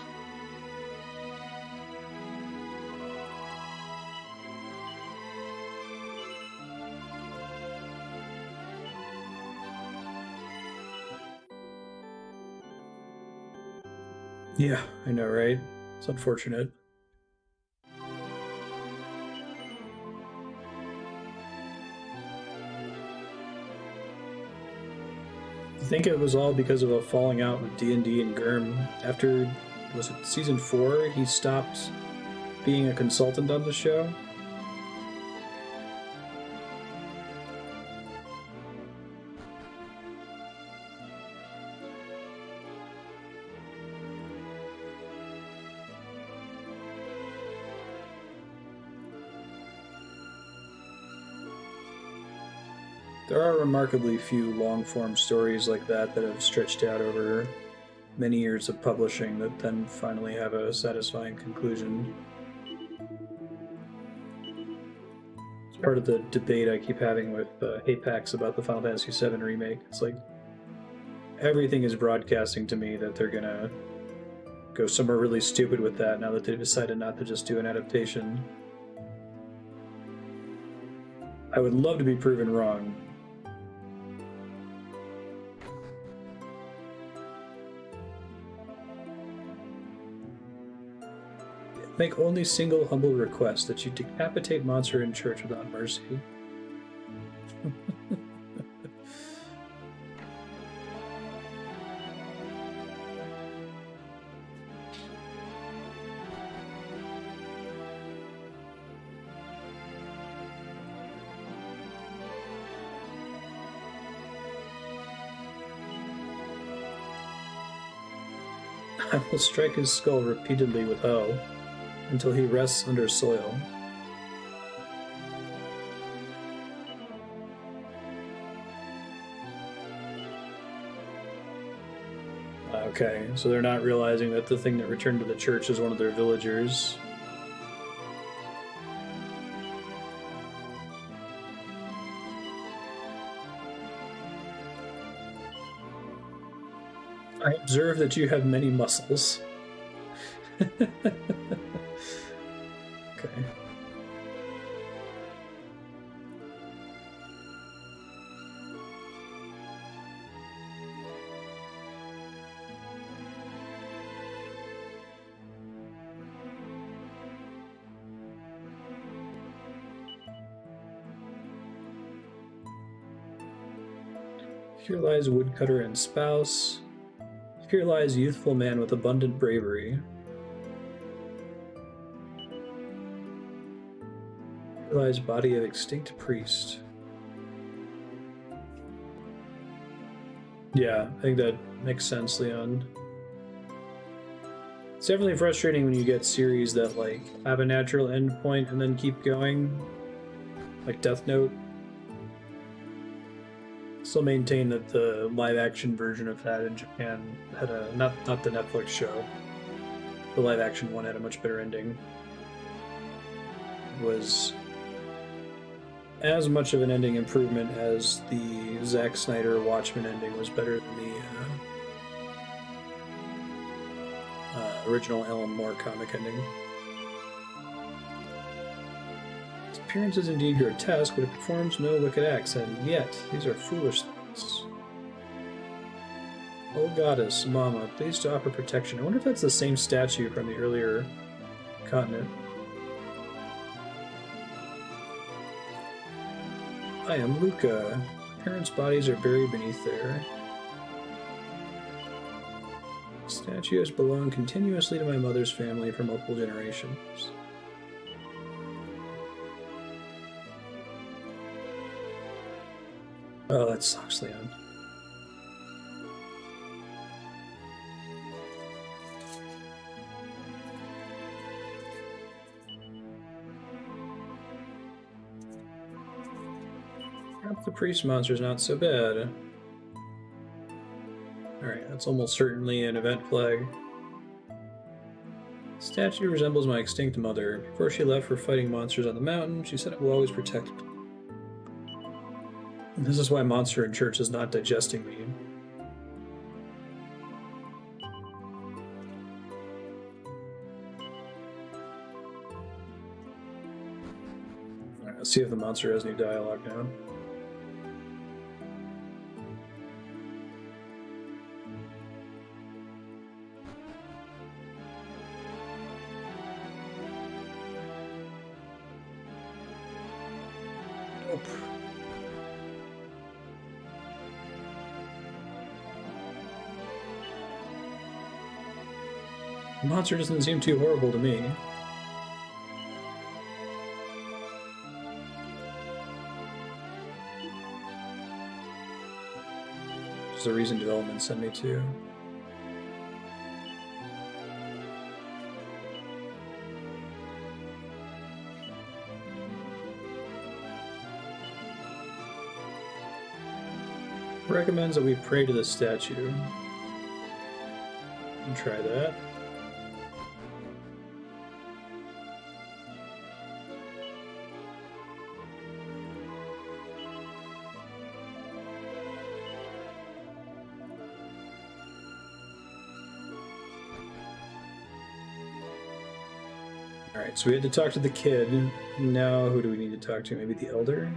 Yeah, I know, right? It's unfortunate. I think it was all because of a falling out with D&D and Gurm. After, was it season 4, he stopped being a consultant on the show. There are remarkably few long-form stories like that that have stretched out over many years of publishing that then finally have a satisfying conclusion. It's part of the debate I keep having with Apex about the Final Fantasy VII Remake. It's like, everything is broadcasting to me that they're gonna go somewhere really stupid with that now that they've decided not to just do an adaptation. I would love to be proven wrong. Make only single humble request that you decapitate monster in church without mercy. I will strike his skull repeatedly with hoe until he rests under soil. Okay, so they're not realizing that the thing that returned to the church is one of their villagers. I observe that you have many muscles. Okay. Here lies woodcutter and spouse. Here lies youthful man with abundant bravery. Here lies body of extinct priest. Yeah, I think that makes sense, Leon. It's definitely frustrating when you get series that like have a natural endpoint and then keep going, like Death Note. Still maintain that the live-action version of that in Japan had a not the Netflix show. The live-action one had a much better ending. It was as much of an ending improvement as the Zack Snyder Watchmen ending was better than the original Alan Moore comic ending. Its appearance is indeed grotesque, but it performs no wicked acts, and yet these are foolish thoughts. O goddess, Mama, please to offer protection. I wonder if that's the same statue from the earlier continent. I am Luca. Parents' bodies are buried beneath there. Statues belong continuously to my mother's family for multiple generations. Oh, that sucks, Leon. The priest monster's not so bad. Alright, that's almost certainly an event flag. Statue resembles my extinct mother. Before she left for fighting monsters on the mountain, she said it will always protect me. And this is why Monster in Church is not digesting me. Alright, let's see if the monster has new dialogue now. The monster doesn't seem too horrible to me. There's a reason development sent me to. Recommends that we pray to the statue. And try that. Alright, so we had to talk to the kid. Now, who do we need to talk to? Maybe the elder?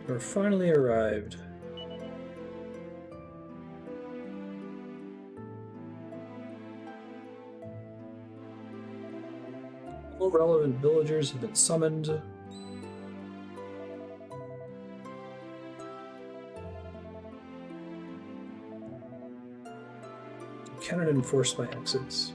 We're finally arrived. All relevant villagers have been summoned. Cannot enforce my exits.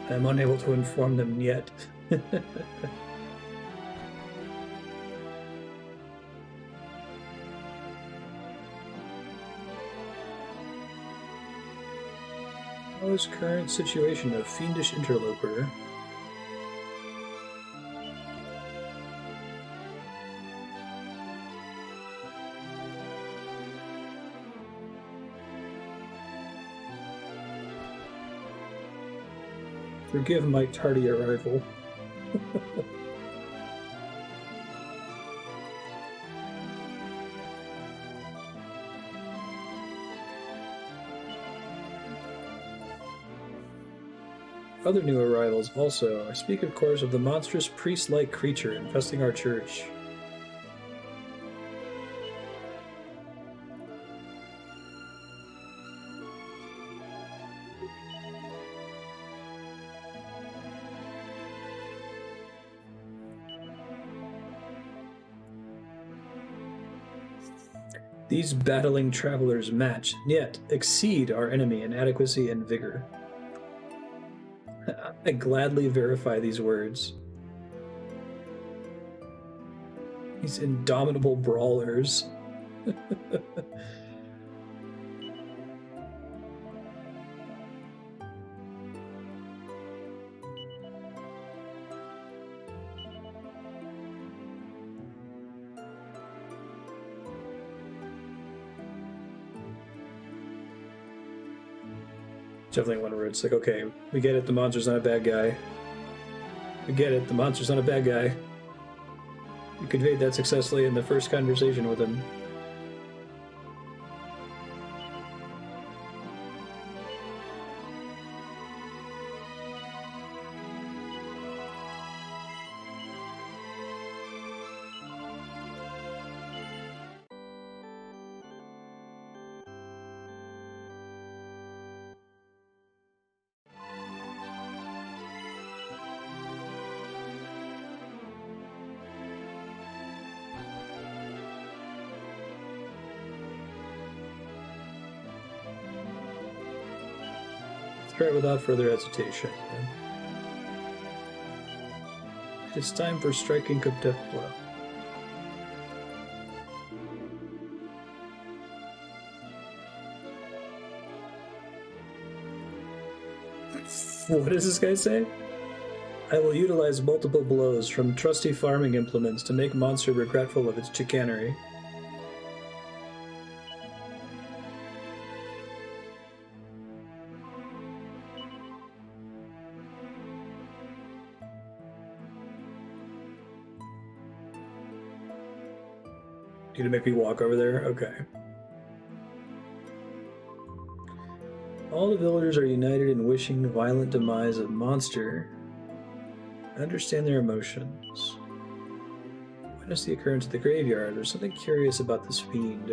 I am unable to inform them yet. How is current situation of fiendish interloper? Forgive my tardy arrival. Other new arrivals also. I speak, of course, of the monstrous priest-like creature infesting our church. These battling travelers match, yet exceed our enemy in adequacy and vigor. I gladly verify these words. These indomitable brawlers. Definitely one where it's like, okay, we get it, the monster's not a bad guy. We get it, the monster's not a bad guy. You conveyed that successfully in the first conversation with him. Threat without further hesitation. It's time for striking Cup Death Blow. What does this guy say? I will utilize multiple blows from trusty farming implements to make monster regretful of its chicanery. You gonna make me walk over there? Okay. All the villagers are united in wishing the violent demise of monster. I understand their emotions. Witness the occurrence of the graveyard. There's something curious about this fiend.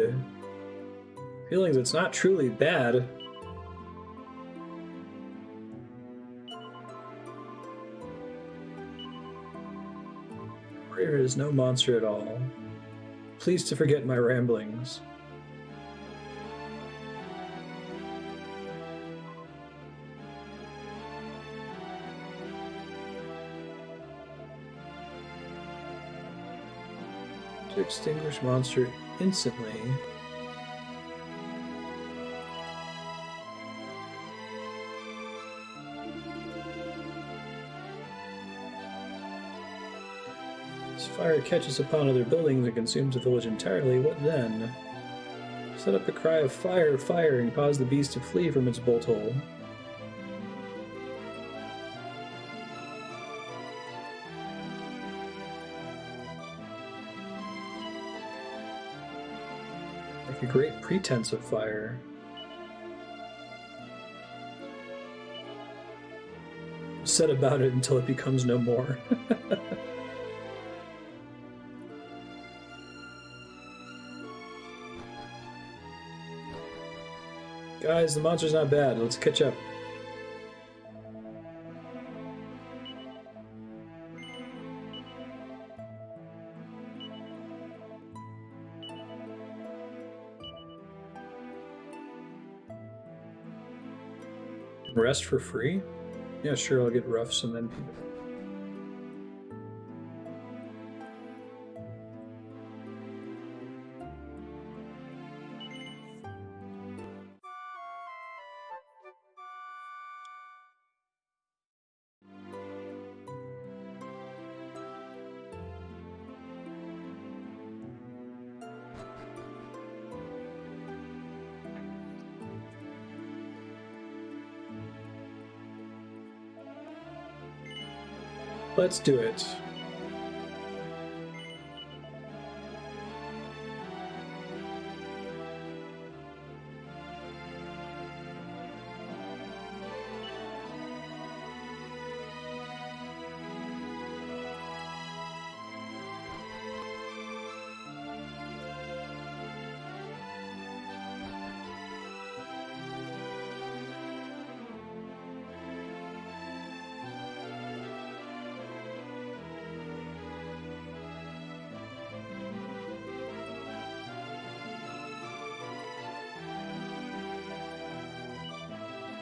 Feelings it's not truly bad. Warrior is no monster at all. Please to forget my ramblings. To extinguish monster instantly. As fire catches upon other buildings and consumes the village entirely, what then? Set up a cry of fire, fire, and cause the beast to flee from its bolt hole. Like a great pretense of fire. Set about it until it becomes no more. Guys, the monster's not bad. Let's catch up. Rest for free? Yeah, sure, I'll get roughs and then people. Let's do it.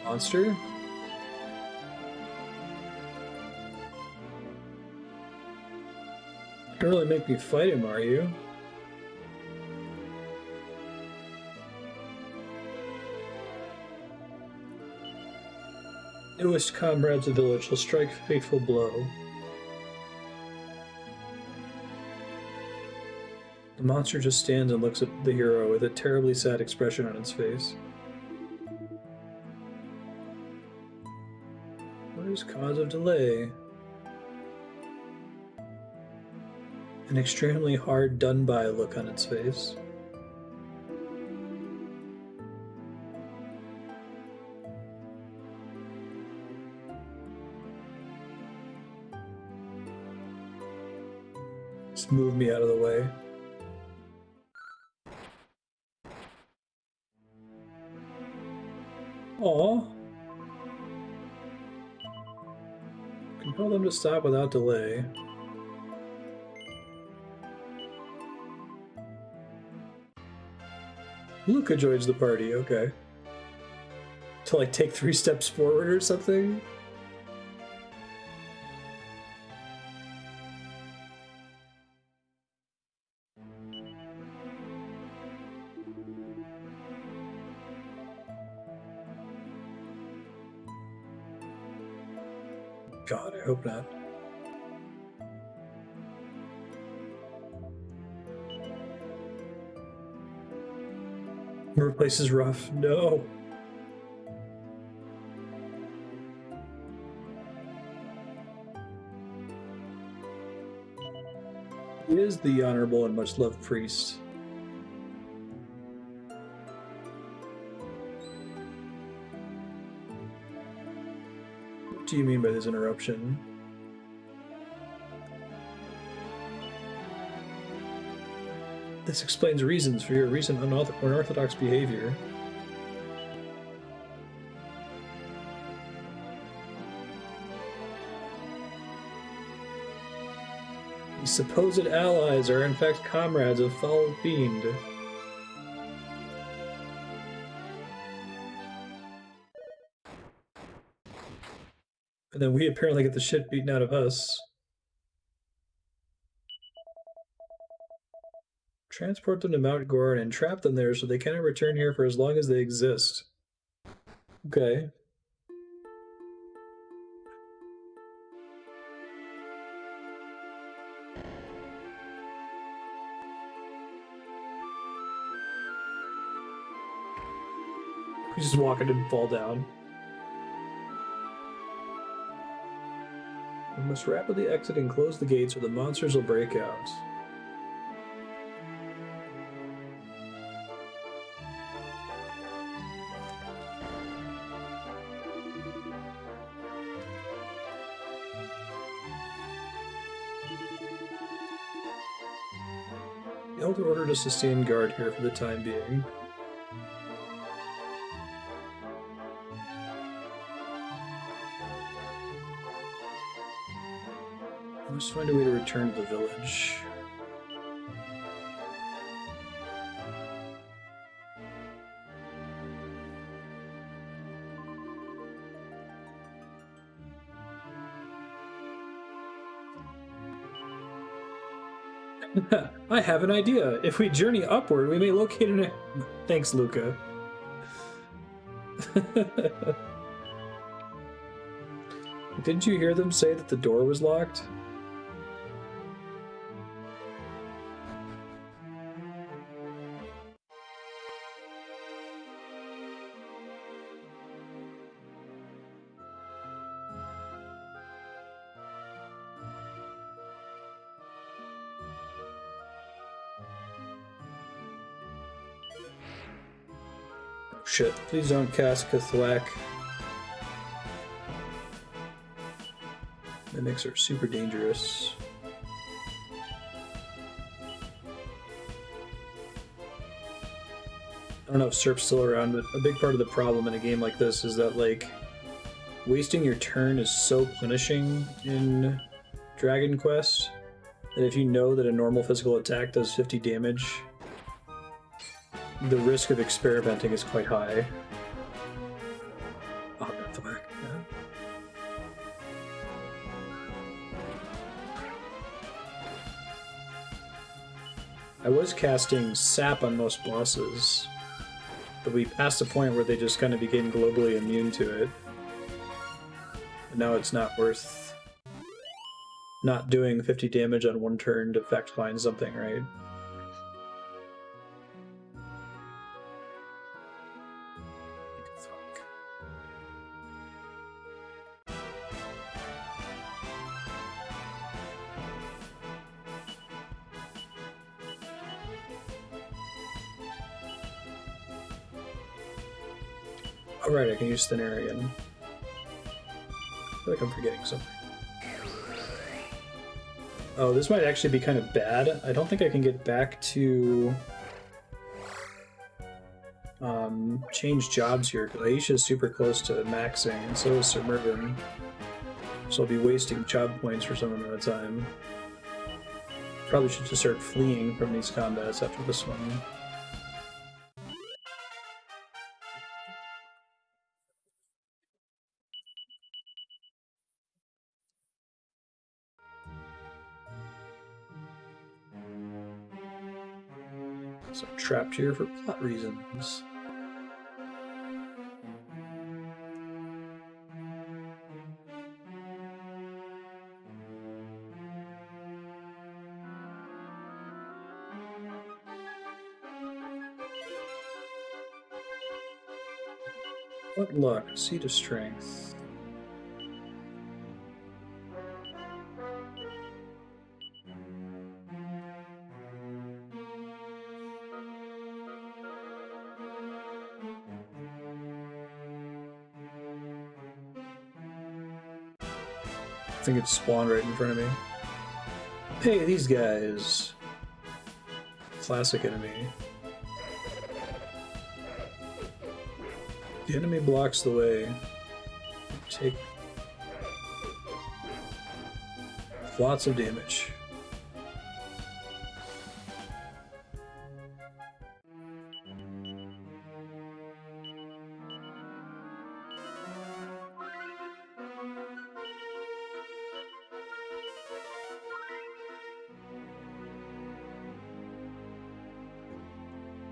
Monster? Don't really make me fight him, are you? Newest comrades of the village will strike a fateful blow. The monster just stands and looks at the hero with a terribly sad expression on its face. What is cause of delay? An extremely hard, done-by look on its face. Just move me out of the way. Aww. Compel them to stop without delay. Luca joins the party, okay. To like take 3 steps forward or something? God, I hope not. Your place is rough. No. He is the honorable and much-loved priest. What do you mean by this interruption? This explains reasons for your recent unorthodox behavior. These supposed allies are in fact comrades of foul fiend. And then we apparently get the shit beaten out of us. Transport them to Mount Goron and trap them there so they cannot return here for as long as they exist. Okay. We just walk in and fall down. We must rapidly exit and close the gates or the monsters will break out. The Elder ordered us to stand guard here for the time being. I must find a way to return to the village. I have an idea. If we journey upward, we may locate an... Thanks, Luca. Didn't you hear them say that the door was locked? Shit, please don't cast Kathwak. Mimics are super dangerous. I don't know if Serp's still around, but a big part of the problem in a game like this is that, like, wasting your turn is so punishing in Dragon Quest that if you know that a normal physical attack does 50 damage, the risk of experimenting is quite high. I was casting sap on most bosses, but we passed a point where they just kind of became globally immune to it. And now it's not worth not doing 50 damage on one turn to fact find something, right? Alright, I can use Thin Air again. I feel like I'm forgetting something. Oh, this might actually be kind of bad. I don't think I can get back to change jobs here, because Aisha is super close to maxing, and so is Sir Mervyn. So I'll be wasting job points for some amount of time. Probably should just start fleeing from these combats after this one. So I'm trapped here for plot reasons. What luck? Seed of Strength. I think it spawned right in front of me. Hey, these guys. Classic enemy. The enemy blocks the way. Take lots of damage.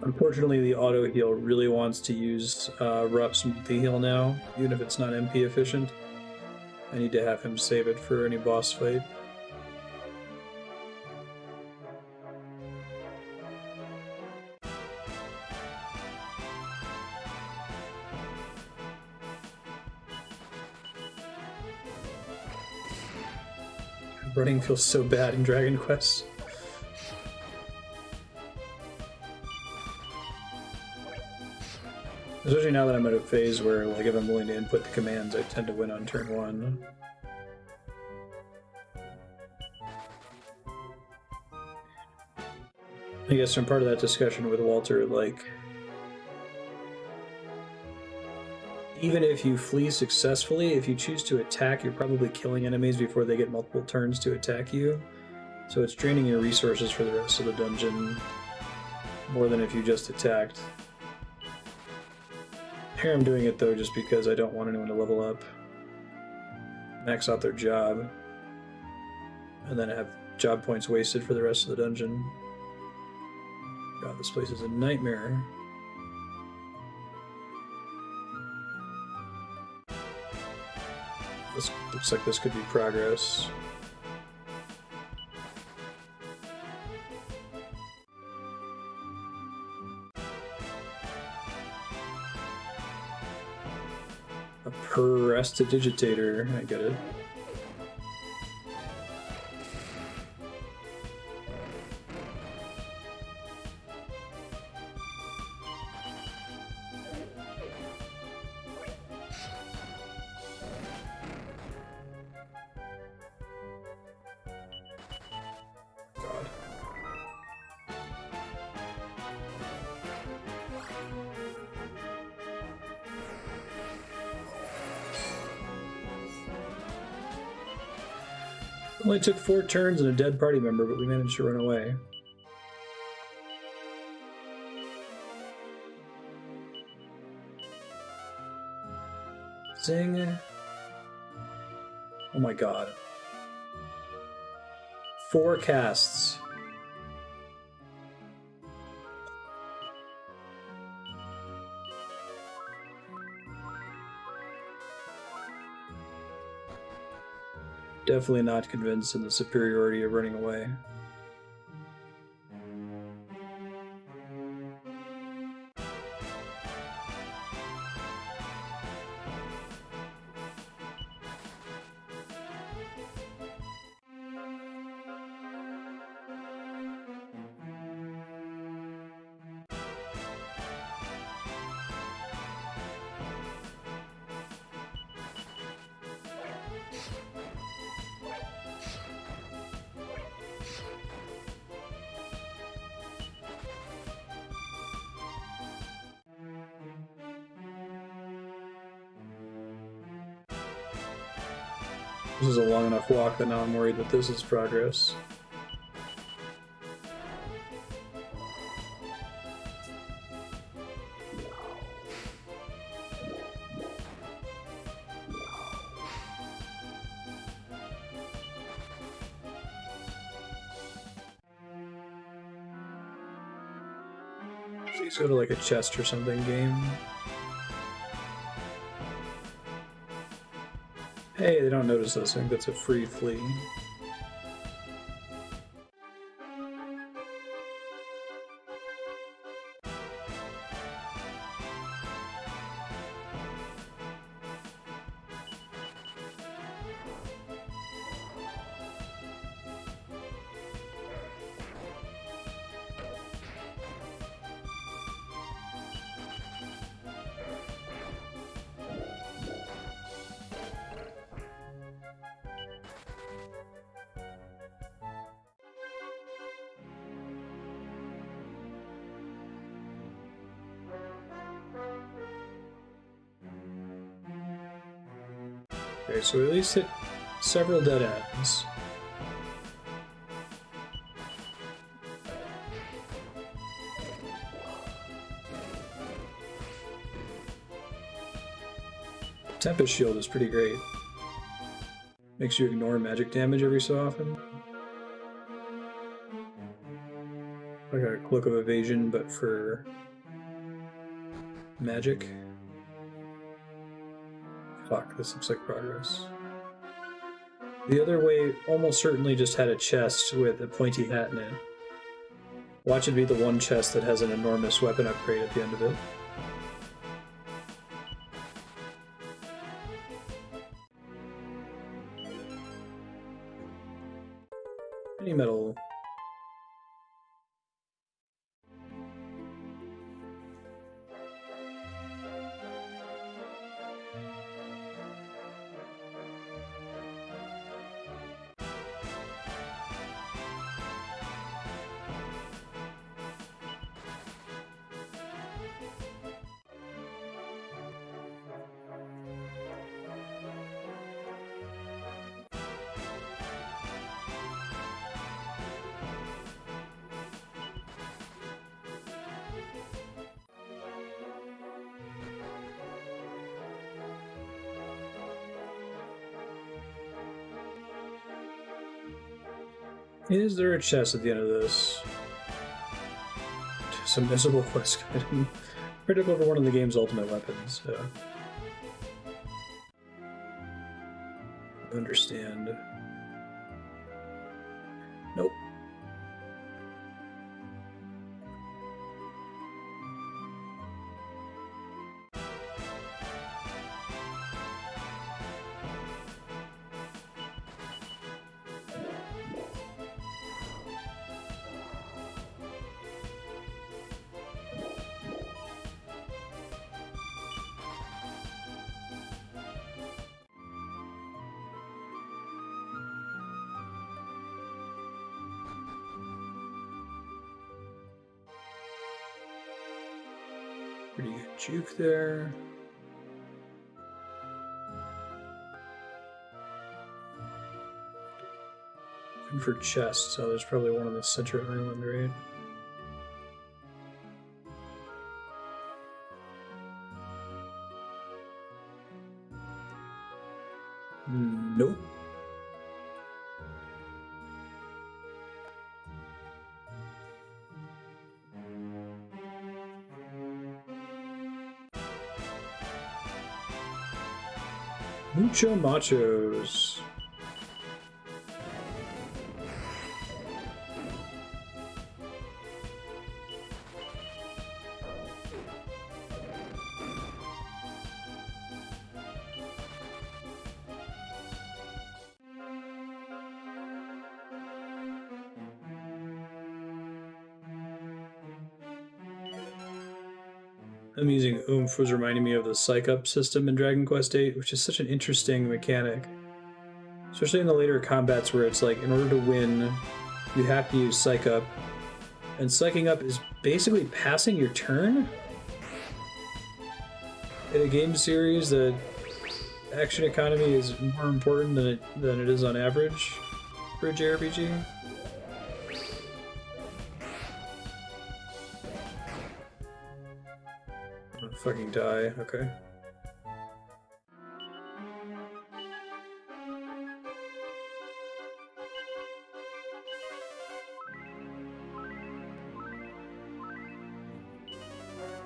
Unfortunately, the auto heal really wants to use Rupp's multi-heal now, even if it's not MP efficient. I need to have him save it for any boss fight. Running feels so bad in Dragon Quest. Especially now that I'm at a phase where, like, if I'm willing to input the commands, I tend to win on turn one. I guess from part of that discussion with Walter, like, even if you flee successfully, if you choose to attack, you're probably killing enemies before they get multiple turns to attack you. So it's draining your resources for the rest of the dungeon more than if you just attacked. Here I'm doing it though just because I don't want anyone to level up, max out their job, and then have job points wasted for the rest of the dungeon. God, this place is a nightmare. This looks like this could be progress. A prestidigitator, I get it. Only took 4 turns and a dead party member, but we managed to run away. Zing. Oh my god. 4 casts. Definitely not convinced in the superiority of running away. This is a long enough walk that now I'm worried that this is progress. Please go to like a chest or something game. Hey, they don't notice us. I think that's a free flea. Okay, so we at least hit several dead ends. Tempest Shield is pretty great. Makes you ignore magic damage every so often. Like a Cloak of Evasion, but for magic. Fuck, this looks like progress. The other way almost certainly just had a chest with a pointy hat in it. Watch it be the one chest that has an enormous weapon upgrade at the end of it. Any metal. Is there a chest at the end of this? Some miserable quest item. Critical for one of the game's ultimate weapons. Understand. Nope. Pretty good juke there. Looking for chests, so there's probably one in the center island, right? Nope. Mucho Machos. I'm using Oomph was reminding me of the Psych Up system in Dragon Quest VIII, which is such an interesting mechanic. Especially in the later combats where it's like, in order to win, you have to use Psych Up. And Psyching Up is basically passing your turn? In a game series that action economy is more important than it is on average for a JRPG. I'm gonna fucking die, okay.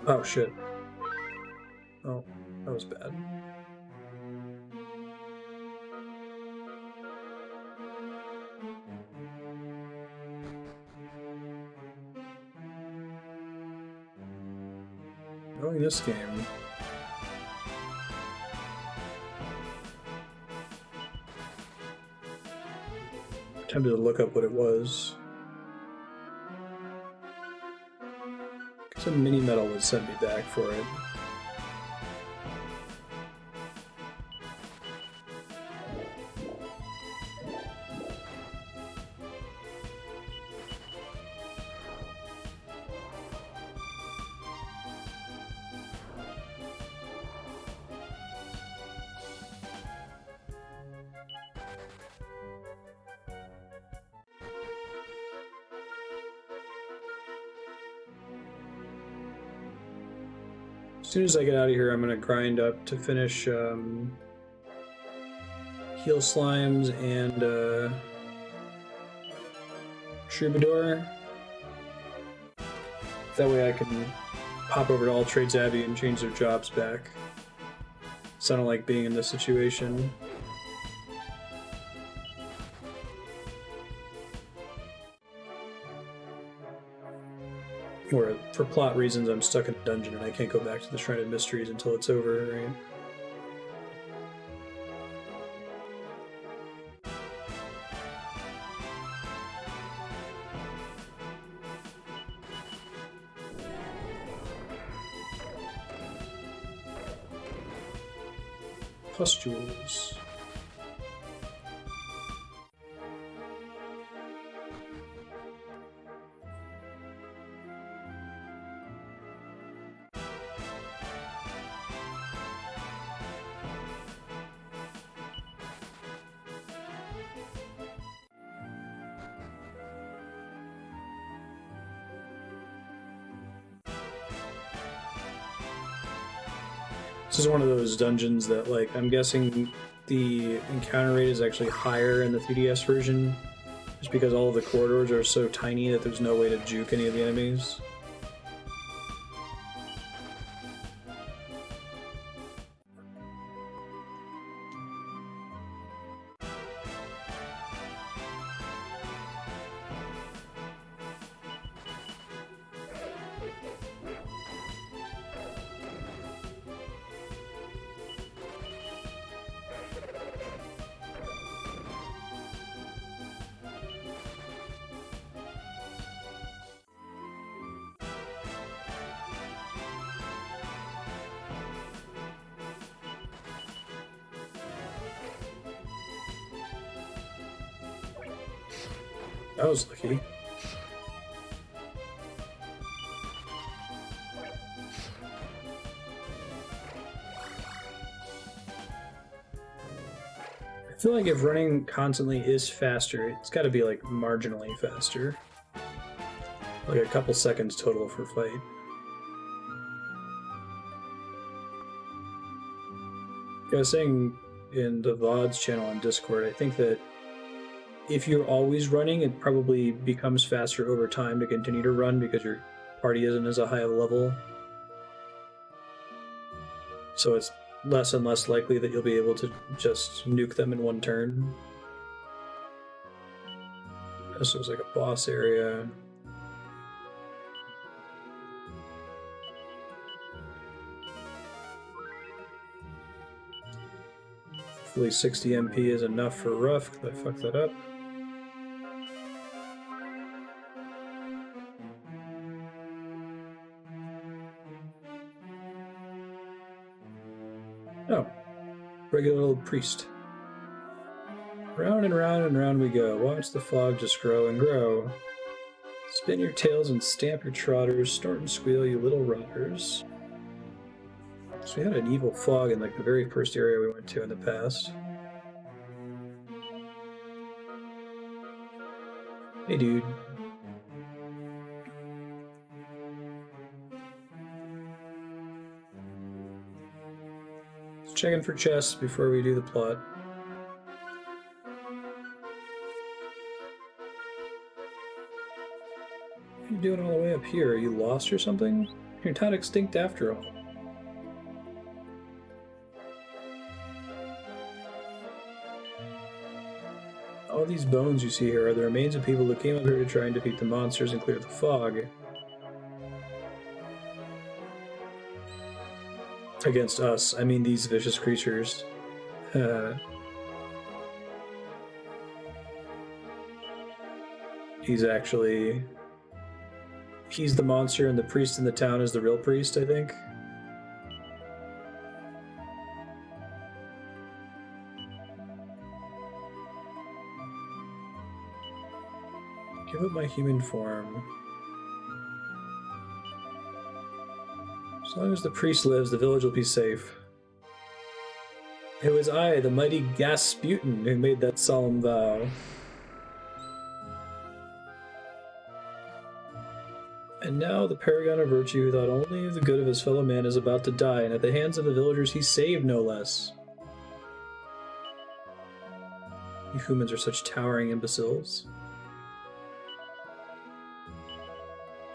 Oh shit. Oh, that was bad. Knowing this game. I'm tempted to look up what it was. Some mini metal would send me back for it. As soon as I get out of here, I'm going to grind up to finish Heal Slimes and Troubadour. That way I can pop over to All Trades Abbey and change their jobs back. So I don't like being in this situation. Or for plot reasons, I'm stuck in a dungeon and I can't go back to the Shrine of Mysteries until it's over, right? Pustules. This is one of those dungeons that, like, I'm guessing the encounter rate is actually higher in the 3DS version, just because all of the corridors are so tiny that there's no way to juke any of the enemies. That was lucky. I feel like if running constantly is faster, it's got to be like marginally faster. Like a couple seconds total for fight. I was saying in the VODs channel on Discord, I think that if you're always running, it probably becomes faster over time to continue to run because your party isn't as a high of a level. So it's less and less likely that you'll be able to just nuke them in one turn. This looks like a boss area. Hopefully 60 MP is enough for rough, because I fucked that up. Oh, regular old priest. Round and round and round we go. Watch the fog just grow and grow. Spin your tails and stamp your trotters. Snort and squeal, you little rotters. So we had an evil fog in like the very first area we went to in the past. Hey, dude. Let's check in for chests before we do the plot. What are you doing all the way up here? Are you lost or something? You're not extinct after all. All these bones you see here are the remains of people who came up here to try and defeat the monsters and clear the fog. Against us, I mean these vicious creatures. He's the monster and the priest in the town is the real priest, I think. Give up my human form. As long as the priest lives, the village will be safe. It was I, the mighty Gasputin, who made that solemn vow. And now the paragon of virtue, who thought only of the good of his fellow man, is about to die, and at the hands of the villagers he saved, no less. You humans are such towering imbeciles.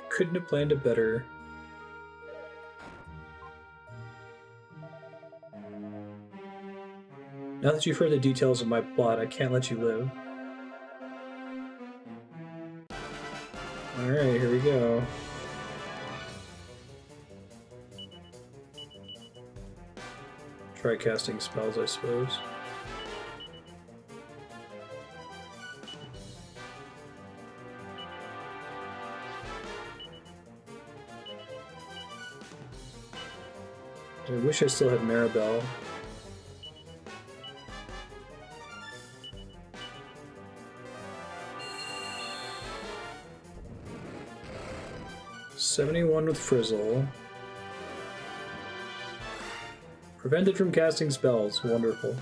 Couldn't have planned it better. Now that you've heard the details of my plot, I can't let you live. Alright, here we go. Try casting spells, I suppose. I wish I still had Maribel. $71 with Frizzle. Prevented from casting spells. Wonderful.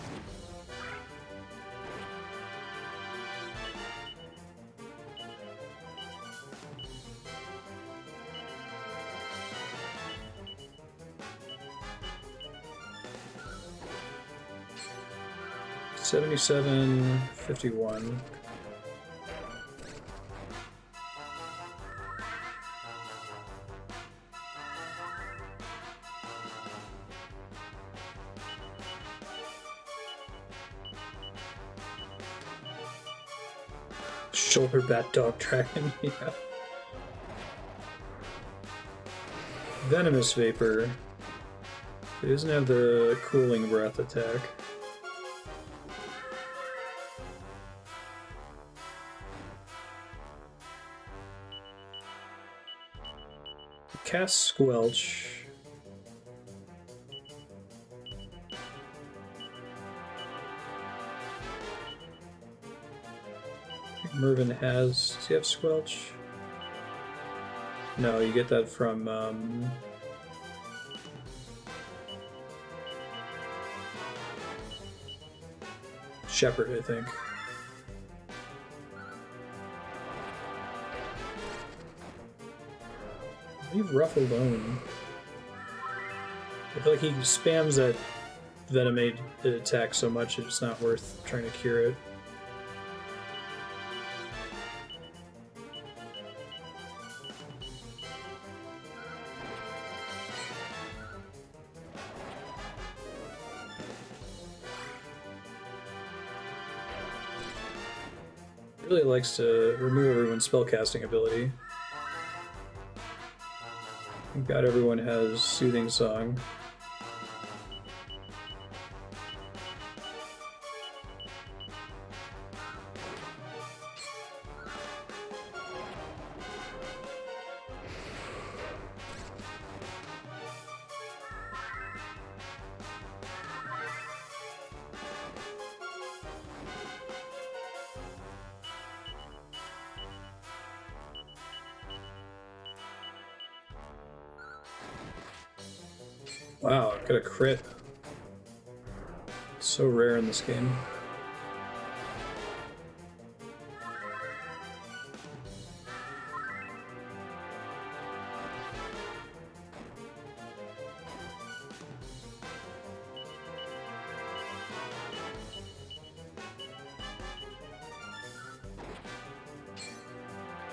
$77.51. Shoulder bat dog dragon, yeah. Venomous Vapor. It doesn't have the cooling breath attack. Cast Squelch. Mervin has. Does he have Squelch? No, you get that from Shepherd, I think. Leave Rough alone. I feel like he spams that Venomade attack so much it's not worth trying to cure it. It really likes to remove everyone's spellcasting ability. Thank God everyone has Soothing Song. Wow, got a crit. It's so rare in this game.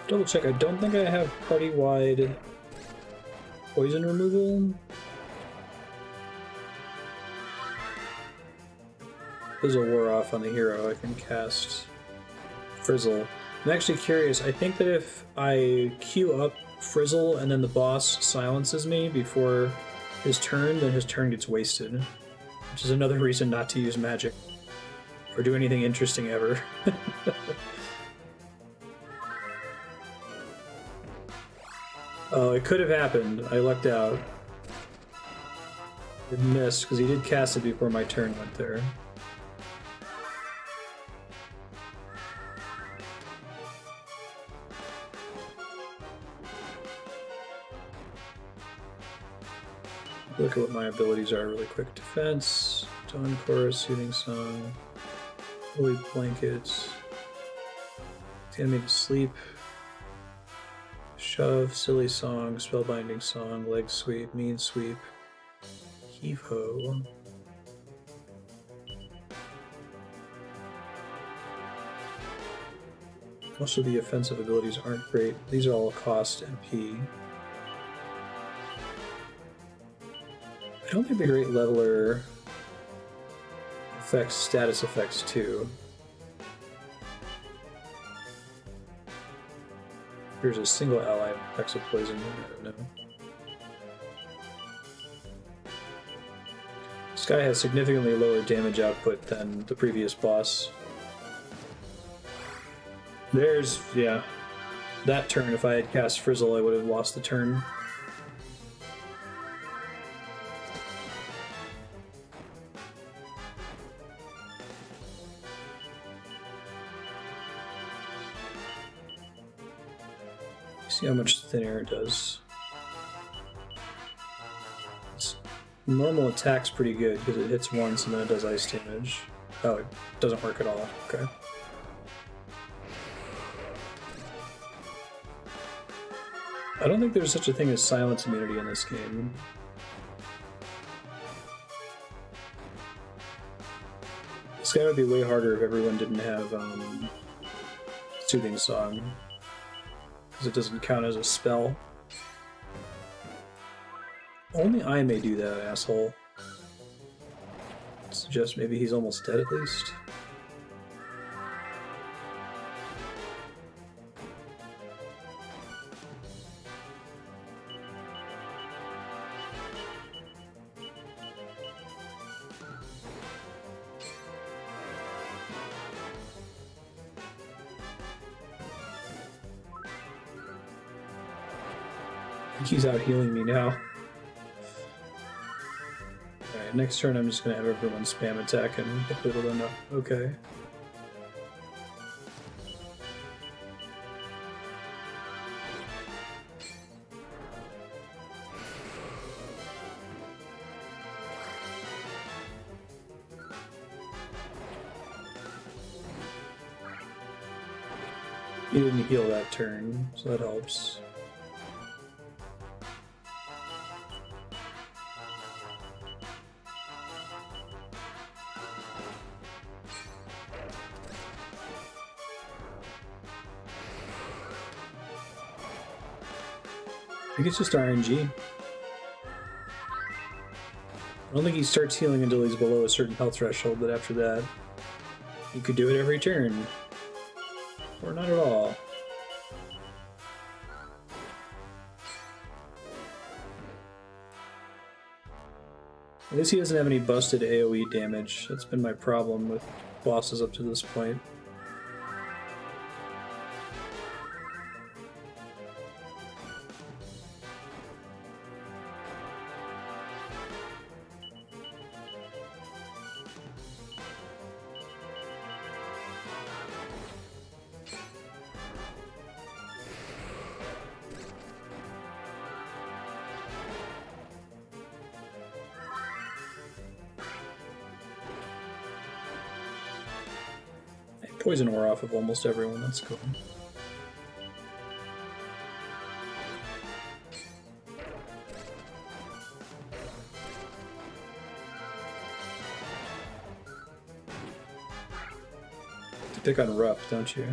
Double check, I don't think I have party-wide poison removal. Fizzle wore off on the hero, I can cast Frizzle. I'm actually curious, I think that if I queue up Frizzle and then the boss silences me before his turn, then his turn gets wasted. Which is another reason not to use magic. Or do anything interesting ever. Oh, it could have happened. I lucked out. It missed, because he did cast it before my turn went there. Look at what my abilities are really quick. Defense, Dawn Chorus, Soothing Song, Holy Blankets, the enemy to sleep. Shove, Silly Song, Spellbinding Song, Leg Sweep, Mean Sweep, Heave Ho. Most of the offensive abilities aren't great. These are all cost MP. I don't think the Great Leveler affects status effects too. Here's a single ally effects of poison. I don't know. This guy has significantly lower damage output than the previous boss. There's, yeah. That turn, if I had cast Frizzle, I would have lost the turn. See how much thin air it does. Its normal attack's pretty good because it hits once and then it does ice damage. Oh, it doesn't work at all. Okay. I don't think there's such a thing as silence immunity in this game. This guy would be way harder if everyone didn't have Soothing Song. Because it doesn't count as a spell. Only I may do that, asshole. Suggest maybe he's almost dead at least. He's out healing me now. Alright, next turn I'm just gonna have everyone spam attack and hopefully it'll end up okay. He didn't heal that turn, so that helps. I think it's just RNG. I don't think he starts healing until he's below a certain health threshold, but after that, you could do it every turn. Or not at all. At least he doesn't have any busted AoE damage. That's been my problem with bosses up to this point. poison ore off of almost everyone. That's cool. You pick on rough, don't you?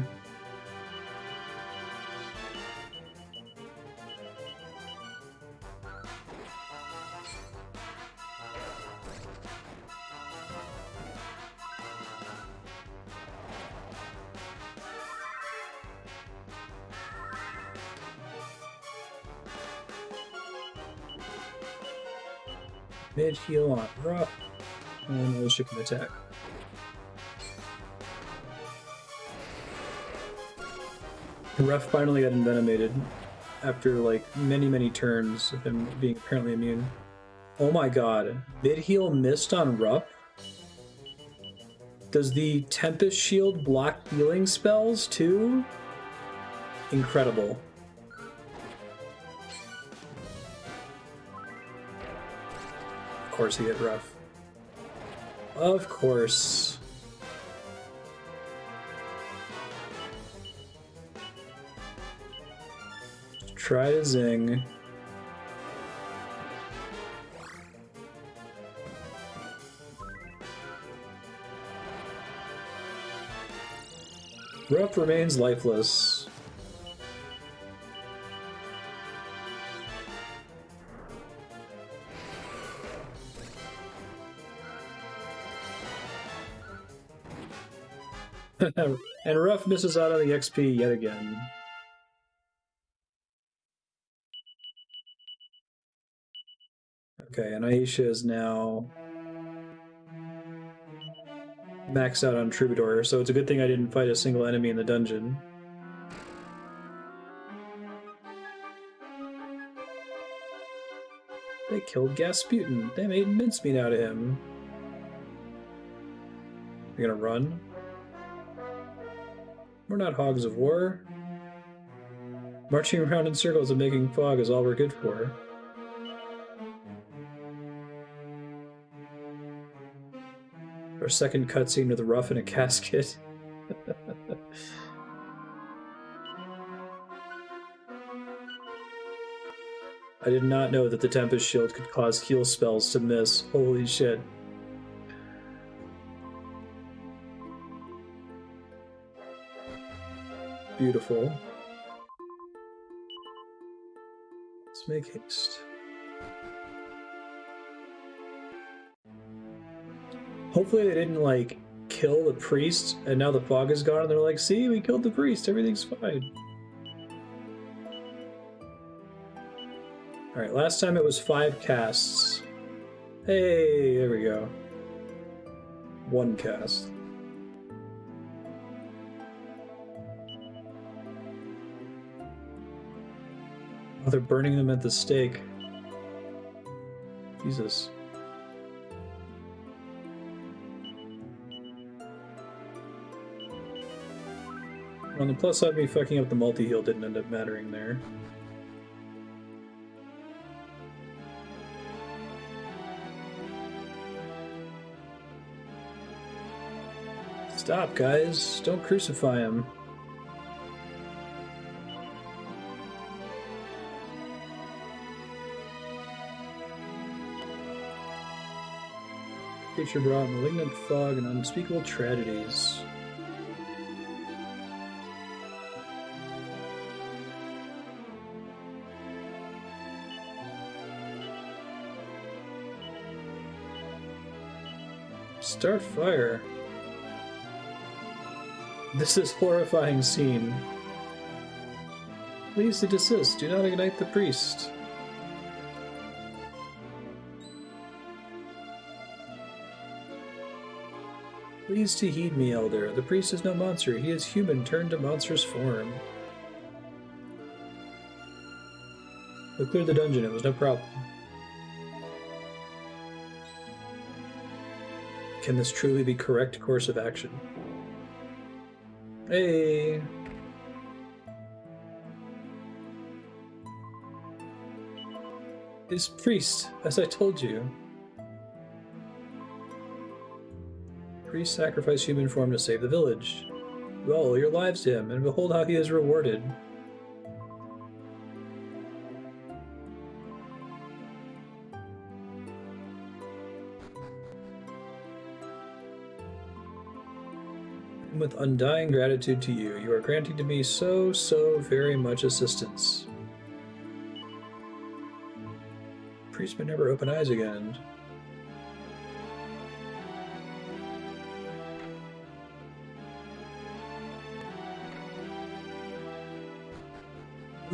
Mid heal on rough, and Alicia can attack. Rough finally got envenomated after like many turns of him being apparently immune. Oh my god, mid heal missed on rough? Does the Tempest Shield block healing spells too? Incredible. Of course he hit rough. Of course. Try to zing. Rough remains lifeless. And Rough misses out on the XP yet again. Okay, and Aisha is now maxed out on Troubadour, so it's a good thing I didn't fight a single enemy in the dungeon. They killed Gasputin. They made mincemeat out of him. You're gonna run? We're not hogs of war. Marching around in circles and making fog is all we're good for. Our second cutscene with Rough in a casket. I did not know that the Tempest Shield could cause heal spells to miss. Holy shit. Beautiful. Let's make haste. Hopefully they didn't, like, kill the priest, and now the fog is gone, and they're like, see, we killed the priest, everything's fine. Alright, last time it was 5 casts. Hey, there we go. 1 cast. Oh, they're burning them at the stake. Jesus. On the plus side, me fucking up the multi-heal didn't end up mattering there. Stop, guys. Don't crucify him. Creature brought malignant fog and unspeakable tragedies. Start fire. This is horrifying scene. Please to desist. Do not ignite the priest. Please to heed me, elder. The priest is no monster. He is human turned to monstrous form. We cleared the dungeon. It was no problem. Can this truly be correct course of action? Hey! This priest, as I told you. Priest sacrificed human form to save the village. well your lives to him, and behold how he is rewarded. And with undying gratitude to you, you are granting to me so very much assistance. Priest may never open eyes again.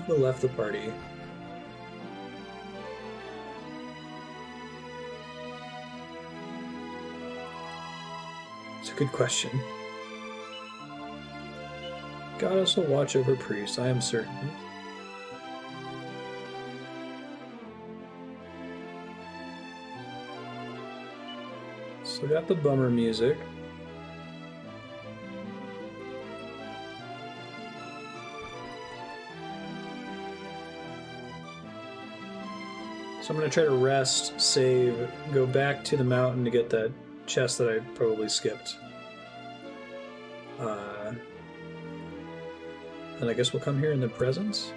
Who left the party? It's a good question. Goddess will watch over Priest, I am certain. So we got the bummer music. So I'm going to try to rest, save, go back to the mountain to get that chest that I probably skipped. And I guess we'll come here in the presence.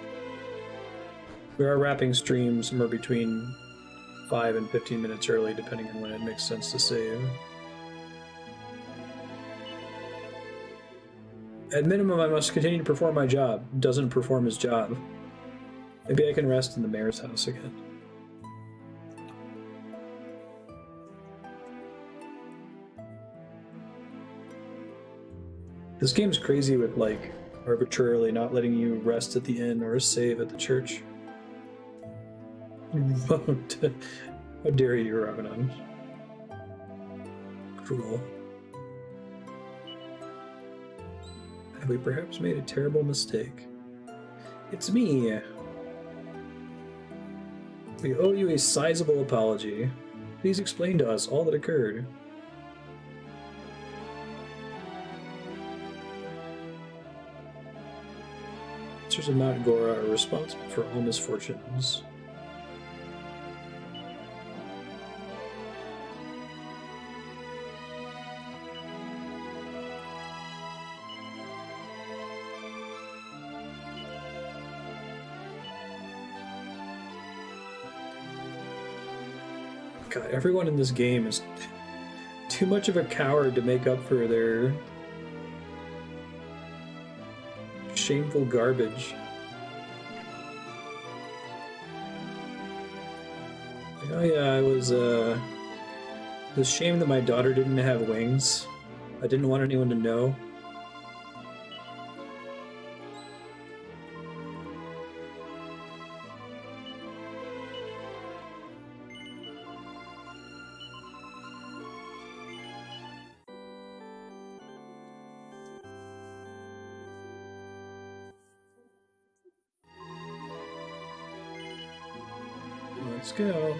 We are wrapping streams somewhere between 5 and 15 minutes early, depending on when it makes sense to save. At minimum, I must continue to perform my job. Doesn't perform his job. Maybe I can rest in the mayor's house again. This game's crazy with, like, arbitrarily not letting you rest at the inn or save at the church. How dare you, Ravenon? Cruel. Have we perhaps made a terrible mistake? It's me! We owe you a sizable apology. Please explain to us all that occurred. Of Mount Gora are responsible for all misfortunes. God, everyone in this game is too much of a coward to make up for their shameful garbage. Oh yeah, I was ashamed that my daughter didn't have wings. I didn't want anyone to know. Let's go.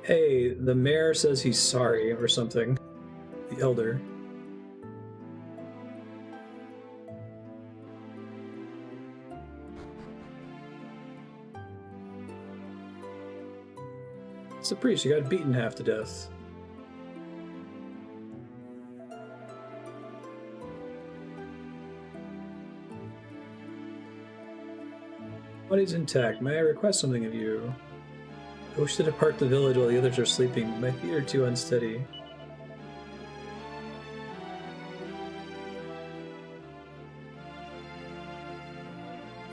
Hey, the mayor says he's sorry or something. The elder. It's the priest, you got beaten half to death. Body's intact. May I request something of you? I wish to depart the village while the others are sleeping, but my feet are too unsteady.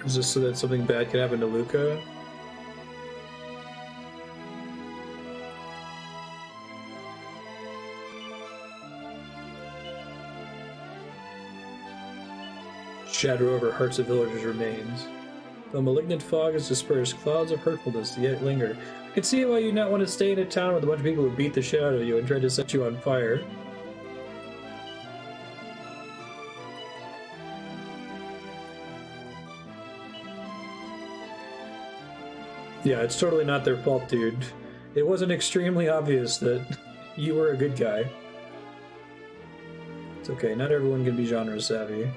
Is this so that something bad could happen to Luca? Shadow over hearts of villagers remains. Though malignant fog is dispersed, clouds of hurtfulness yet linger. I can see why you not want to stay in a town with a bunch of people who beat the shit out of you and try to set you on fire. Yeah, it's totally not their fault, dude. It wasn't extremely obvious that you were a good guy. It's okay, not everyone can be genre savvy.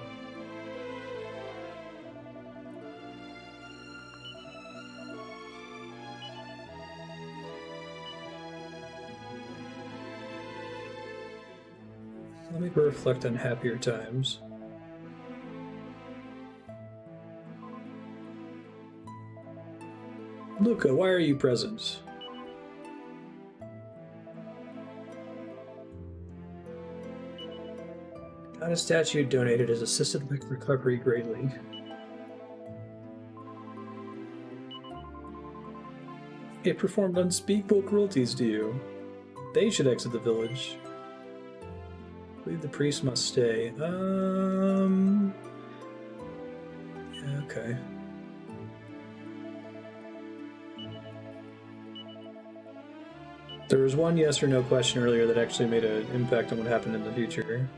Let me reflect on happier times. Luca, why are you present? Got a statue donated has assisted my recovery greatly. It performed unspeakable cruelties to you. They should exit the village. I believe the priest must stay. Yeah, okay. There was one yes or no question earlier that actually made an impact on what happened in the future.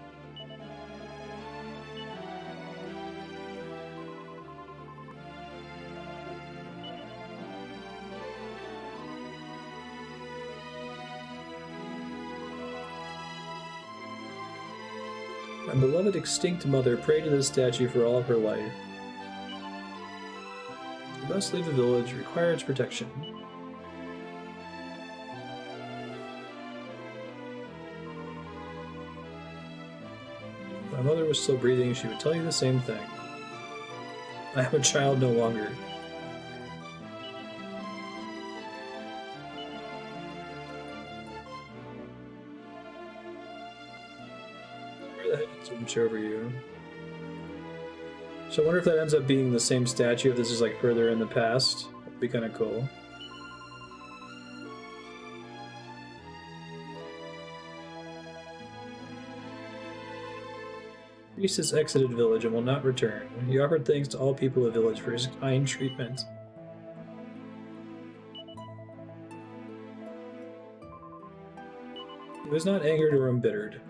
My beloved extinct mother prayed to this statue for all of her life. You must leave the village, require its protection. If my mother was still breathing, she would tell you the same thing. I am a child no longer. Switch over you. So I wonder if that ends up being the same statue if this is like further in the past. That'd be kind of cool. Priest has exited village and will not return. He offered thanks to all people of the village for his kind treatment. He was not angered or embittered.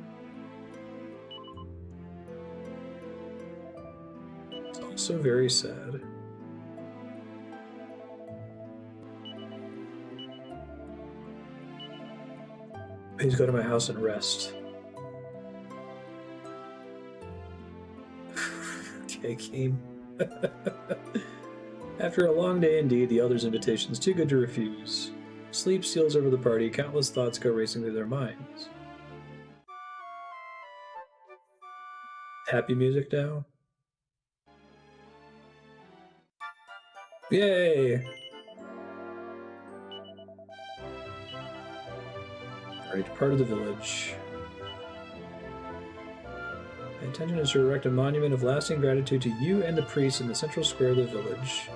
So very sad. Please go to my house and rest. Okay, game. After a long day indeed, the elder's invitation is too good to refuse. Sleep steals over the party, countless thoughts go racing through their minds. Happy music now? Yay! Alright, part of the village. My intention is to erect a monument of lasting gratitude to you and the priest in the central square of the village.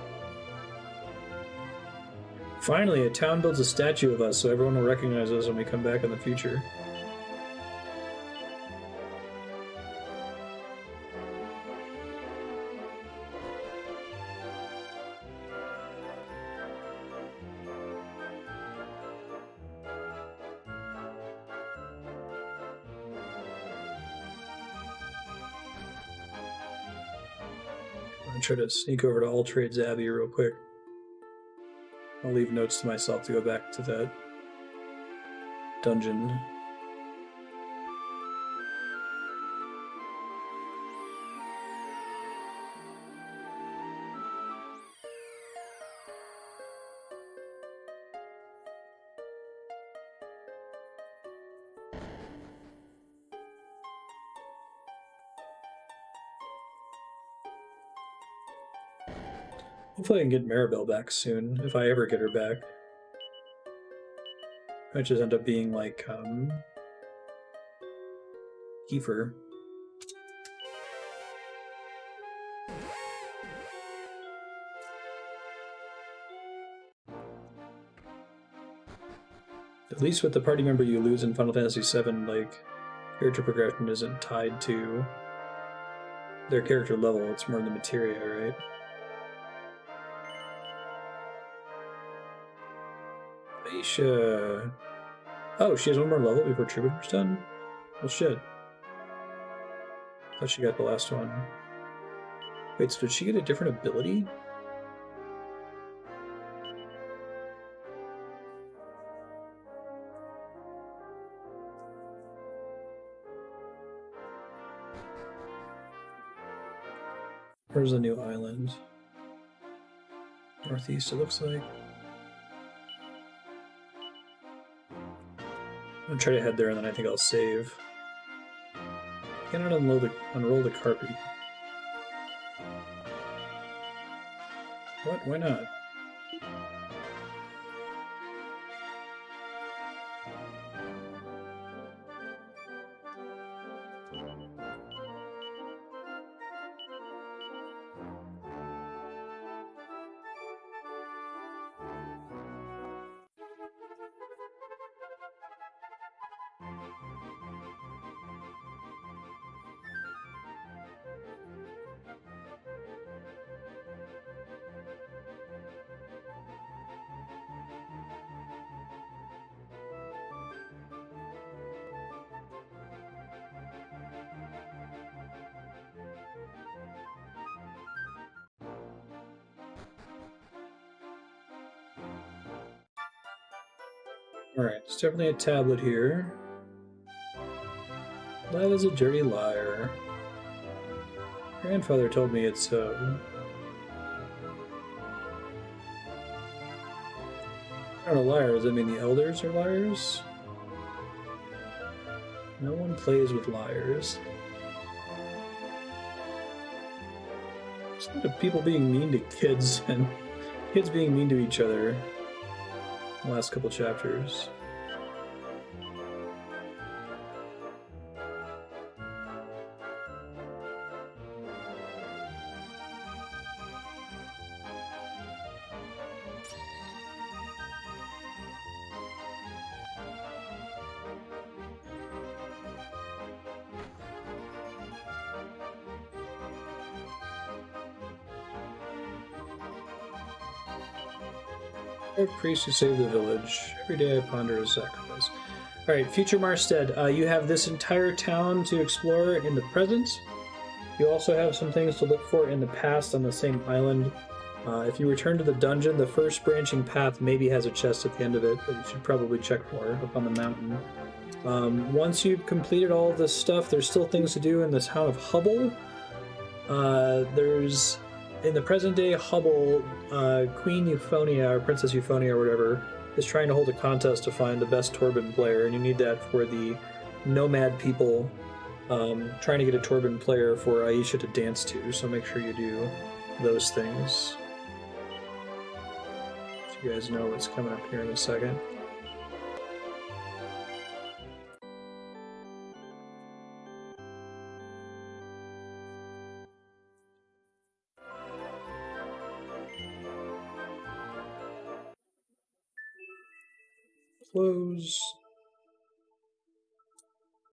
Finally, a town builds a statue of us so everyone will recognize us when we come back in the future. Try to sneak over to All Trades Abbey real quick. I'll leave notes to myself to go back to that dungeon. Hopefully I can get Maribel back soon, if I ever get her back. Might just end up being like, Kiefer. At least with the party member you lose in Final Fantasy VII, like, character progression isn't tied to their character level, it's more the materia, right? Aisha. Oh, she has one more level before Troubadour's done? Well, shit. I thought she got the last one. Wait, so did she get a different ability? Where's the new island? Northeast, it looks like. I'm gonna try to head there and then I think I'll save. Cannot unroll the carpet. What? Why not? Alright, there's definitely a tablet here. Love is a dirty liar. Grandfather told me it's so. I don't know, liar. Does that mean the elders are liars? No one plays with liars. It's not of people being mean to kids and kids being mean to each other. The last couple chapters. Priest who saved the village. Every day I ponder his sacrifice. Alright, future Marstead. You have this entire town to explore in the present. You also have some things to look for in the past on the same island. If you return to the dungeon, the first branching path maybe has a chest at the end of it, but you should probably check for up on the mountain. Once you've completed all of this stuff, there's still things to do in the town of Hubble. There's... In the present day, Hubble, Queen Euphonia, or Princess Euphonia, or whatever, is trying to hold a contest to find the best Torben player, and you need that for the nomad people trying to get a Torben player for Aisha to dance to, so make sure you do those things. So you guys know what's coming up here in a second. Close.